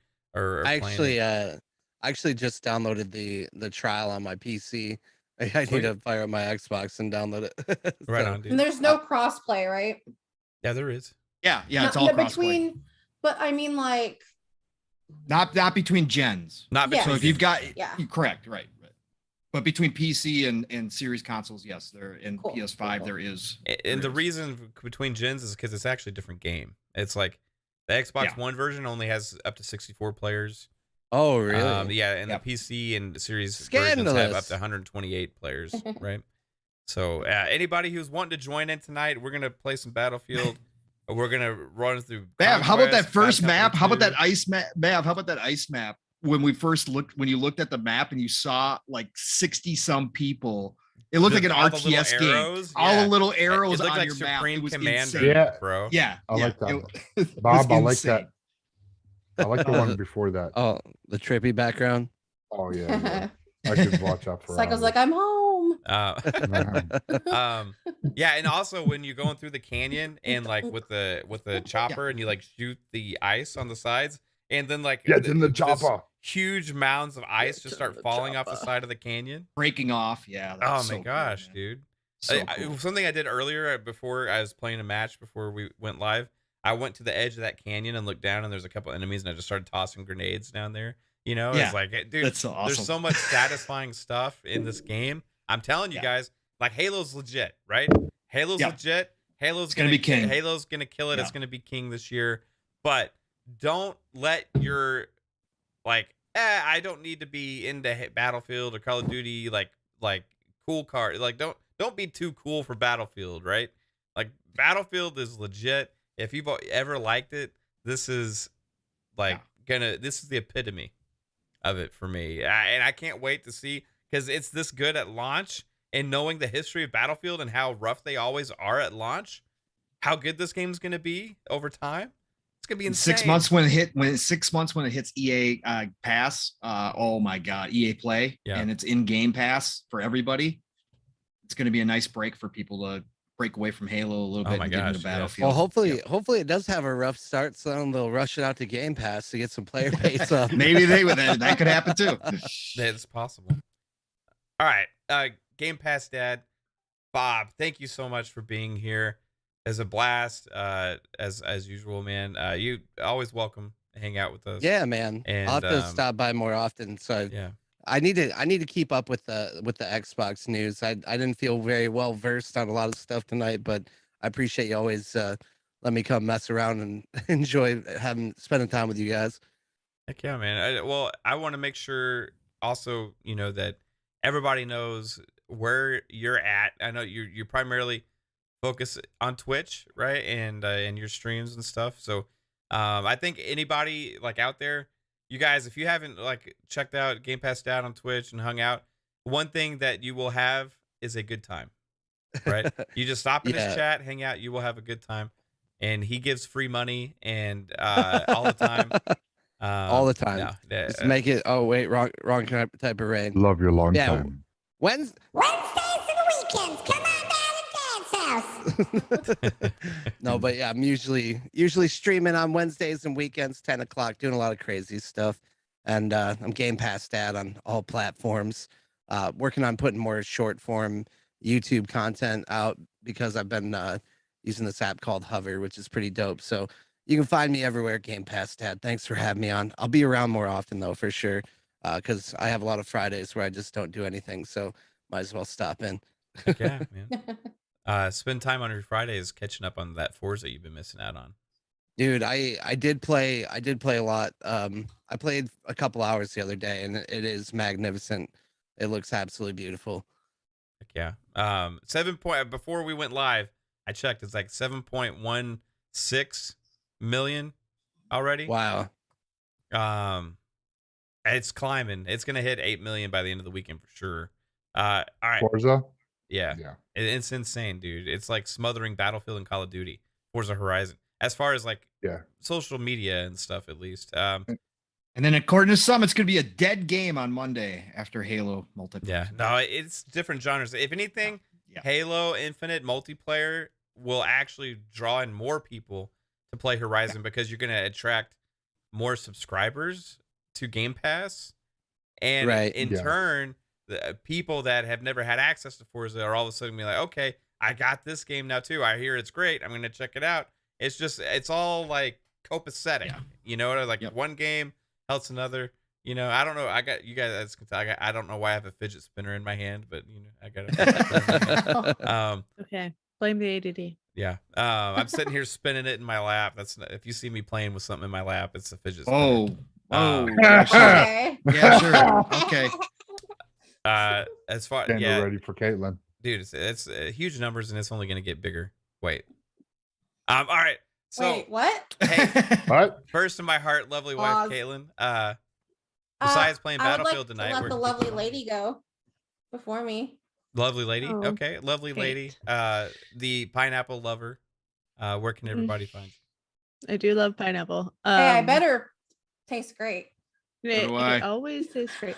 I playing it. actually just downloaded the trial on my PC. I need to fire up my Xbox and download it. Right So, on, dude. And there's no crossplay, right? Yeah, there is. yeah, it's Not- all yeah, crossplay. but I mean like Not between gens. Not Yeah. So between if you've got Yeah. you're correct, right. But between PC and series consoles, yes, there in Cool, PS5 cool. there is. And the there is. reason between gens is because it's actually a different game. It's like the Xbox Yeah. One version only has up to 64 players. oh really? Yeah, and Yep. the PC and the series versions have up Scandalous. to 128 players, right? So anybody who's wanting to join in tonight, we're gonna play some Battlefield. We're gonna run through. Bav, how about that Conquest, first Bad map? Company How about 2. that ice map? Bav, how about that ice map? When you looked at the map and you saw like 60 some people, it looked like an All the little RTS game. arrows? All Yeah. the little arrows It looked on like your map. Supreme It was Commander, insane. Yeah. bro. Yeah, I like that. it was Bob, I like that. insane. I like the one before that. Oh, the trippy background. Oh yeah. I could watch out for Psycho's hours. like, I'm home. Yeah, and also when you're going through the canyon and like with the chopper and you like shoot the ice on the sides and then like Get in the this chopper. huge mounds of ice Get just in start the falling off the chopper. side of the canyon. Breaking off. Yeah. that Oh was my so cool, gosh, man. dude. So cool. Something I did earlier before I was playing a match before we went live. I went to the edge of that canyon and looked down and there's a couple enemies and I just started tossing grenades down there. You know, Yeah, it's like, dude, That's so awesome. there's so much satisfying stuff in this game. I'm telling you Yeah. guys, like Halo's legit, right? Halo's Yeah. legit. Halo's gonna be king. Halo's gonna kill it. Yeah. It's gonna be king this year. But don't let your like, I don't need to be into Battlefield or Call of Duty like cool card. Like don't be too cool for Battlefield, right? Like Battlefield is legit. If you've ever liked it, this is like this is the epitome of it for me. And I can't wait to see because it's this good at launch and knowing the history of Battlefield and how rough they always are at launch, how good this game's going to be over time. It's going to be In insane. 6 months when it hits EA Pass, oh my God, EA Play, Yeah. and it's in Game Pass for everybody. It's going to be a nice break for people to break away from Halo a little Oh bit my and get into gosh, yes. Battlefield. Well, hopefully it does have a rough start, so they'll rush it out to Game Pass to get some player base up. Maybe that could happen too. It's possible. All right. Game Pass Dad, Bob, thank you so much for being here. It's a blast, as usual, man. You always welcome to hang out with us. Yeah, man. And, I'll have to stop by more often. So Yeah. I need to keep up with the Xbox news. I didn't feel very well versed on a lot of stuff tonight, but I appreciate you always let me come mess around and enjoy spending time with you guys. Heck yeah, man. I want to make sure also, that everybody knows where you're at. I know you're primarily focused on Twitch, right? And your streams and stuff. So I think anybody like out there, you guys, if you haven't like checked out Game Pass Dad on Twitch and hung out, one thing that you will have is a good time, right? You just stop in his chat, hang out, you will have a good time. And he gives free money and all the time. All the time. No, Just make it. Oh wait, wrong type of rain. Love your long Yeah. time. Wednesdays and weekends, come on down to Dad's house. No, but yeah, I'm usually streaming on Wednesdays and weekends, 10 o'clock, doing a lot of crazy stuff. And I'm Game Pass Dad on all platforms. Working on putting more short form YouTube content out because I've been using this app called Hover, which is pretty dope. So you can find me everywhere, Game Pass Dad. Thanks for having me on. I'll be around more often though, for sure. Because I have a lot of Fridays where I just don't do anything. So might as well stop in. Heck yeah, man. Spend time on your Fridays catching up on that Forza you've been missing out on. Dude, I did play a lot. I played a couple hours the other day and it is magnificent. It looks absolutely beautiful. Heck yeah. Before we went live, I checked, it's like 7.16 million already. Wow. It's climbing. It's gonna hit 8 million by the end of the weekend for sure. All right. Forza. Yeah. It's insane, dude. It's like smothering Battlefield and Call of Duty. Forza Horizon. As far as like social media and stuff, at least. And then according to some, it's gonna be a dead game on Monday after Halo multiplayer. Yeah, no, it's different genres. If anything, Halo Infinite multiplayer will actually draw in more people to play Horizon because you're gonna attract more subscribers to Game Pass, and in turn, the people that have never had access to Forza are all of a sudden be like, okay, I got this game now too. I hear it's great. I'm gonna check it out. It's all like copacetic, you know, like one game helps another. You know, I don't know. I got you guys. I don't know why I have a fidget spinner in my hand, but you know, I got it. Okay, blame the ADD. Yeah, I'm sitting here spinning it in my lap. That's not, if you see me playing with something in my lap, it's a fidget spinner. Okay. Yeah, sure. Okay. As far ready for Kaitlin. Dude, it's huge numbers and it's only going to get bigger. Wait. All right. So wait, what? Hey, what? First in my heart, lovely wife Kaitlin. Besides playing Battlefield tonight, let the lovely lady go before me. Lovely lady. Okay, lovely lady. The pineapple lover. Where can everybody find you? I do love pineapple. Hey, I better taste great. It always tastes great.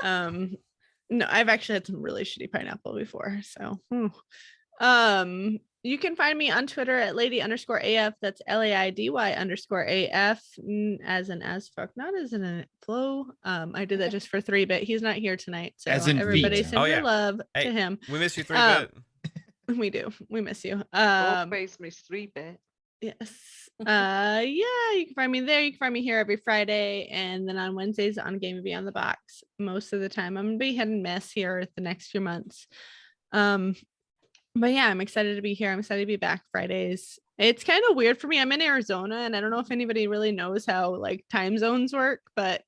No, I've actually had some really shitty pineapple before. So, you can find me on Twitter at lady_AF. That's LAIDY_AF, as in as fuck, not as in a flow. I did that just for 3-bit. He's not here tonight, so everybody send your love to him. We miss you, 3-bit. We do. We miss you. Always miss 3-bit. Yes. Yeah, you can find me there. You can find me here every Friday, and then on Wednesdays on Game Beyond the Box. Most of the time, I'm gonna be hit and miss here the next few months. But yeah, I'm excited to be here. I'm excited to be back Fridays. It's kind of weird for me. I'm in Arizona, and I don't know if anybody really knows how like time zones work, but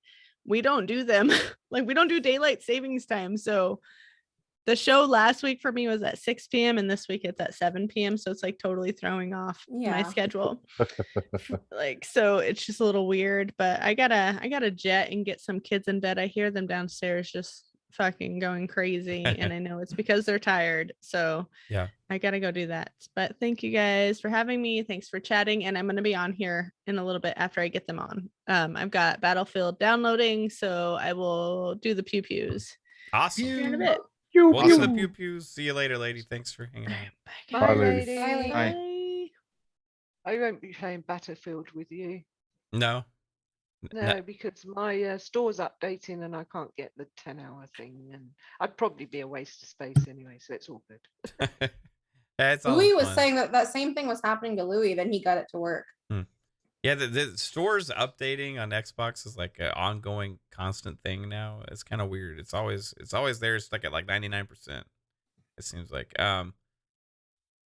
we don't do them. Like we don't do daylight savings time. So the show last week for me was at 6 p.m. and this week it's at 7 p.m. So it's like totally throwing off my schedule. Like, so it's just a little weird, but I gotta jet and get some kids in bed. I hear them downstairs just fucking going crazy and I know it's because they're tired. So yeah, I gotta go do that. But thank you guys for having me. Thanks for chatting. And I'm gonna be on here in a little bit after I get them on. I've got Battlefield downloading, so I will do the pew-pews. Awesome. In a bit. Welcome to the pew pews. See you later, lady. Thanks for hanging out. Bye, lady. Bye. I won't be playing Battlefield with you. No. No, because my store's updating and I can't get the 10-hour thing, and I'd probably be a waste of space anyway, so it's all good. Louis was saying that same thing was happening to Louis, then he got it to work. Yeah, the store's updating on Xbox is like an ongoing, constant thing now. It's kind of weird. It's always there. It's stuck at like 99%. It seems like.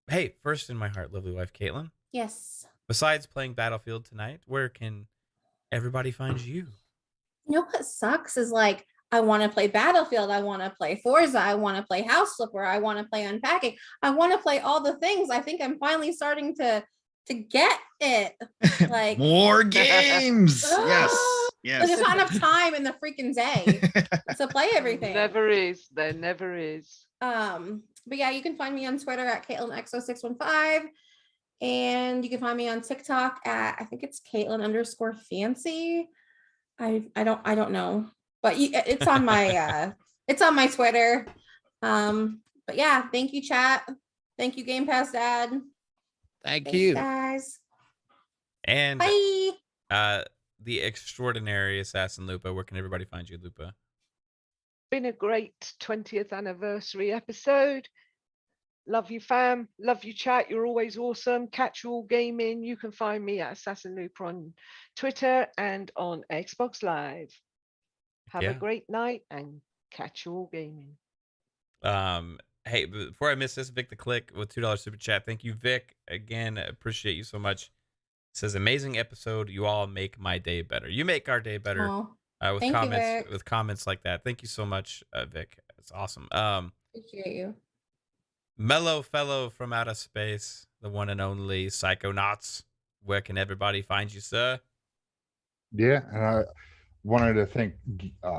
Hey, first in my heart, lovely wife Kaitlin. Yes. Besides playing Battlefield tonight, where can everybody find you? You know what sucks is like I want to play Battlefield, I want to play Forza, I want to play House Flipper, I want to play Unpacking, I want to play all the things. I think I'm finally starting to get it. Like more games. Yes. But there's not enough time in the freaking day to play everything. Never is. There never is. But yeah, you can find me on Twitter at KaitlinXO615. And you can find me on TikTok at, I think it's Kaitlin_fancy. I don't know, but it's on my it's on my Twitter. But yeah, thank you, chat. Thank you, Game Pass Dad. Thank Thanks, you. guys. And Bye. the extraordinary AssassinLupa. Where can everybody find you, Lupa? Been a great 20th anniversary episode. Love you, fam. Love you, chat. You're always awesome. Catch you all gaming. You can find me at AssassinLupa on Twitter and on Xbox Live. Have a great night and catch you all gaming. Hey, before I miss this, Vic the Click with $2 super chat. Thank you, Vic. Again, appreciate you so much. It says amazing episode. You all make my day better. You make our day better with comments like that. Thank you so much, Vic. It's awesome. Appreciate you. Mellow fellow from outer space, the one and only Psychonauts. Where can everybody find you, sir? Yeah, and I wanted to thank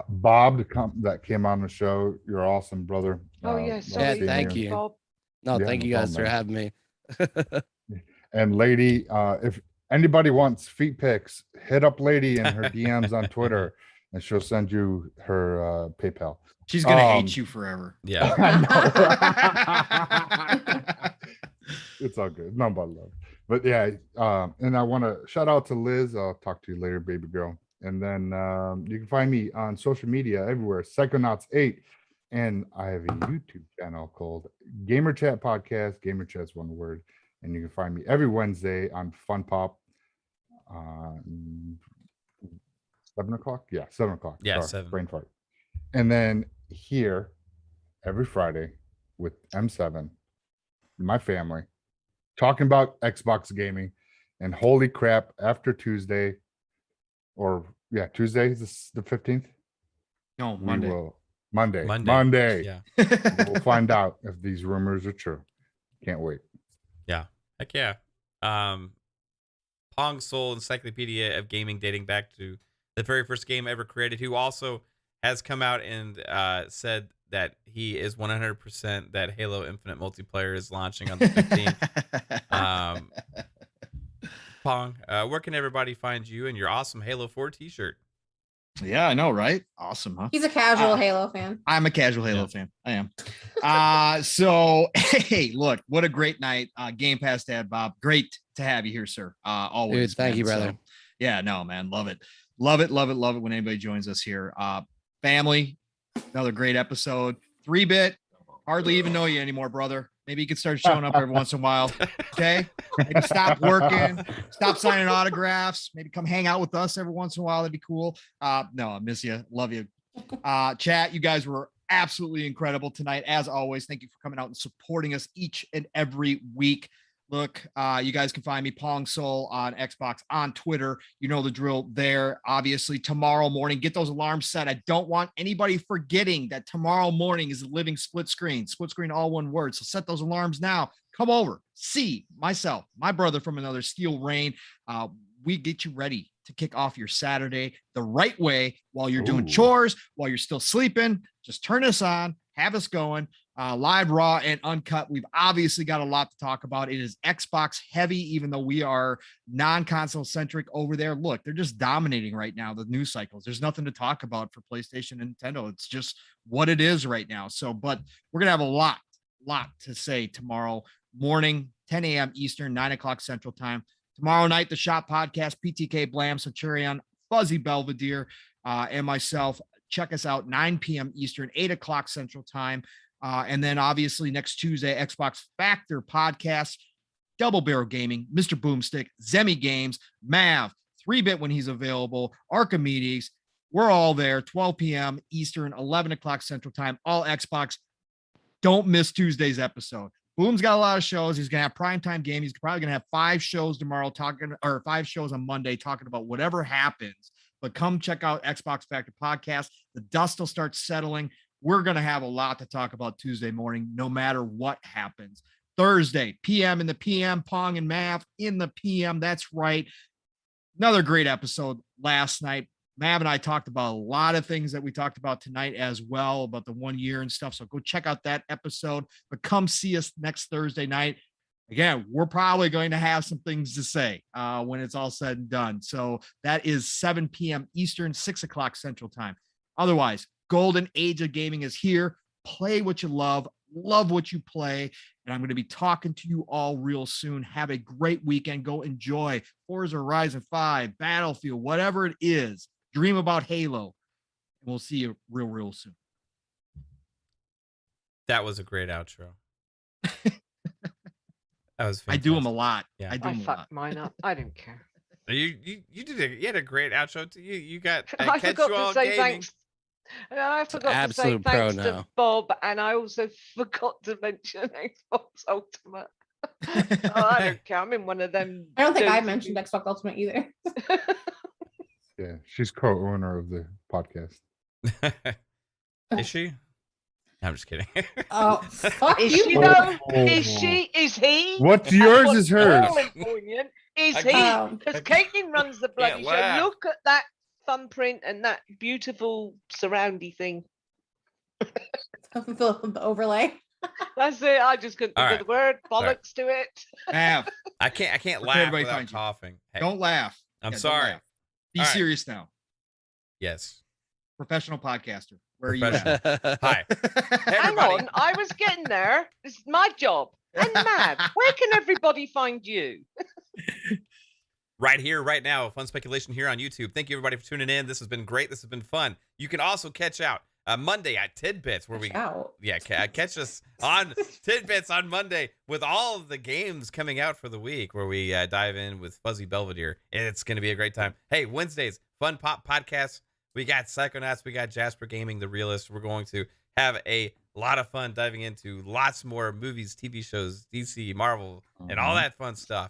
Bob that came on the show. You're awesome, brother. Oh yes, yeah, thank you. Bob. No, Yeah, thank you guys for having me. And Lady, if anybody wants feet pics, hit up Lady in her DMs on Twitter, and she'll send you her PayPal. She's gonna hate you forever. Yeah. It's all good. None but love. But yeah, and I want to shout out to Liz. I'll talk to you later, baby girl. And then you can find me on social media everywhere, Psychonauts8. And I have a YouTube channel called Gamer Chat Podcast. Gamer Chat's one word. And you can find me every Wednesday on Fun Pop. 7 o'clock? Yeah, 7 o'clock. Yeah, Sorry, 7. Brain fart. And then here every Friday with M7, my family, talking about Xbox gaming. And holy crap, after Tuesday, Tuesday is the 15th. No, Monday. Monday. Yeah. We'll find out if these rumors are true. Can't wait. Yeah. Heck yeah. Pong Soul, Encyclopedia of Gaming, dating back to the very first game ever created, who also has come out and said that he is 100% that Halo Infinite multiplayer is launching on the 15th. Pong, where can everybody find you and your awesome Halo 4 t-shirt? Yeah, I know, right? Awesome, huh? He's a casual Halo fan. I'm a casual Halo fan. I am. So, hey, look, what a great night. Game Pass Dad, Bob. Great to have you here, sir. Always. Dude, thank you, brother. So, yeah, no, man. Love it. Love it when anybody joins us here. Family, another great episode. 3-bit, hardly even know you anymore, brother. Maybe you could start showing up every once in a while. Okay. Maybe stop working, stop signing autographs, maybe come hang out with us every once in a while. That'd be cool. No, I miss you. Love you. Chat, you guys were absolutely incredible tonight. As always, thank you for coming out and supporting us each and every week. Look, you guys can find me Pong Soul on Xbox, on Twitter. You know the drill there. Obviously, tomorrow morning, get those alarms set. I don't want anybody forgetting that tomorrow morning is a living split screen, all one word. So set those alarms now. Come over, see myself, my brother from another steel rain. We get you ready to kick off your Saturday the right way while you're doing chores, while you're still sleeping. Just turn us on, have us going. Live, raw, and uncut. We've obviously got a lot to talk about. It is Xbox heavy, even though we are non-console centric over there. Look, they're just dominating right now, the news cycles. There's nothing to talk about for PlayStation and Nintendo. It's just what it is right now. So, but we're going to have a lot to say tomorrow morning, 10 a.m. Eastern, 9 o'clock Central Time. Tomorrow night, the Shop Podcast, PTK Blam, Centurion, Fuzzy Belvedere, and myself. Check us out, 9 p.m. Eastern, 8 o'clock Central Time. And then obviously next Tuesday, Xbox Factor Podcast, Double Barrel Gaming, Mr. Boomstick, Zemi Games, Mav, 3-bit when he's available, Archimedes. We're all there, 12 p.m. Eastern, 11 o'clock Central Time, all Xbox. Don't miss Tuesday's episode. Boom's got a lot of shows. He's going to have primetime game. He's probably going to have 5 shows tomorrow or 5 shows on Monday talking about whatever happens. But come check out Xbox Factor Podcast. The dust will start settling. We're going to have a lot to talk about Tuesday morning, no matter what happens. Thursday, PM in the PM, Pong and Mav in the PM. That's right. Another great episode last night. Mav and I talked about a lot of things that we talked about tonight as well, about the 1 year and stuff. So go check out that episode, but come see us next Thursday night. Again, we're probably going to have some things to say when it's all said and done. So that is 7 p.m. Eastern, 6 o'clock Central Time. Otherwise, golden age of gaming is here. Play what you love what you play, And I'm going to be talking to you all real soon. Have a great weekend. Go enjoy Forza Horizon 5, Battlefield, whatever it is. Dream about Halo. And we'll see you real soon. That was a great outro. That was fantastic. I do them a lot. Yeah. I do I them a fucked lot. mine up. I don't care. You had a great outro too. You got I Catch forgot You All to say Gaming. thanks. And I forgot to say absolute pro thanks to now. Bob, and I also forgot to mention Xbox Ultimate. Oh, I don't care. I'm in one of them. I don't think I dozy mentioned moods. Xbox Ultimate either. Yeah, she's co-owner of the podcast. Is she? I'm just kidding. Oh, fuck Is you. she though? Is Oh. she? Is he? What's And yours what's is hers. more important is I he? can't- Because Kaitlin runs the bloody show. laugh. Look at that thumbprint and that beautiful surroundy thing. the overlay. That's it. I just couldn't think All of the word. All right. Bollocks to it. Mav, I can't Where can laugh everybody without find you? coughing. Hey, don't laugh. I'm Yeah, don't sorry. laugh. Be All right. serious now. Yes. Professional podcaster. Where are you at? Professional. Hi. Hang Everybody. on. I was getting there. This is my job. And Mav, where can everybody find you? Right here, right now, Fun Speculation here on YouTube. Thank you everybody for tuning in. This has been great. This has been fun. You can also catch out Monday at Tidbits, where we catch us on Tidbits on Monday with all of the games coming out for the week, where we dive in with Fuzzy Belvedere. It's going to be a great time. Hey, Wednesdays, Fun Pop Podcasts. We got Psychonauts. We got Jasper Gaming, The Realist. We're going to have a lot of fun diving into lots more movies, TV shows, DC, Marvel, and all that fun stuff.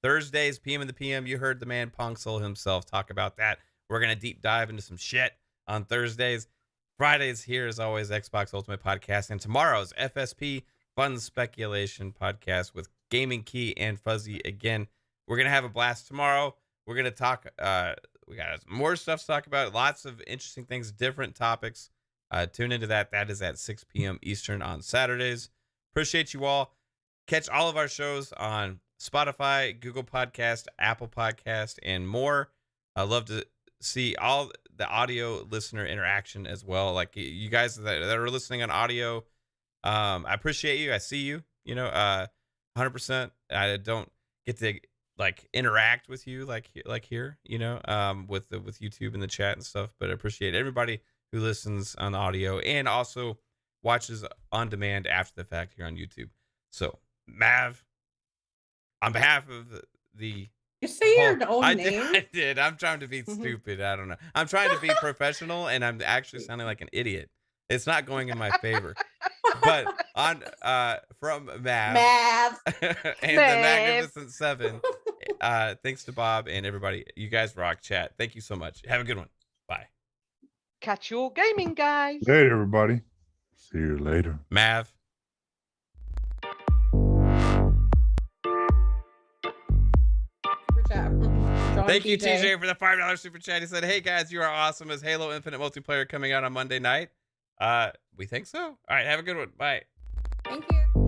Thursdays, PM in the PM, you heard the man Pong Soul himself talk about that. We're going to deep dive into some shit on Thursdays. Fridays, here as always, Xbox Ultimate Podcast. And tomorrow's FSP Fun Speculation Podcast with Gaming Key and Fuzzy again. We're going to have a blast tomorrow. We're going to talk, we got more stuff to talk about, lots of interesting things, different topics. Tune into that. That is at 6 p.m. Eastern on Saturdays. Appreciate you all. Catch all of our shows on Spotify, Google Podcast, Apple Podcast, and more. I love to see all the audio listener interaction as well. Like you guys that are listening on audio, I appreciate you. I see you. 100%. I don't get to like interact with you like here, with YouTube and the chat and stuff. But I appreciate everybody who listens on audio and also watches on demand after the fact here on YouTube. So Mav, on behalf of the You say your own name. I did. I'm trying to be stupid. I don't know. I'm trying to be professional, and I'm actually sounding like an idiot. It's not going in my favor. But on from Mav and the Magnificent Seven, thanks to Bob and everybody. You guys rock. Chat. Thank you so much. Have a good one. Bye. Catch your gaming, guys. Later, everybody. See you later. Mav. Thank you, TJ, for the $5 super chat. He said, "Hey guys, you are awesome. Is Halo Infinite multiplayer coming out on Monday night?" We think so. All right, have a good one. Bye. Thank you.